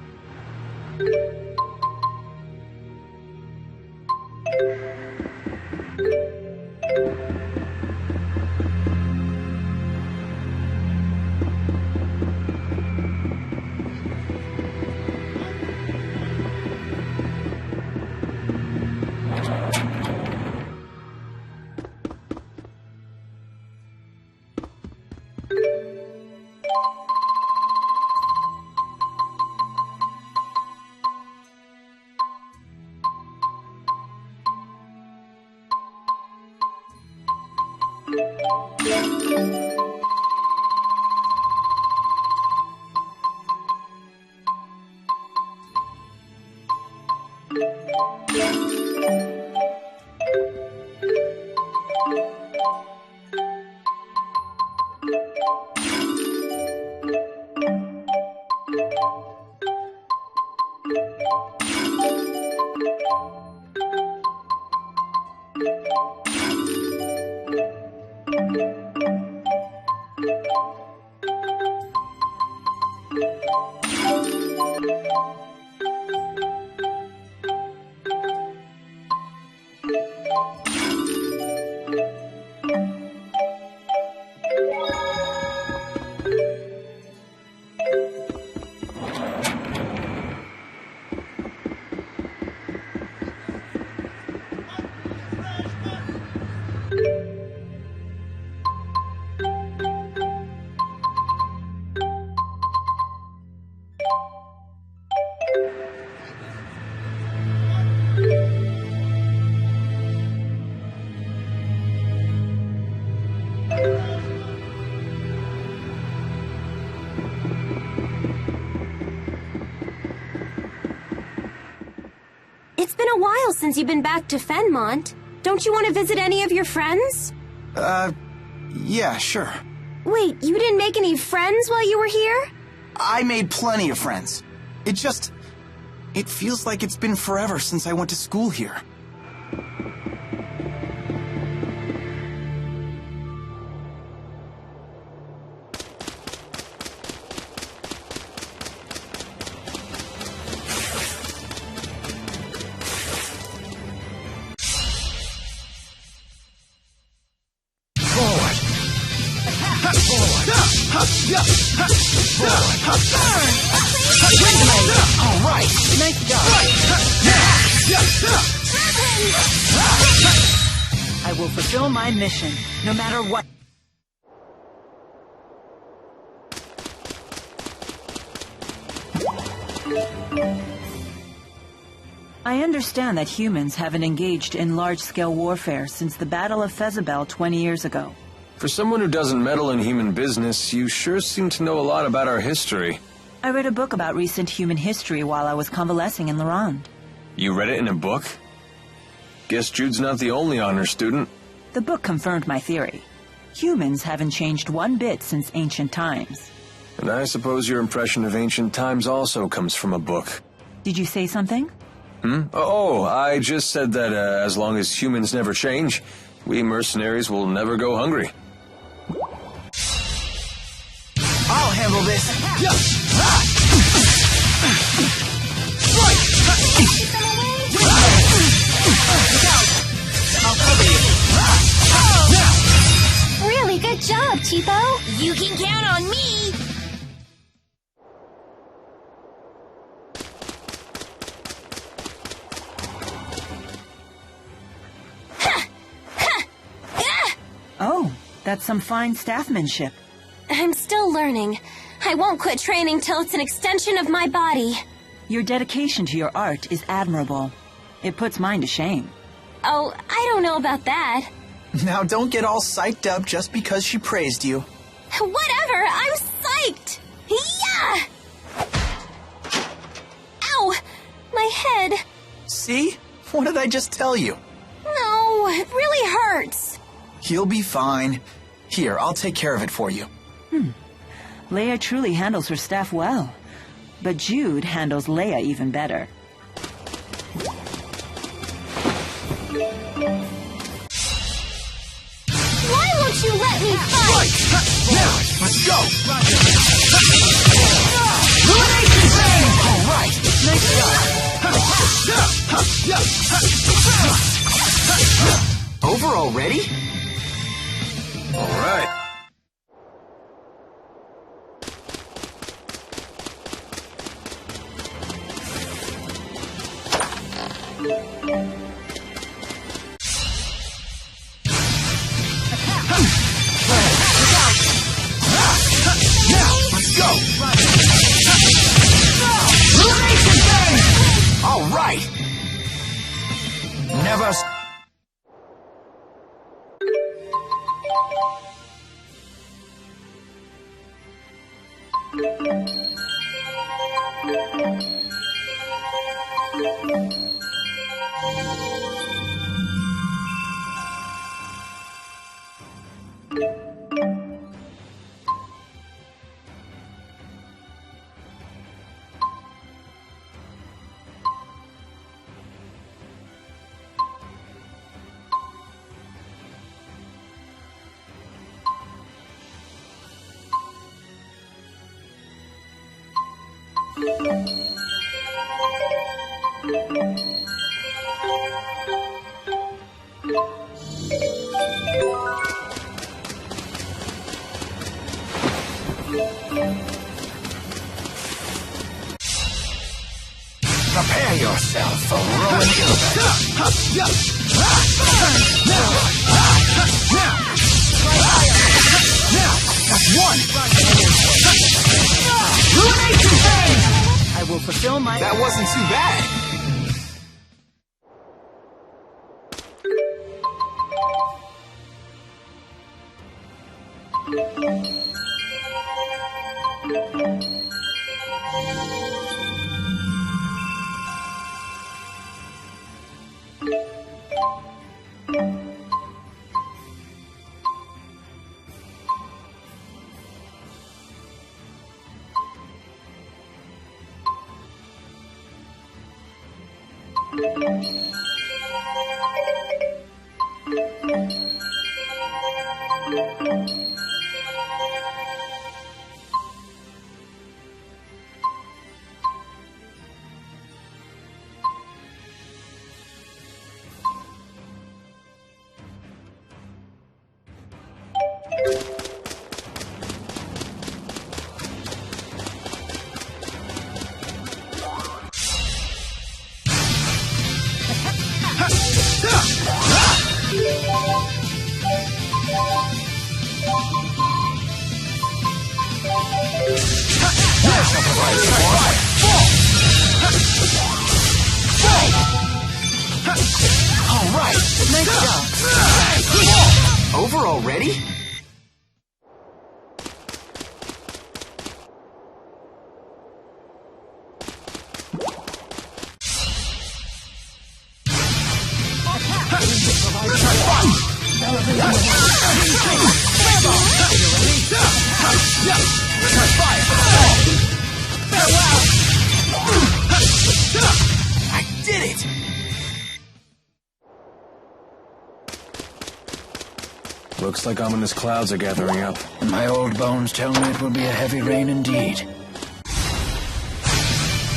It's been a while since you've been back to Fenmont. Don't you want to visit any of your friends? Yeah, sure. Wait, you didn't make any friends while you were here? I made plenty of friends. It feels like it's been forever since I went to school here. Alright, nice job. I will fulfill my mission, no matter what. I understand that humans haven't engaged in large-scale warfare since the Battle of Fezabel 20 years ago. For someone who doesn't meddle in human business, you sure seem to know a lot about our history. I read a book about recent human history while I was convalescing in Lorand. You read it in a book? Guess Jude's not the only honor student. The book confirmed my theory. Humans haven't changed one bit since ancient times. And I suppose your impression of ancient times also comes from a book. Did you say something? Oh, I just said that as long as humans never change, we mercenaries will never go hungry. I'll handle this. I'll cover you. Really good job, Cheapo. You can count on me. Oh, that's some fine staffmanship. I'm still learning. I won't quit training till it's an extension of my body. Your dedication to your art is admirable. It puts mine to shame. Oh, I don't know about that. Now don't get all psyched up just because she praised you. Whatever, I'm psyched! Yeah! Ow! My head. See? What did I just tell you? No, it really hurts. You'll be fine. Here, I'll take care of it for you. Leia truly handles her staff well. But Jude handles Leia even better. Why won't you let me fight? Now, let's go! Illumination Bang! All right, nice job. Over already? All right. Let's go! Illumination Bang! All right! Never... Prepare yourself for Rowan That's one! Illumination Bang! I will fulfill my... That wasn't too bad! All right, nice job. Over already? Fire! Farewell! I did it! Looks like ominous clouds are gathering up. My old bones tell me it will be a heavy rain indeed.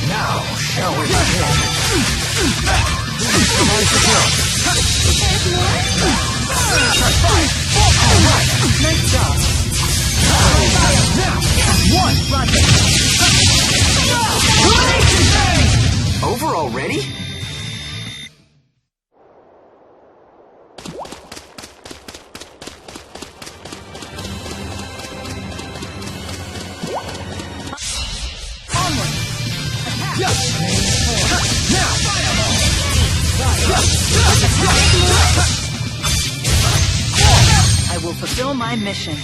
Now, shall we begin? Nice job. Over already? I will fulfill my mission.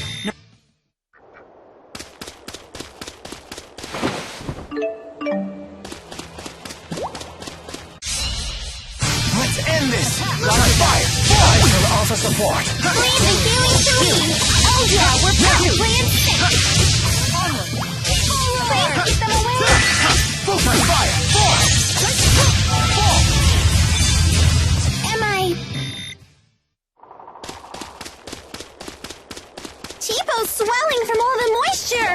Let's end this! Line fire! I shall offer support. Please be feeling serene. Oh yeah, we're perfectly in sync. Please keep them away. Full time fire! Am I... T-Bow's swelling from all the moisture.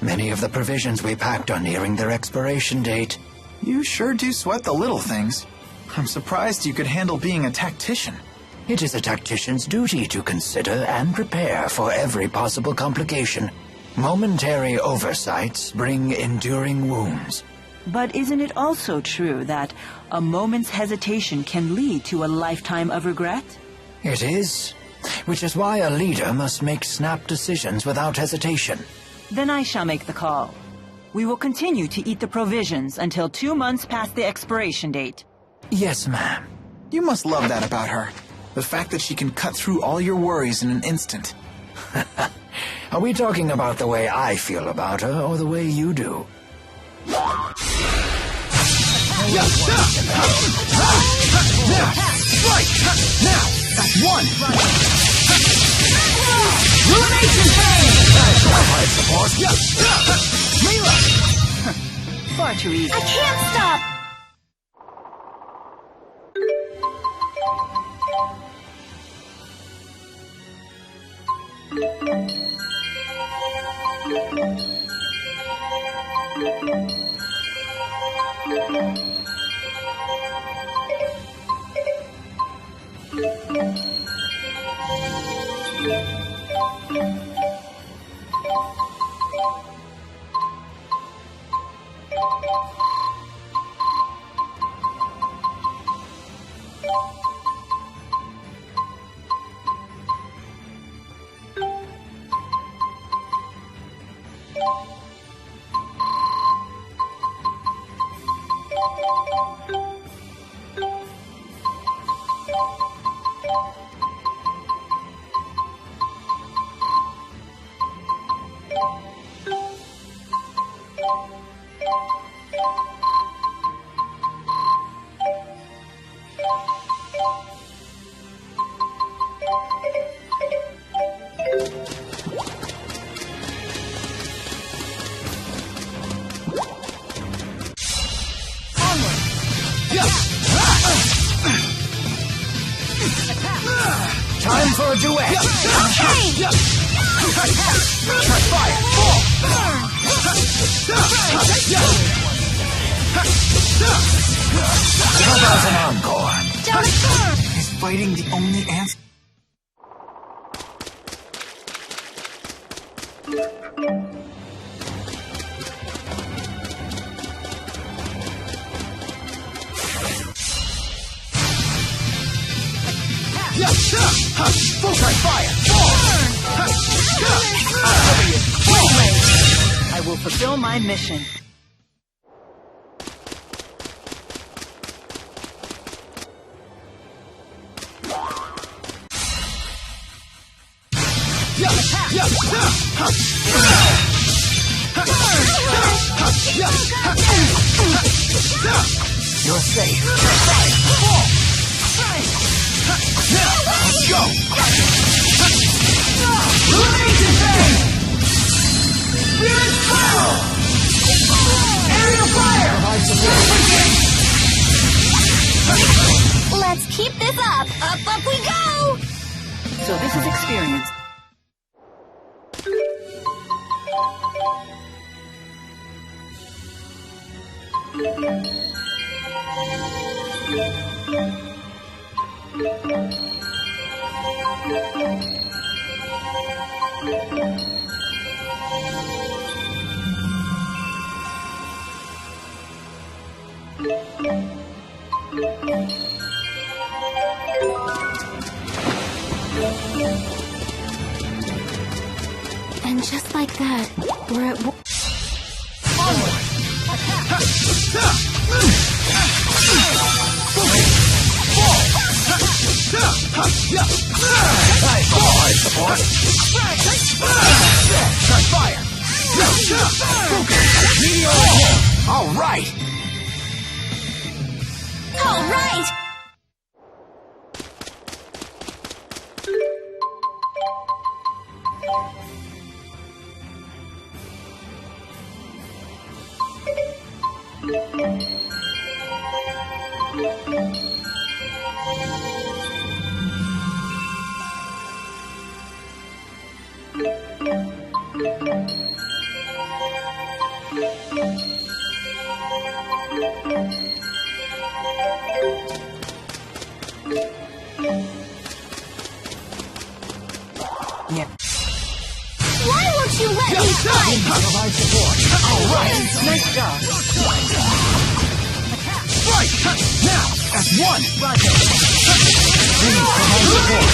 Many of the provisions we packed are nearing their expiration date. You sure do sweat the little things. I'm surprised you could handle being a tactician. It is a tactician's duty to consider and prepare for every possible complication. Momentary oversights bring enduring wounds. But isn't it also true that a moment's hesitation can lead to a lifetime of regret? It is, which is why a leader must make snap decisions without hesitation. Then I shall make the call. We will continue to eat the provisions until 2 months past the expiration date. Yes, ma'am. You must love that about her. The fact that she can cut through all your worries in an instant. Are we talking about the way I feel about her or the way you do? Right! Now! That's one! Ruination Fang! Support! Mila! Far too easy. I can't stop! Time for a duet! Fire! 2,000 encore! Is fighting the only answer? Full time fire! I will fulfill my mission. You're safe. So this is experience. And just like that, we're at war. All right. All right! Yeah. Why won't you let me fight? Provide support. All right. Nice job. Strike. Now, that's one. Please provide support.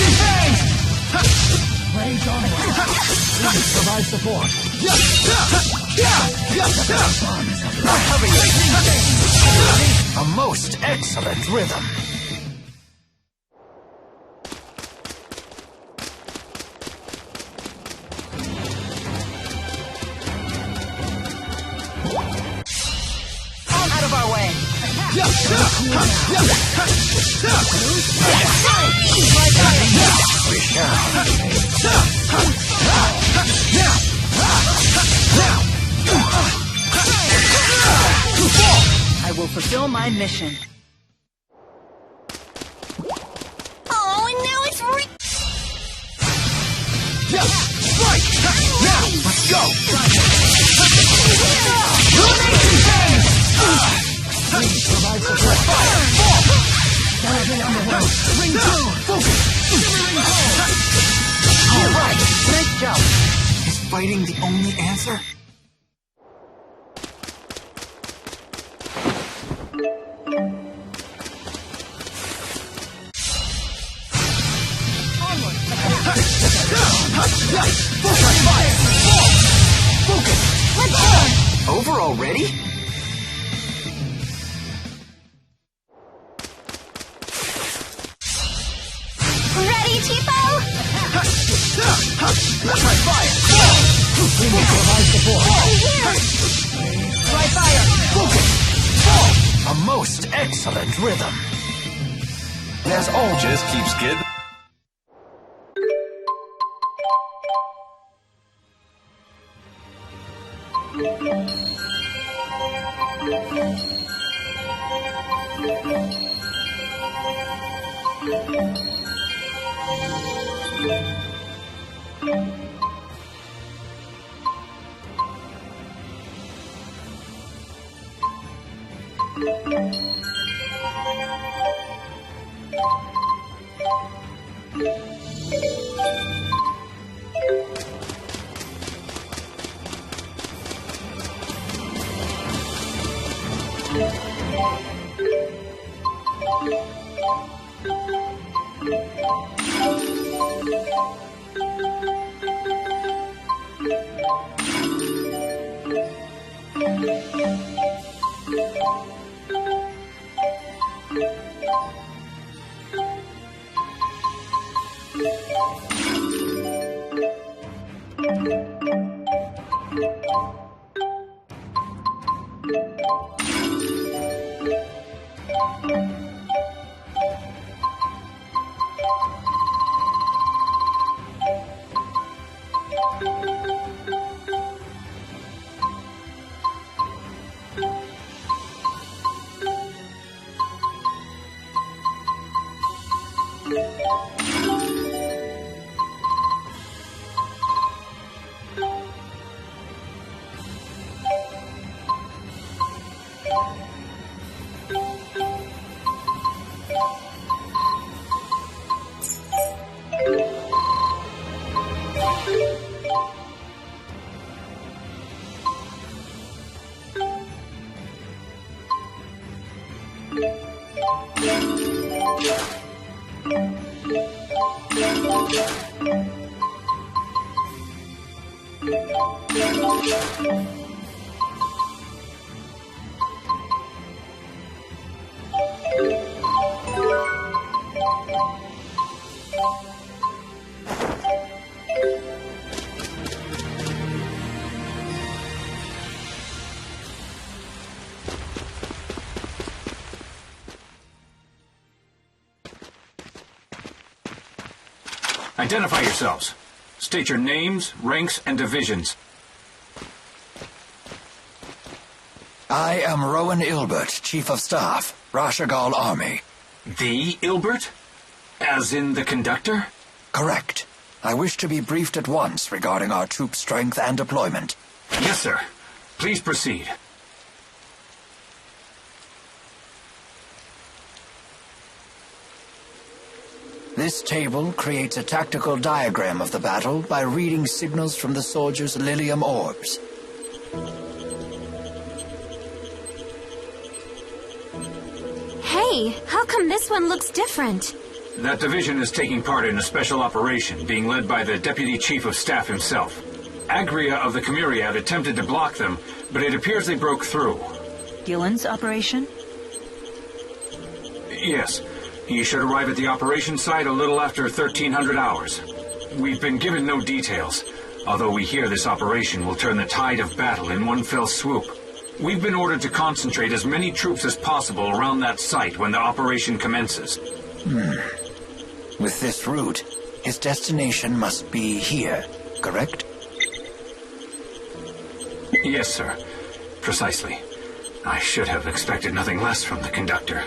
Raise onward. Please provide support. A most excellent rhythm. Out of our way. We shall. I will fulfill my mission. Oh, and now it's Strike! Now, let's go! Please provide support. Galloping on the road. Ring 2. Focus. All right. Nice job. Is fighting the only answer? Focus. Let's go. Over already? ready, Tipo? Let's try fire. We need to provide support. Try fire. Focus. A most excellent rhythm. There's all just keeps getting. Identify yourselves. State your names, ranks, and divisions. I am Rowan Ilbert, Chief of Staff, Rashagal Army. The Ilbert? As in the conductor? Correct. I wish to be briefed at once regarding our troop strength and deployment. Yes, sir. Please proceed. This table creates a tactical diagram of the battle by reading signals from the soldiers' Lilium orbs. Hey, how come this one looks different? That division is taking part in a special operation being led by the Deputy Chief of Staff himself. Agria of the Camuriad attempted to block them, but it appears they broke through. Gillen's operation? Yes. He should arrive at the operation site a little after 1300 hours. We've been given no details, although we hear this operation will turn the tide of battle in one fell swoop. We've been ordered to concentrate as many troops as possible around that site when the operation commences. With this route, his destination must be here, correct? Yes, sir. Precisely. I should have expected nothing less from the conductor.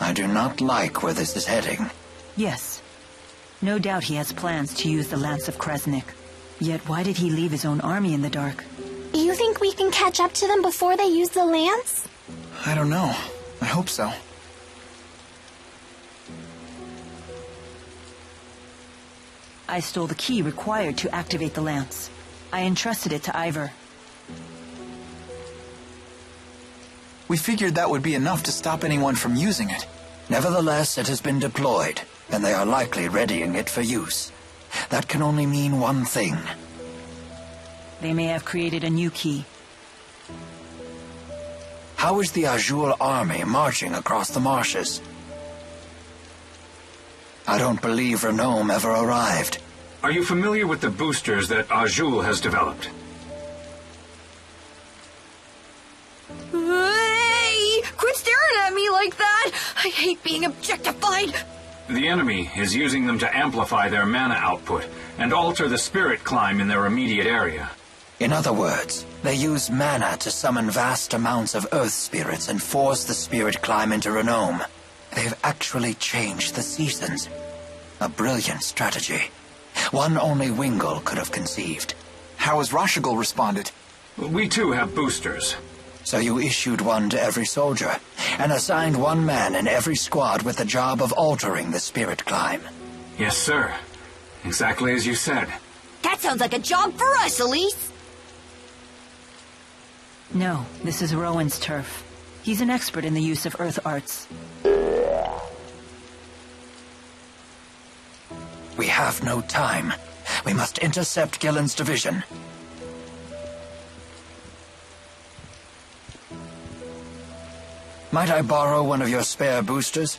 I do not like where this is heading. Yes. No doubt he has plans to use the Lance of Kresnik. Yet why did he leave his own army in the dark? You think we can catch up to them before they use the lance? I don't know. I hope so. I stole the key required to activate the lance. I entrusted it to Ivor. We figured that would be enough to stop anyone from using it. Nevertheless, it has been deployed, and they are likely readying it for use. That can only mean one thing. They may have created a new key. How is the Azul army marching across the marshes? I don't believe Renome ever arrived. Are you familiar with the boosters that Azul has developed? Hey! Quit staring at me like that! I hate being objectified! The enemy is using them to amplify their mana output and alter the spirit climb in their immediate area. In other words, they use mana to summon vast amounts of earth spirits and force the spirit climb into Renome. They've actually changed the seasons. A brilliant strategy. One only Wingle could have conceived. How has Rashagal responded? We too have boosters. So you issued one to every soldier, and assigned one man in every squad with the job of altering the spirit climb. Yes, sir. Exactly as you said. That sounds like a job for us, Elise. No, this is Rowan's turf. He's an expert in the use of earth arts. We have no time. We must intercept Gillen's division. Might I borrow one of your spare boosters?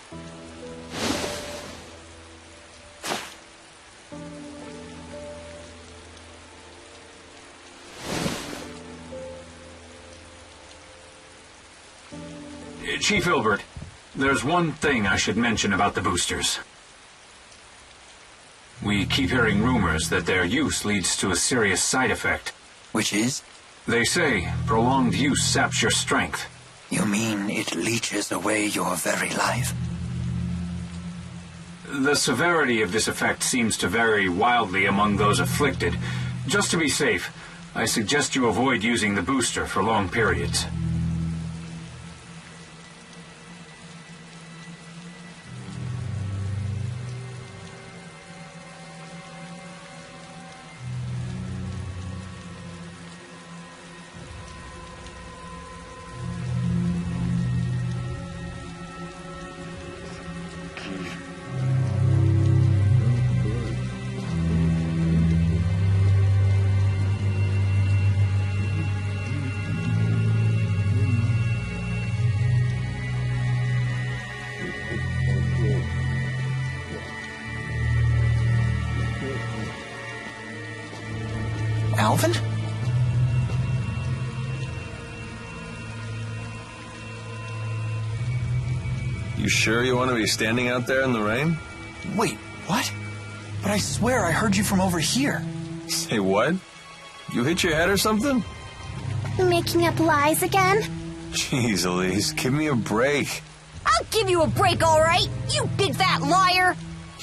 Chief Ilbert, there's one thing I should mention about the boosters. We keep hearing rumors that their use leads to a serious side effect. Which is? They say prolonged use saps your strength. You mean it leeches away your very life? The severity of this effect seems to vary wildly among those afflicted. Just to be safe, I suggest you avoid using the booster for long periods. Alvin? You sure you want to be standing out there in the rain? Wait, what? But I swear I heard you from over here. Say what? You hit your head or something? Making up lies again? Jeez, Elise, give me a break. I'll give you a break, all right, you big fat liar!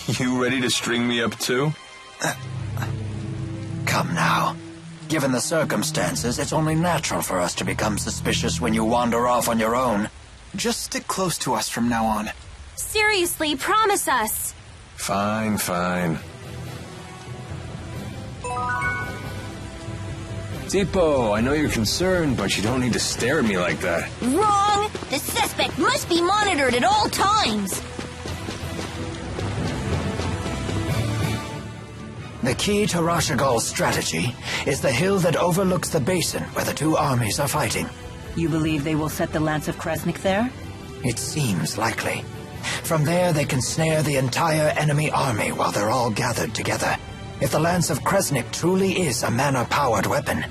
You ready to string me up too? Come now. Given the circumstances, it's only natural for us to become suspicious when you wander off on your own. Just stick close to us from now on. Seriously, promise us. Fine, fine. Tipo, I know you're concerned, but you don't need to stare at me like that. Wrong! The suspect must be monitored at all times! The key to Rashagal's strategy is the hill that overlooks the basin where the two armies are fighting. You believe they will set the Lance of Kresnik there? It seems likely. From there, they can snare the entire enemy army while they're all gathered together. If the Lance of Kresnik truly is a mana-powered weapon,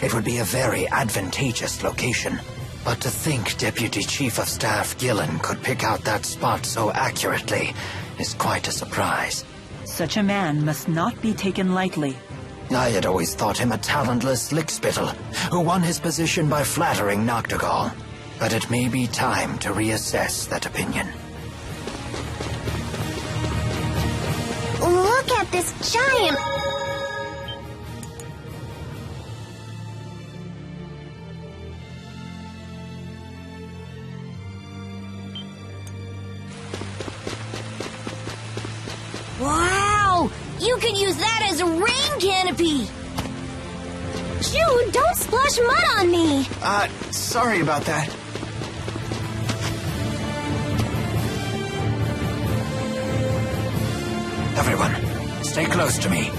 it would be a very advantageous location. But to think Deputy Chief of Staff Gillen could pick out that spot so accurately is quite a surprise. Such a man must not be taken lightly. I had always thought him a talentless lickspittle, who won his position by flattering Noctigal. But it may be time to reassess that opinion. Look at this giant... Wow! You can use that as a rain canopy! Jude, don't splash mud on me! Sorry about that. Everyone, stay close to me.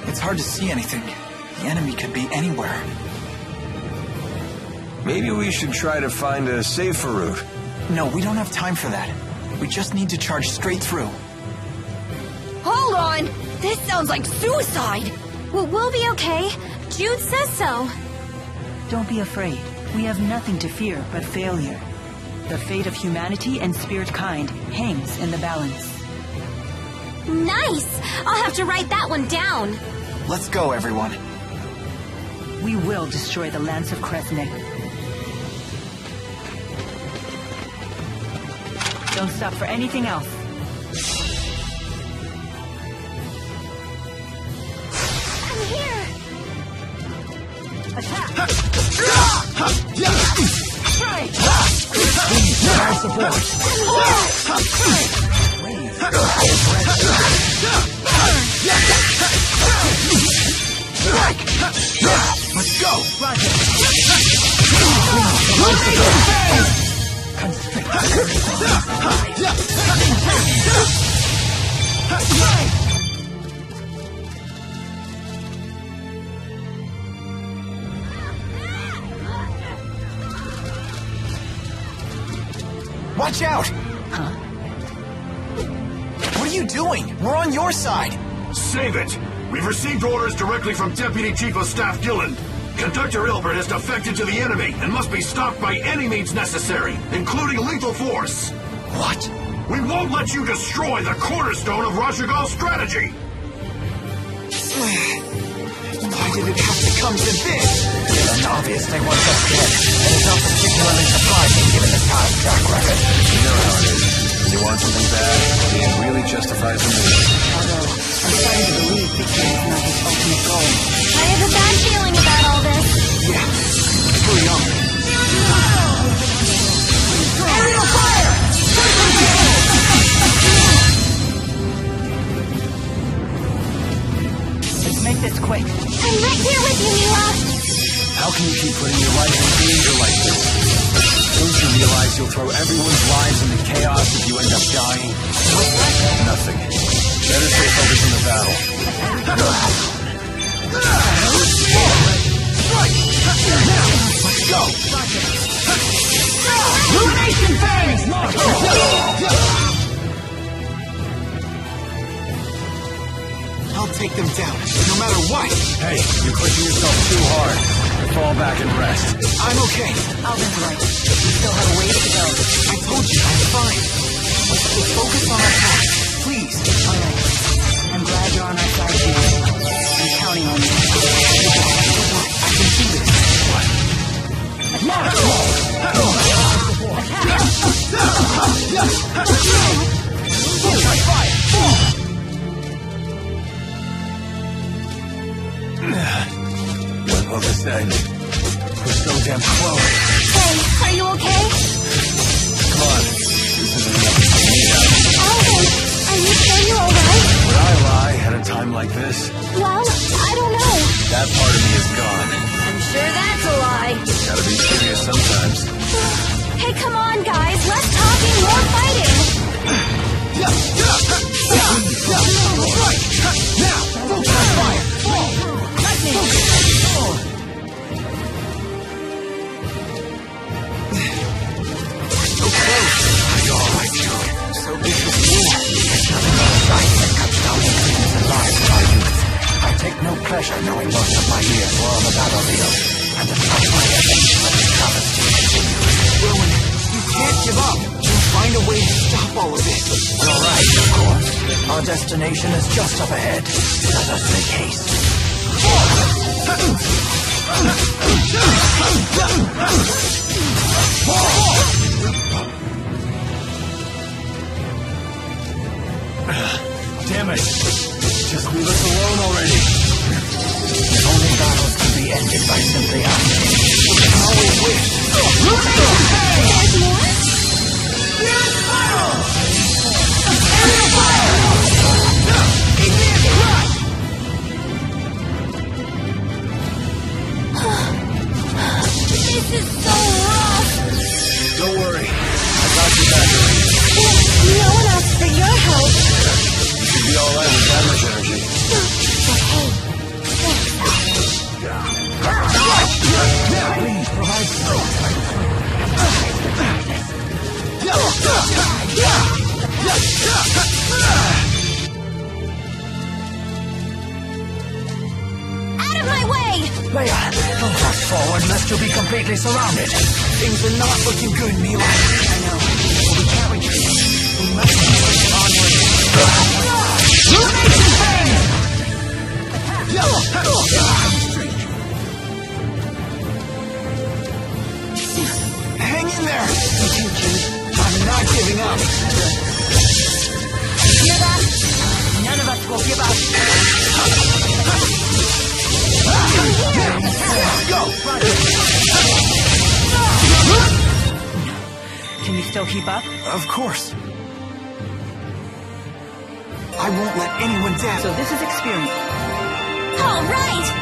It's hard to see anything. The enemy could be anywhere. Maybe we should try to find a safer route. No, we don't have time for that. We just need to charge straight through. Hold on! This sounds like suicide! We'll be okay. Jude says so. Don't be afraid. We have nothing to fear but failure. The fate of humanity and spirit kind hangs in the balance. Nice! I'll have to write that one down. Let's go, everyone. We will destroy the Lance of Kresnik. Don't stop for anything else. I'm here! Attack! Provide support. Let's go! Watch out! Huh? What are you doing? We're on your side! Save it! We've received orders directly from Deputy Chief of Staff Gillen. Conductor Ilbert has defected to the enemy and must be stopped by any means necessary, including lethal force. What? We won't let you destroy the cornerstone of Rashagal's strategy! Why did it have to come to this? Gillen obviously wants us dead, and is not particularly surprising given the past track record. You know how it is. When you want something bad, it really justifies the move. Although, I'm starting to believe victory is not his ultimate goal. I have a bad feeling about all this. Yeah, hurry up. Aerial fire! Let's make this quick. I'm right here with you, Mila. How can you keep putting your life in danger like this? Don't you realize you'll throw everyone's lives into chaos if you end up dying? Nothing. Better stay focused on the battle. Let's go! Illumination Fangs! I'll take them down, no matter what. Hey, you're pushing yourself too hard. Fall back and rest. I'm okay. Alvin's right. We still have a ways to go. I told you, I'm fine. Let's focus on our task, please. All right. I'm glad you're on our side here. I'm counting on you. I can do this. When will this end? We're so damn close. Hey, are you okay? Come on. This isn't enough to take me out. Alvin, are you sure you're alright? Would I lie at a time like this? Well, I don't know. That part of me is gone. I'm sure that's a lie. Gotta be serious sometimes. Hey, come on, guys. Less talking, more fighting. Now, focus fire! So close. Are you alright, Jude? So good to see you. There's nothing but sight that cuts down the dreams and lives of our youth. I take no pleasure knowing most of my years were on the battlefield, and to fight my enemies like a travesty continues. Rowan, you can't give up. We'll find a way to stop all of this. You're right, of course. Our destination is just up ahead. Let us make haste. Damn it. Just leave us alone already. Only battles can be ended by simply asking. We can always wish. There's more? This is so rough. Don't worry. I got you back already. No one asked for your help. You should be alright with that much energy. Please provide Out of my way! Leia, don't rush forward lest you'll be completely surrounded. Things are not looking good, Mila. I know. But we can't retreat. We must push onward. Illumination Fangs! Hang in there. I'm not giving up. Hear that? None of us will give up. Go! Can you still keep up? Of course. I won't let anyone down. So this is experience. All right!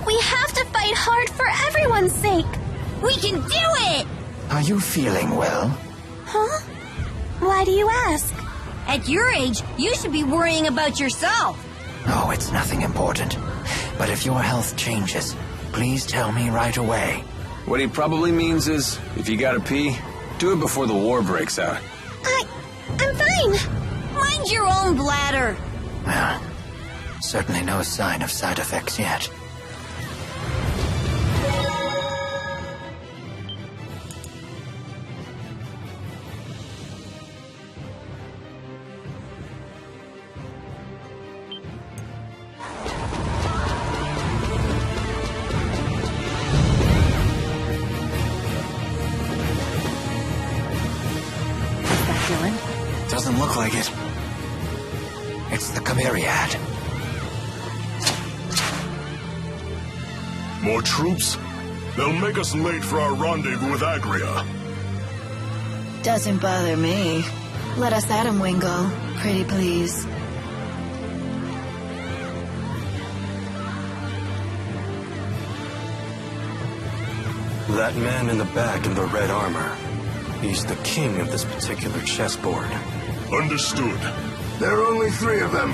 We have to fight hard for everyone's sake. We can do it! Are you feeling well? Huh? Why do you ask? At your age, you should be worrying about yourself. Oh, it's nothing important. But if your health changes, please tell me right away. What he probably means is, if you gotta pee, do it before the war breaks out. I'm fine. Mind your own bladder. Well, certainly no sign of side effects yet. Doesn't look like it. It's the Chimeriad. More troops? They'll make us late for our rendezvous with Agria. Doesn't bother me. Let us at him, Wingo. Pretty please. That man in the back in the red armor. He's the king of this particular chessboard. Understood. There are only 3 of them.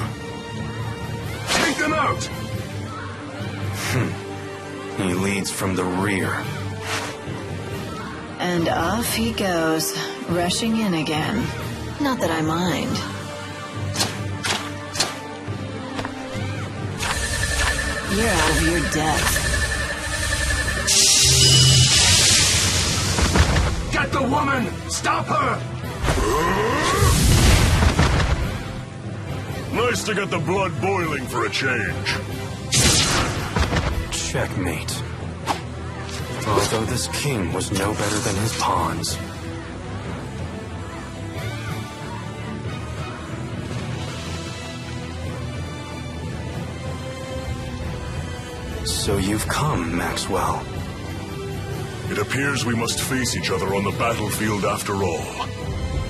Take them out! He leads from the rear. And off he goes, rushing in again. Not that I mind. You're out of your depth. Get the woman! Stop her! Nice to get the blood boiling for a change. Checkmate. Although this king was no better than his pawns. So you've come, Maxwell. It appears we must face each other on the battlefield after all.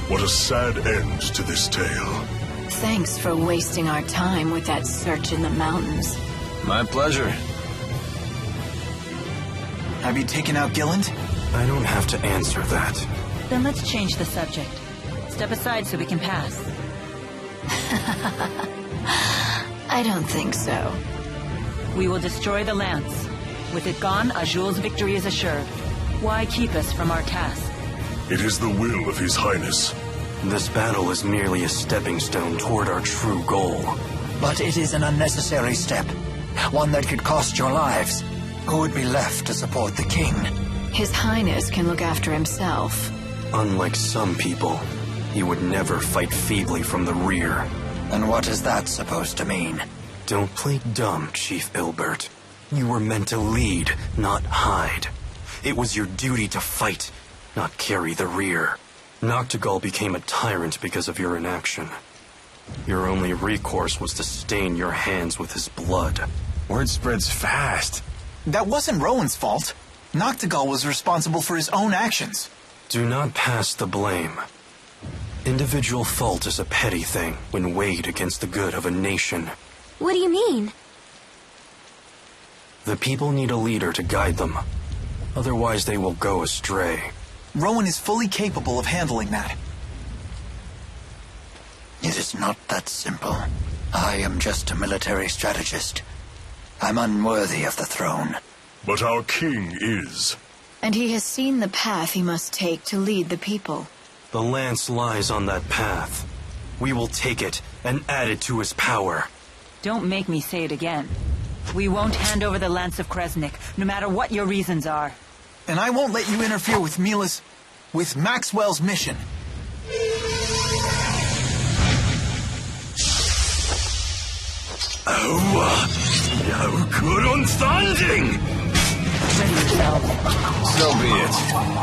What a sad end to this tale. Thanks for wasting our time with that search in the mountains. My pleasure. Have you taken out Gilland? I don't have to answer that. Then let's change the subject. Step aside so we can pass. I don't think so. We will destroy the lance. With it gone, Azul's victory is assured. Why keep us from our task? It is the will of His Highness. This battle is merely a stepping stone toward our true goal. But it is an unnecessary step. One that could cost your lives. Who would be left to support the king? His Highness can look after himself. Unlike some people, he would never fight feebly from the rear. And what is that supposed to mean? Don't play dumb, Chief Ilbert. You were meant to lead, not hide. It was your duty to fight, not carry the rear. Noctigal became a tyrant because of your inaction. Your only recourse was to stain your hands with his blood. Word spreads fast. That wasn't Rowan's fault. Noctigal was responsible for his own actions. Do not pass the blame. Individual fault is a petty thing when weighed against the good of a nation. What do you mean? The people need a leader to guide them. Otherwise, they will go astray. Rowan is fully capable of handling that. It is not that simple. I am just a military strategist. I'm unworthy of the throne. But our king is. And he has seen the path he must take to lead the people. The lance lies on that path. We will take it and add it to his power. Don't make me say it again. We won't hand over the Lance of Kresnik, no matter what your reasons are. And I won't let you interfere with with Maxwell's mission. Oh, good on standing! So be it.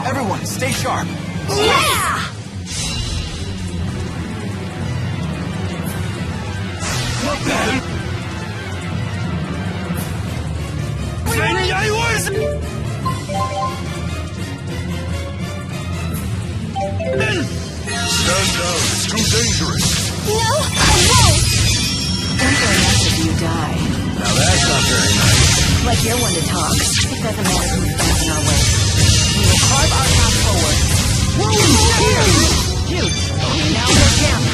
Everyone, stay sharp. Yeah! What the hell? Wenn I was... Stand down, it's too dangerous. No, I won't! Don't go after you die. Now that's not very nice. Like you're one to talk. It doesn't matter who stands in our way. We will carve our path forward. Here! Huge! Now we're down!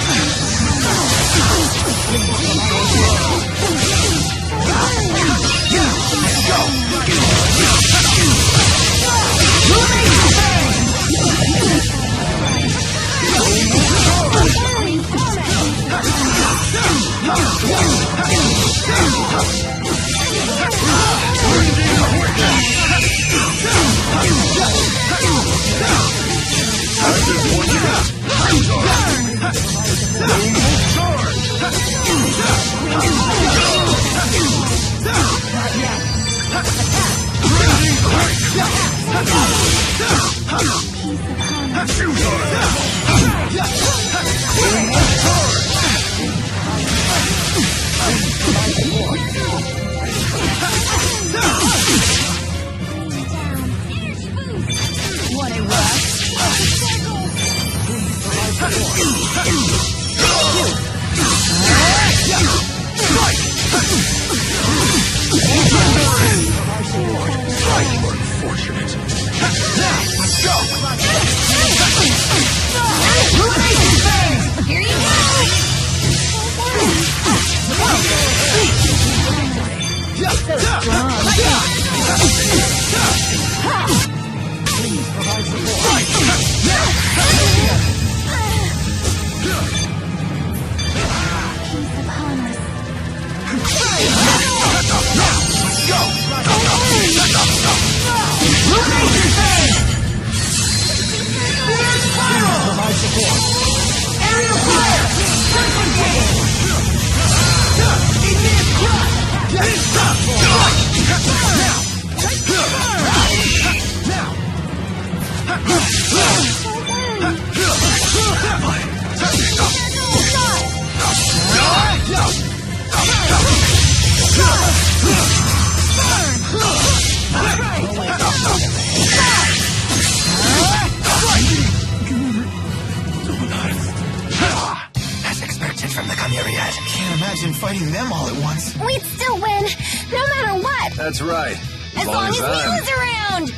fighting them all at once. We'd still win, no matter what. That's right. As long as Mila's around!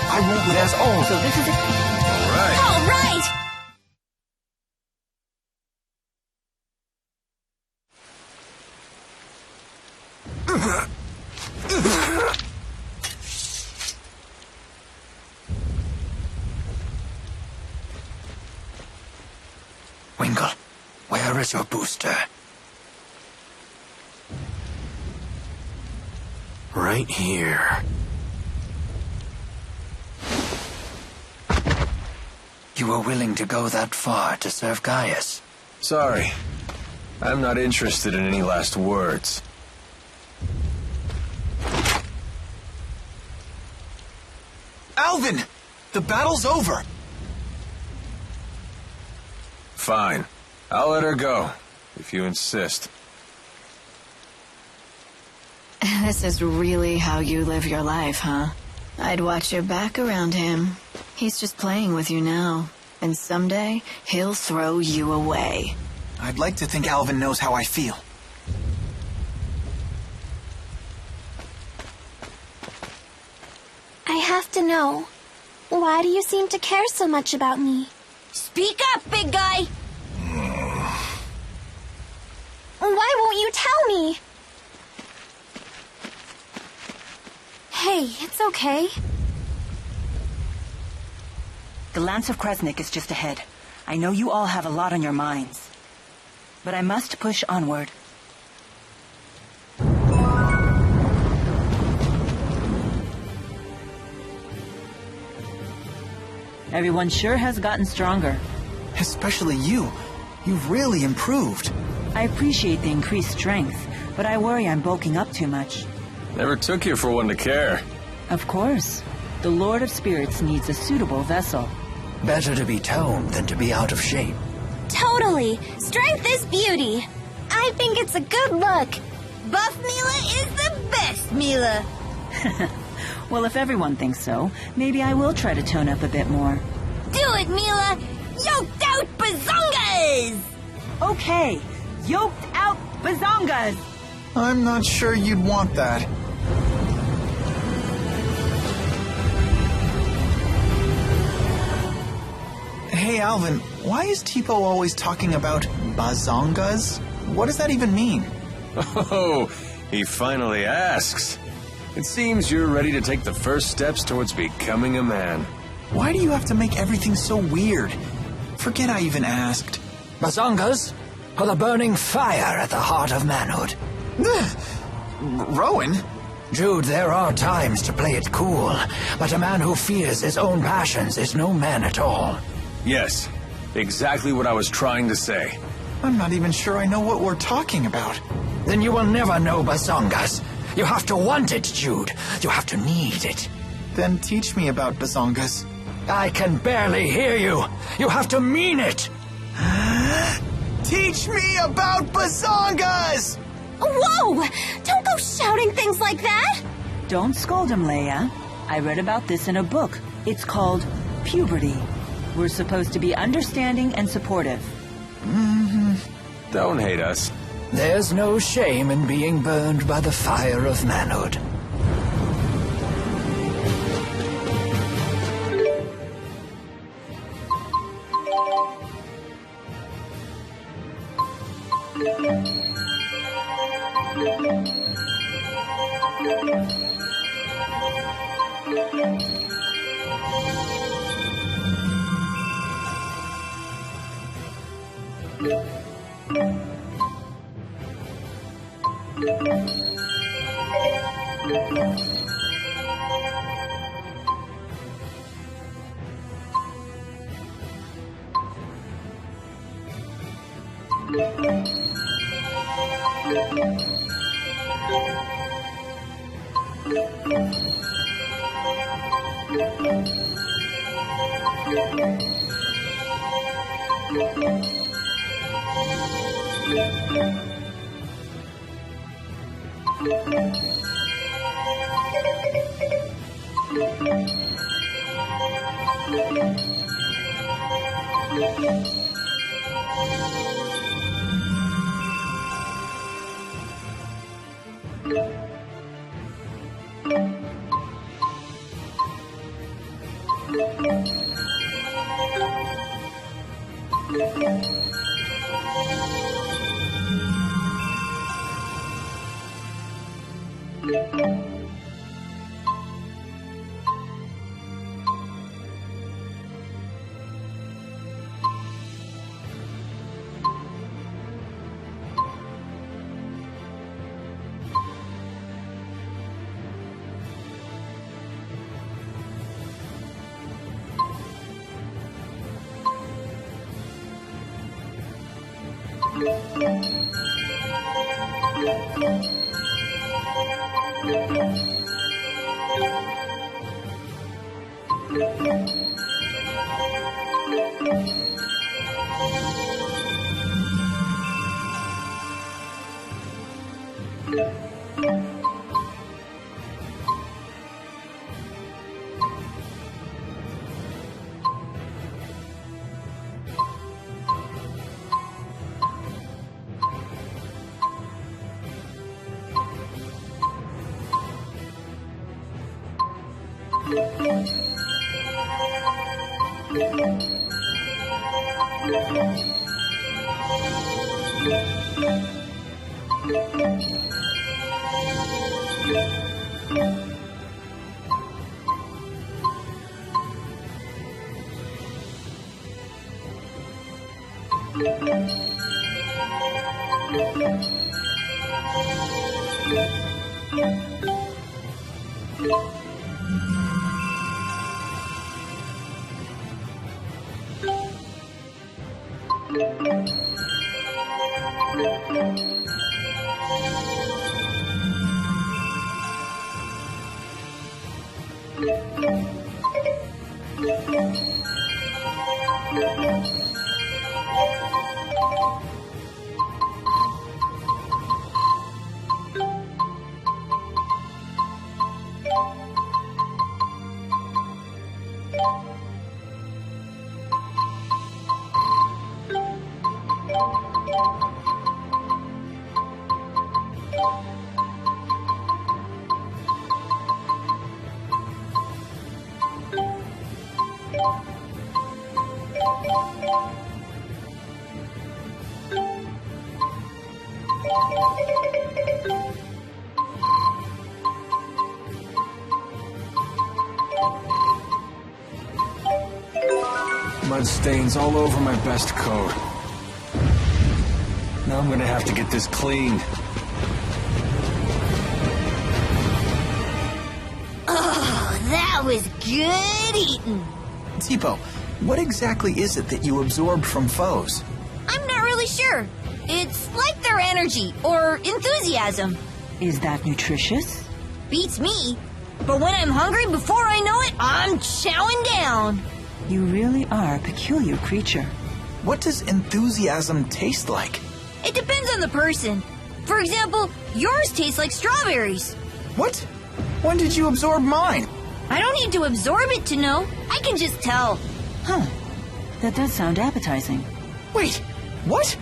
I won't let us all. So this is it. All right. All right! Wingle, where is your booster? Right here. You were willing to go that far to serve Gaius? Sorry. I'm not interested in any last words. Alvin! The battle's over! Fine. I'll let her go, if you insist. This is really how you live your life, huh? I'd watch your back around him. He's just playing with you now. And someday, he'll throw you away. I'd like to think Alvin knows how I feel. I have to know. Why do you seem to care so much about me? Speak up, big guy! Why won't you tell me? Hey, it's okay. The Lance of Kresnik is just ahead. I know you all have a lot on your minds. But I must push onward. Everyone sure has gotten stronger. Especially you. You've really improved. I appreciate the increased strength, but I worry I'm bulking up too much. Never took you for one to care. Of course. The Lord of Spirits needs a suitable vessel. Better to be toned than to be out of shape. Totally. Strength is beauty. I think it's a good look. Buff Mila is the best Mila. Well, if everyone thinks so, maybe I will try to tone up a bit more. Do it, Mila! Yoked out bazongas! Okay, yoked out bazongas! I'm not sure you'd want that. Hey, Alvin, why is Tipo always talking about bazongas? What does that even mean? Oh, he finally asks. It seems you're ready to take the first steps towards becoming a man. Why do you have to make everything so weird? Forget I even asked. Bazongas are the burning fire at the heart of manhood. Rowan? Jude, there are times to play it cool, but a man who fears his own passions is no man at all. Yes, exactly what I was trying to say. I'm not even sure I know what we're talking about. Then you will never know bazongas. You have to want it, Jude. You have to need it. Then teach me about bazongas. I can barely hear you. You have to mean it. Teach me about bazongas! Whoa! Don't go shouting things like that! Don't scold him, Leia. I read about this in a book. It's called Puberty. We're supposed to be understanding and supportive. Don't hate us. There's no shame in being burned by the fire of manhood. Mud stains all over my best coat. Now I'm gonna have to get this cleaned. Oh, that was good eating. Tipo, what exactly is it that you absorbed from foes? I'm not really sure. It's like their energy or enthusiasm. Is that nutritious? Beats me. But when I'm hungry, before I know it, I'm chowing down. You really are a peculiar creature. What does enthusiasm taste like? It depends on the person. For example, yours tastes like strawberries. What? When did you absorb mine? I don't need to absorb it to know. I can just tell. Huh. That does sound appetizing. Wait, what?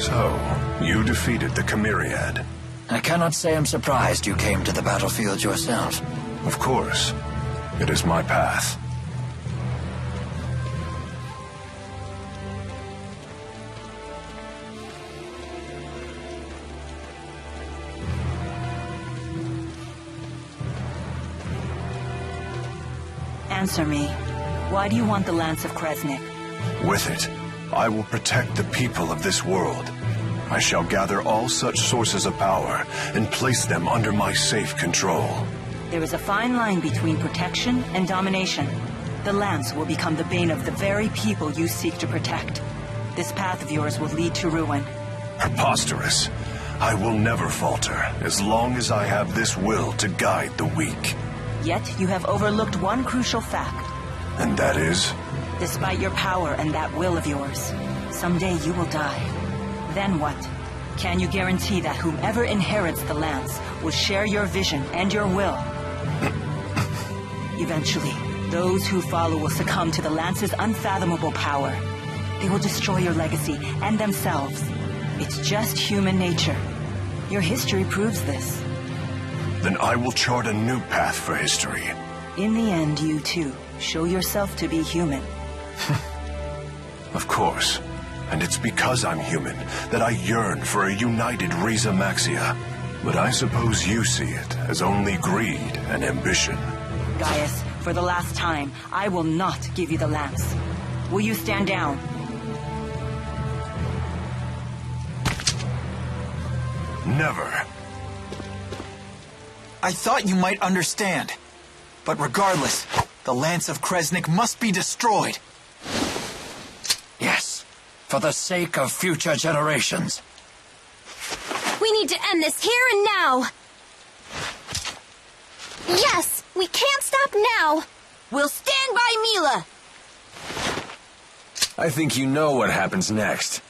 So, you defeated the Chimeriad. I cannot say I'm surprised you came to the battlefield yourself. Of course. It is my path. Answer me. Why do you want the Lance of Kresnik? With it, I will protect the people of this world. I shall gather all such sources of power and place them under my safe control. There is a fine line between protection and domination. The Lance will become the bane of the very people you seek to protect. This path of yours will lead to ruin. Preposterous. I will never falter as long as I have this will to guide the weak. Yet you have overlooked one crucial fact. And that is? Despite your power and that will of yours, someday you will die. Then what? Can you guarantee that whomever inherits the lance will share your vision and your will? Eventually, those who follow will succumb to the lance's unfathomable power. They will destroy your legacy and themselves. It's just human nature. Your history proves this. Then I will chart a new path for history. In the end, you too show yourself to be human. Of course. And it's because I'm human that I yearn for a united Res Maxia. But I suppose you see it as only greed and ambition. Gaius, for the last time, I will not give you the lance. Will you stand down? Never. I thought you might understand. But regardless, the Lance of Kresnik must be destroyed. Yes, for the sake of future generations. We need to end this here and now. Yes, we can't stop now. We'll stand by Mila. I think you know what happens next.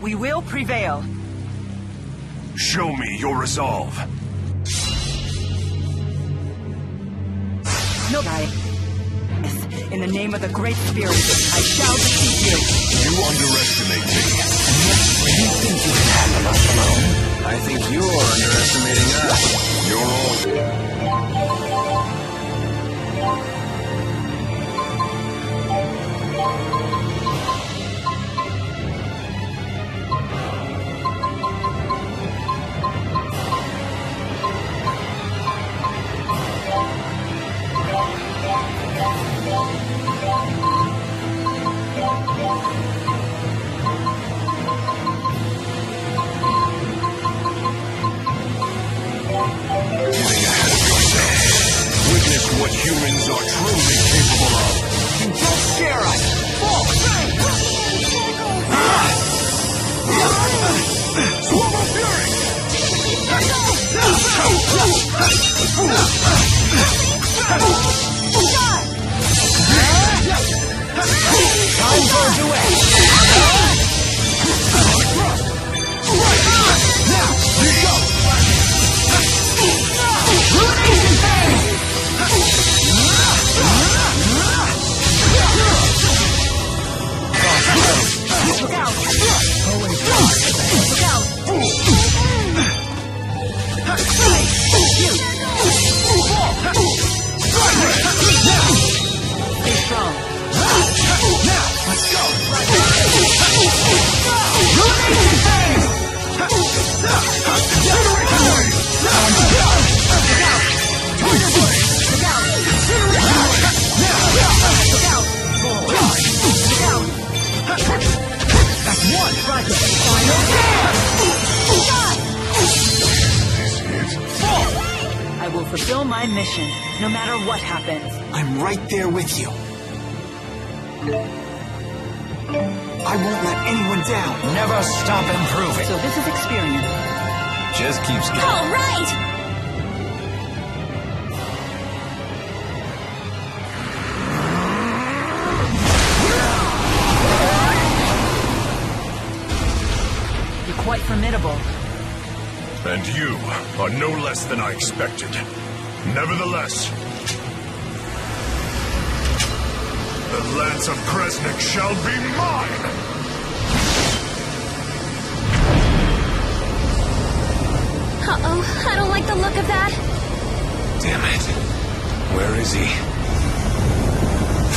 We will prevail. Show me your resolve. No, Gaius. In the name of the Great Spirit, I shall defeat you. You underestimate me. You think you can handle us alone? I think you're underestimating us. You're all... What humans are truly capable of. You don't share us! Fall! Swallow Fury! Time for a duet! Now, let's go! Ruination phase! Look out! Look out! Stay strong. Now, let's go! Ruination phase! Incineration wave! Look out! Tiger blade! Look out! Incineration wave! Now! Look out! Look out! That's one! Final I will fulfill my mission, no matter what happens. I'm right there with you. I won't let anyone down. Never stop improving. So this is experience. Just keeps going. All right! You're quite formidable. And you are no less than I expected. Nevertheless, the Lance of Kresnik shall be mine! Uh-oh, I don't like the look of that. Damn it. Where is he?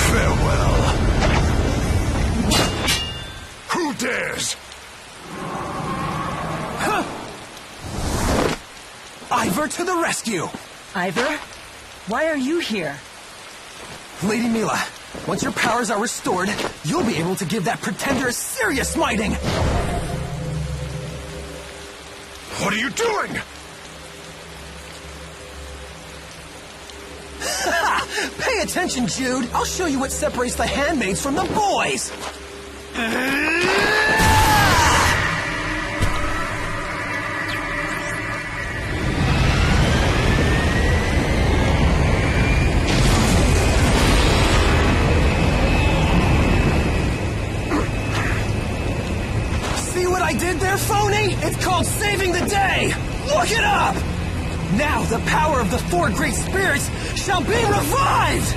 Farewell. Who dares? Ivor to the rescue! Ivor? Why are you here? Lady Mila, once your powers are restored, you'll be able to give that pretender a serious smiting! What are you doing? Pay attention, Jude! I'll show you what separates the handmaids from the boys! there, phony? It's called saving the day! Look it up! Now the power of the four great spirits shall be revived!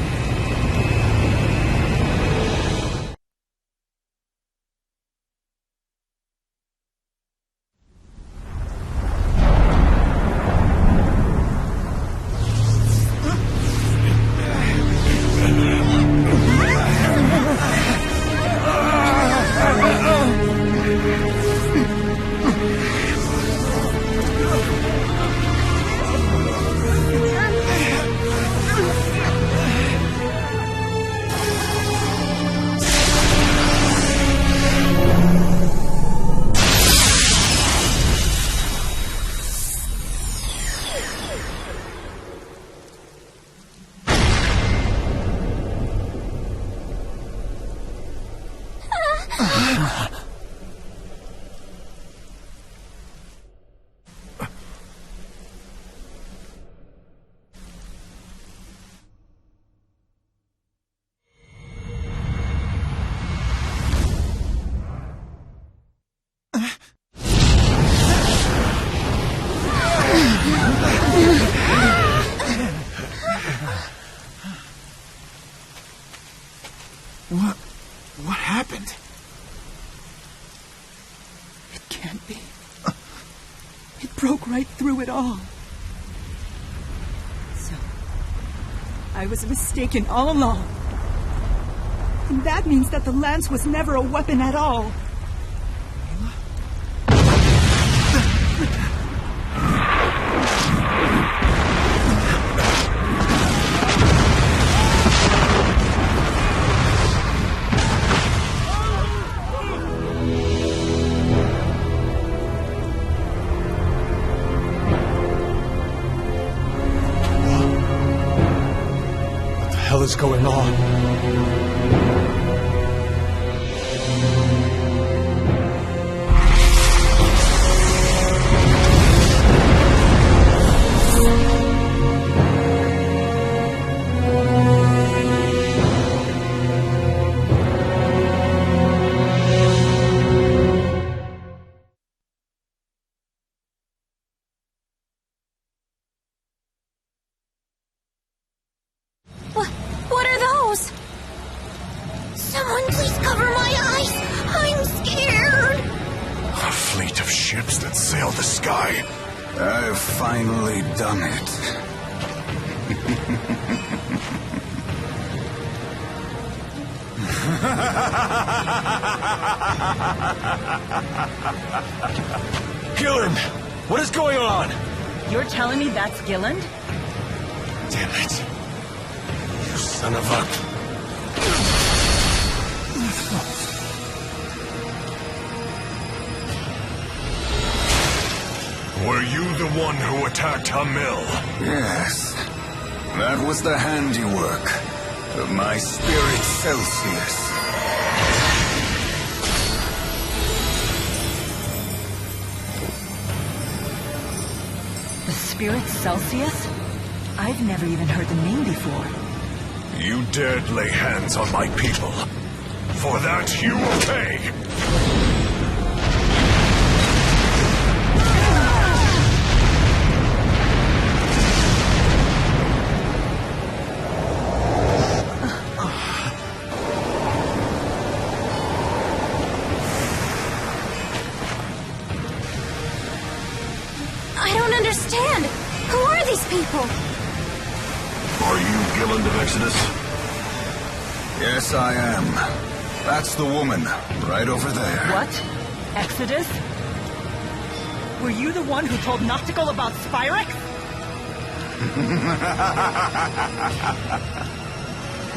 What happened? It can't be. It broke right through it all. So, I was mistaken all along. And that means that the lance was never a weapon at all. What is going on? What are those? Someone please cover my eyes. I'm scared. A fleet of ships that sail the sky. I've finally done it. Gilland! What is going on? You're telling me that's Gilland? Damn it. You son of a... Were you the one who attacked Hamil? Yes. That was the handiwork of my spirit Celsius. The spirit Celsius? I've never even heard the name before. You dared lay hands on my people. For that, you will pay! I don't understand. Who are these people? Are you Gilland of Exodus? Yes, I am. That's the woman, right over there. What? Exodus? Were you the one who told Noctical about Spyrex?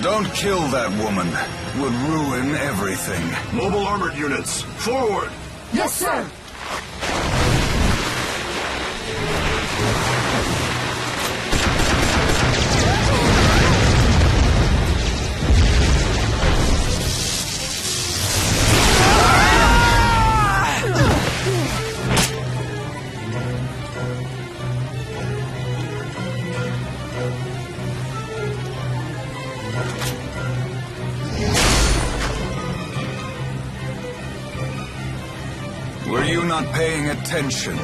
Don't kill that woman. It would ruin everything. Mobile armored units, forward! Yes, sir! Were you not paying attention?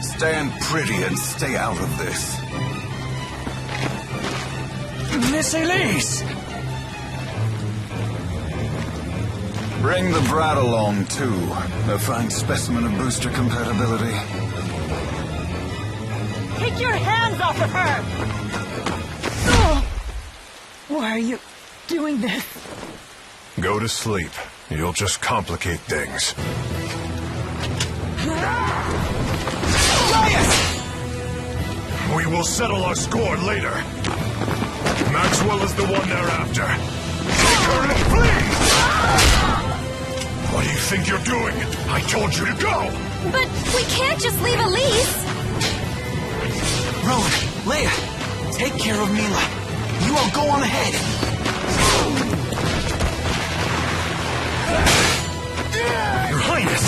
Stand pretty and stay out of this. Miss Elise! Bring the brat along, too. A fine specimen of booster compatibility. Take your hands off of her! Oh. Why are you doing this? Go to sleep. You'll just complicate things. We will settle our score later. Maxwell is the one they're after. Take her and flee! What do you think you're doing? I told you to go! But we can't just leave Elise! Rowan, Leia, take care of Mila. You all go on ahead. Your Highness!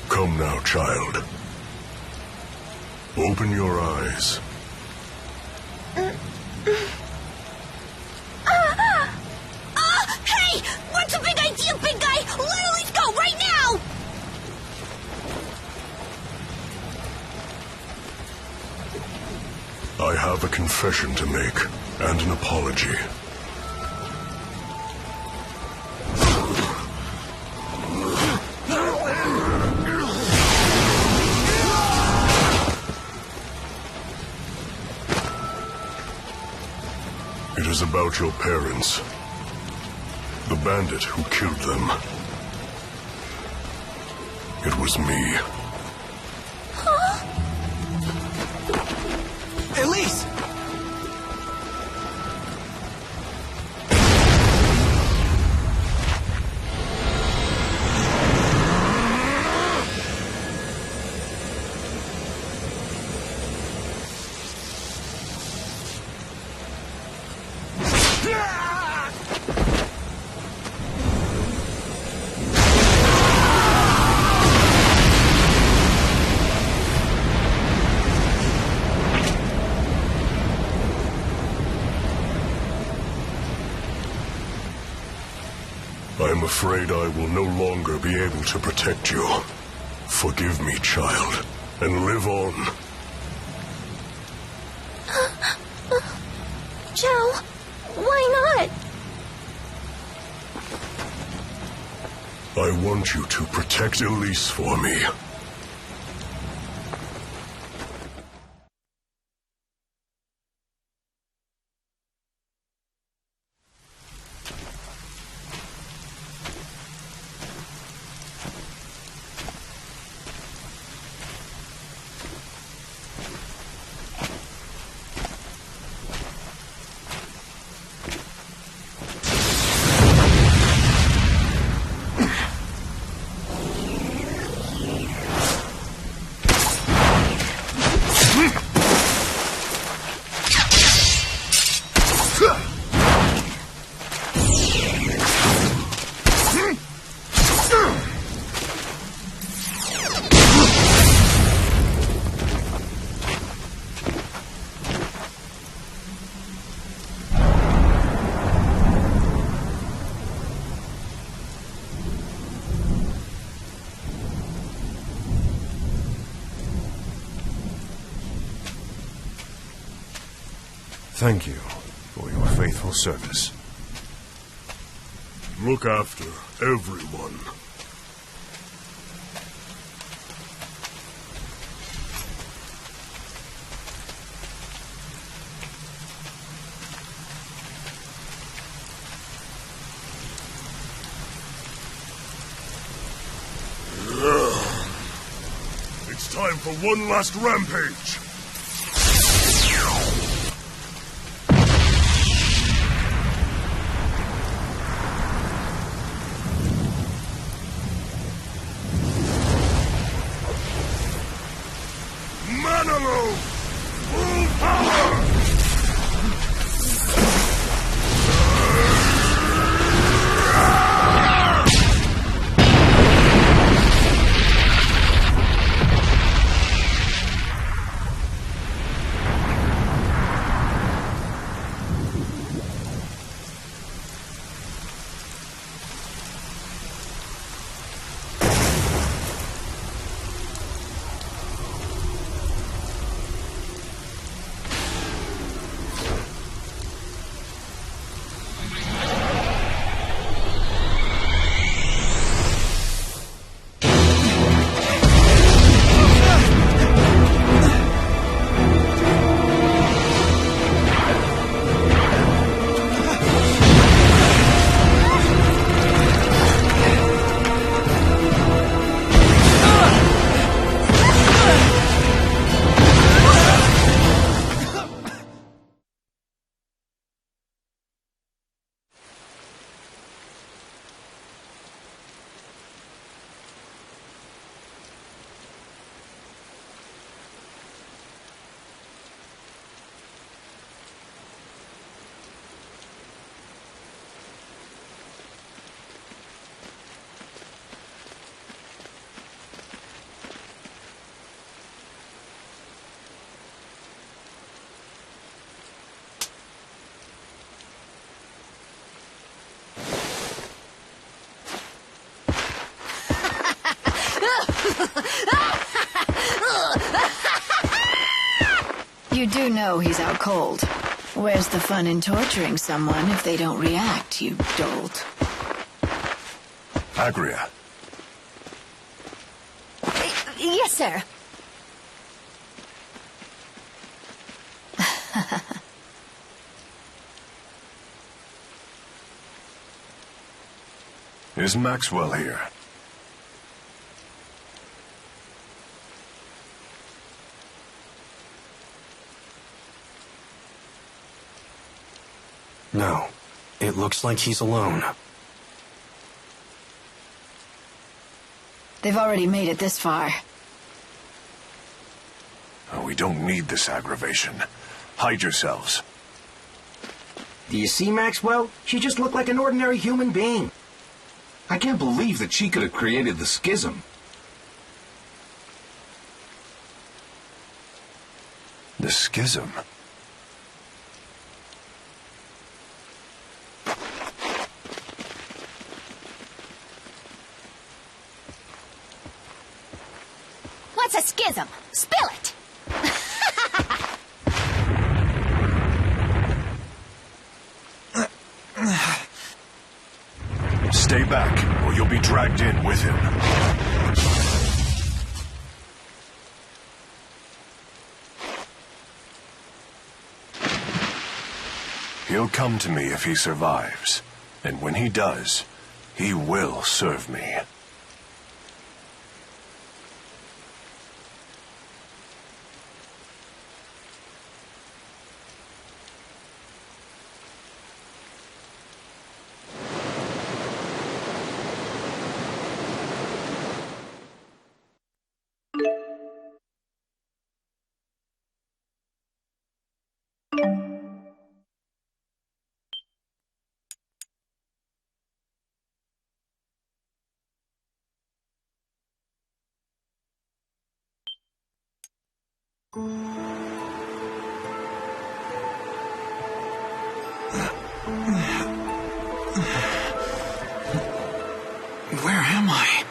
Come now, child. Open your eyes. Hey! What's a big idea, big guy? Let Elise go right now! I have a confession to make, and an apology. It is about your parents. The bandit who killed them. It was me. Huh? Elise! I'm afraid I will no longer be able to protect you. Forgive me, child, and live on. Joe, why not? I want you to protect Elise for me. Thank you for your faithful service. Look after everyone. It's time for one last rampage. Manalo! Full power! You do know he's out cold. Where's the fun in torturing someone if they don't react, you dolt? Agria. Yes, sir. Is Maxwell here? No. It looks like he's alone. They've already made it this far. Oh, we don't need this aggravation. Hide yourselves. Do you see Maxwell? She just looked like an ordinary human being. I can't believe that she could have created the schism. The schism? What's a schism? Spill it! Stay back, or you'll be dragged in with him. He'll come to me if he survives. And when he does, he will serve me. Where am I?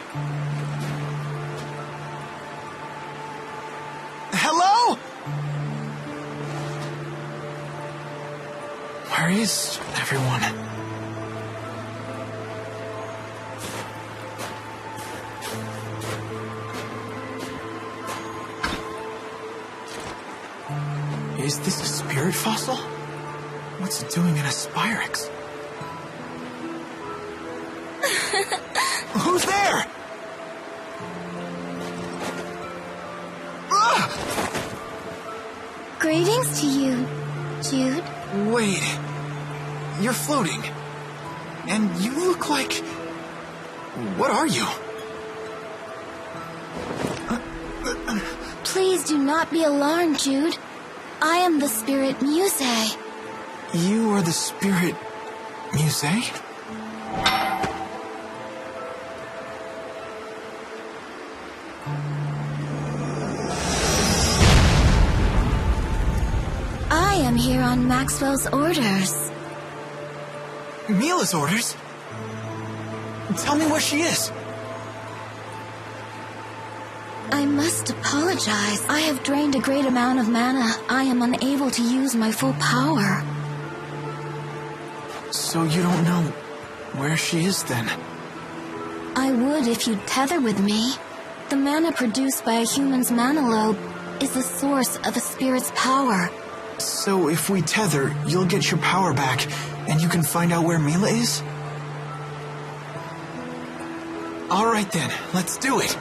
Hello? Where is everyone? Is this a spirit fossil? What's it doing in a Spyrex? Who's there? Greetings to you, Jude. Wait. You're floating. And you look like... What are you? Please do not be alarmed, Jude. I am the spirit Muse. You are the spirit... Muse? I am here on Maxwell's orders. Mila's orders? Tell me where she is. I must apologize. I have drained a great amount of mana. I am unable to use my full power. So you don't know where she is then? I would if you'd tether with me. The mana produced by a human's mana lobe is the source of a spirit's power. So if we tether, you'll get your power back, and you can find out where Mila is? Alright then, let's do it.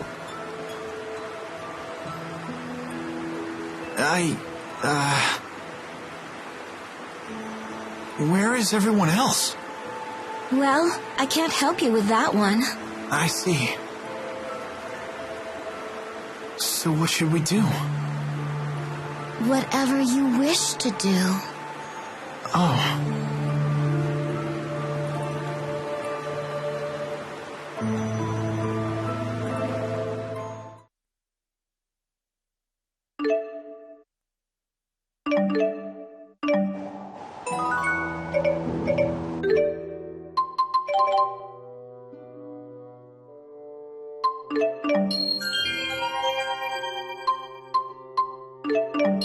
Where is everyone else? Well, I can't help you with that one. I see. So what should we do? Whatever you wish to do. Oh. you.